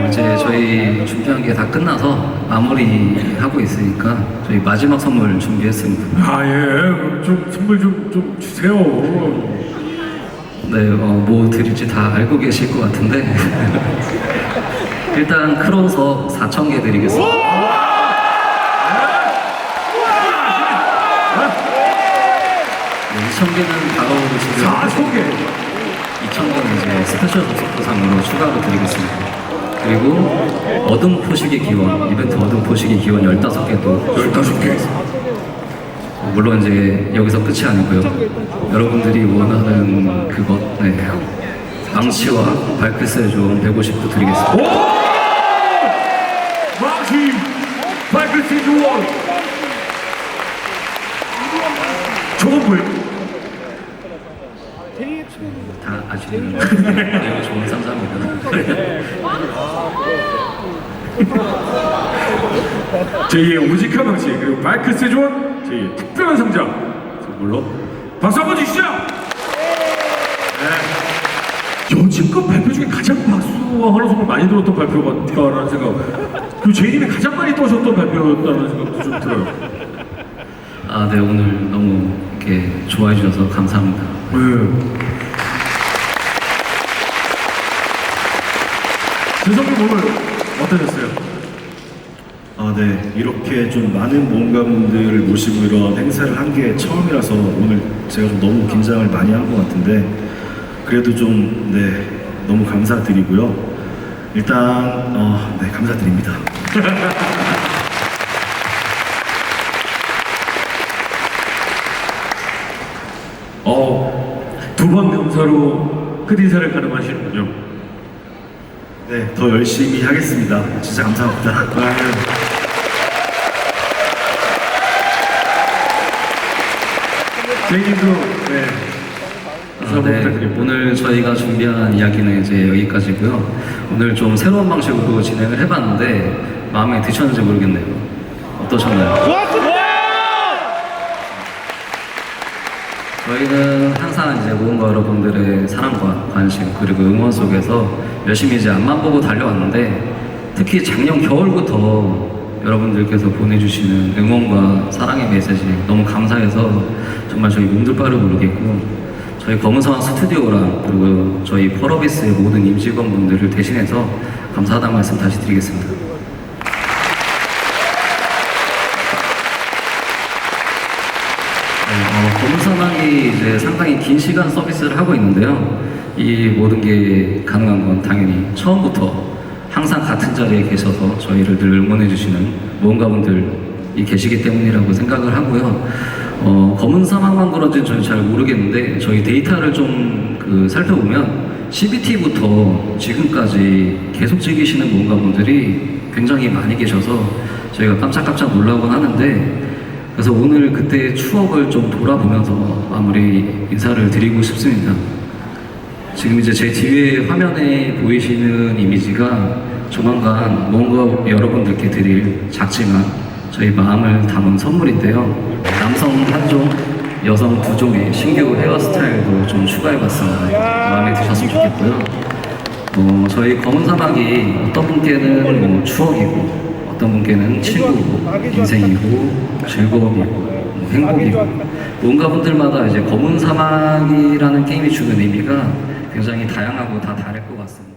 이제 저희 준비한 게 다 끝나서 마무리하고 있으니까 저희 마지막 선물 준비했습니다. 좀 선물 좀 주세요. 네, 뭐 드릴지 다 알고 계실 것 같은데 일단 크로서 4,000개 드리겠습니다. 2,000개는 바로 지금 4,000개. 2,000개는 이제 스페셜 접속보상으로 추가로 드리겠습니다. 그리고 어둠 포식의 기원, 이벤트 어둠 포식의 기원 15개도 15개. 물론 이제 여기서 끝이 아니고요. 여러분들이 원하는 그것, 망치와 발크스의 좀 150도 드리겠습니다. 망치 발크스 주원. 저건 뭐예요? 다 아시는 매우 좋은 상자입니다. 제2의 우직한 망치 그리고 발크스 주원 제2의 특별한 상자 선물로 박수 한번 주시죠. 여지껏 발표 중에 가장 박수와 환호 소리를 많이 들었던 발표가라는 생각, 그리고 제이님이 가장 많이 떠셨던 발표였다는 생각도 좀 들어요. 네, 오늘 너무 이렇게 좋아해 주셔서 감사합니다. 재성님 오늘 어떠셨어요? 네, 이렇게 좀 많은 모험가분들을 모시고 이런 행사를 한 게 처음이라서 오늘 제가 좀 너무 긴장을 많이 한 것 같은데 그래도 좀 너무 감사드리고요. 일단 네, 감사드립니다. 두 번 감사로 끝 인사를 가능하시는군요. 네, 더 열심히 하겠습니다. 진짜 감사합니다. 제이님도 인사 네, 부탁드립니다. 오늘 저희가 준비한 이야기는 이제 여기까지고요. 오늘 좀 새로운 방식으로 진행을 해봤는데 마음에 드셨는지 모르겠네요. 어떠셨나요? 저희는 항상 이제 모험가 여러분들의 사랑과 관심 그리고 응원 속에서 열심히 이제 앞만 보고 달려왔는데 특히 작년 겨울부터 여러분들께서 보내주시는 응원과 사랑의 메시지 너무 감사해서 정말 저희 몸둘 바를 모르겠고 저희 검은사막 스튜디오랑 그리고 저희 펄어비스의 모든 임직원분들을 대신해서 감사하다는 말씀 다시 드리겠습니다. 검은사막이 이제 상당히 긴 시간 서비스를 하고 있는데요. 이 모든 게 가능한 건 당연히 처음부터 항상 같은 자리에 계셔서 저희를 늘 응원해주시는 모험가분들이 계시기 때문이라고 생각을 하고요. 검은사막만 그런지는 저는 잘 모르겠는데 저희 데이터를 좀 살펴보면 CBT부터 지금까지 계속 즐기시는 모험가분들이 굉장히 많이 계셔서 저희가 깜짝깜짝 놀라곤 하는데 그래서 오늘 그때의 추억을 좀 돌아보면서 마무리 인사를 드리고 싶습니다. 지금 이제 제 뒤에 화면에 보이시는 이미지가 조만간 뭔가 여러분들께 드릴 작지만 저희 마음을 담은 선물인데요. 남성 1종, 여성 2종의 신규 헤어스타일도 좀 추가해봤습니다. 마음에 드셨으면 좋겠고요. 저희 검은사막이 어떤 분께는 추억이고 어떤 분께는 친구고 인생이고 즐거움이고 행복이고 뭔가 분들마다 이제 검은사막이라는 게임이 주는 의미가 굉장히 다양하고 다 다를 것 같습니다.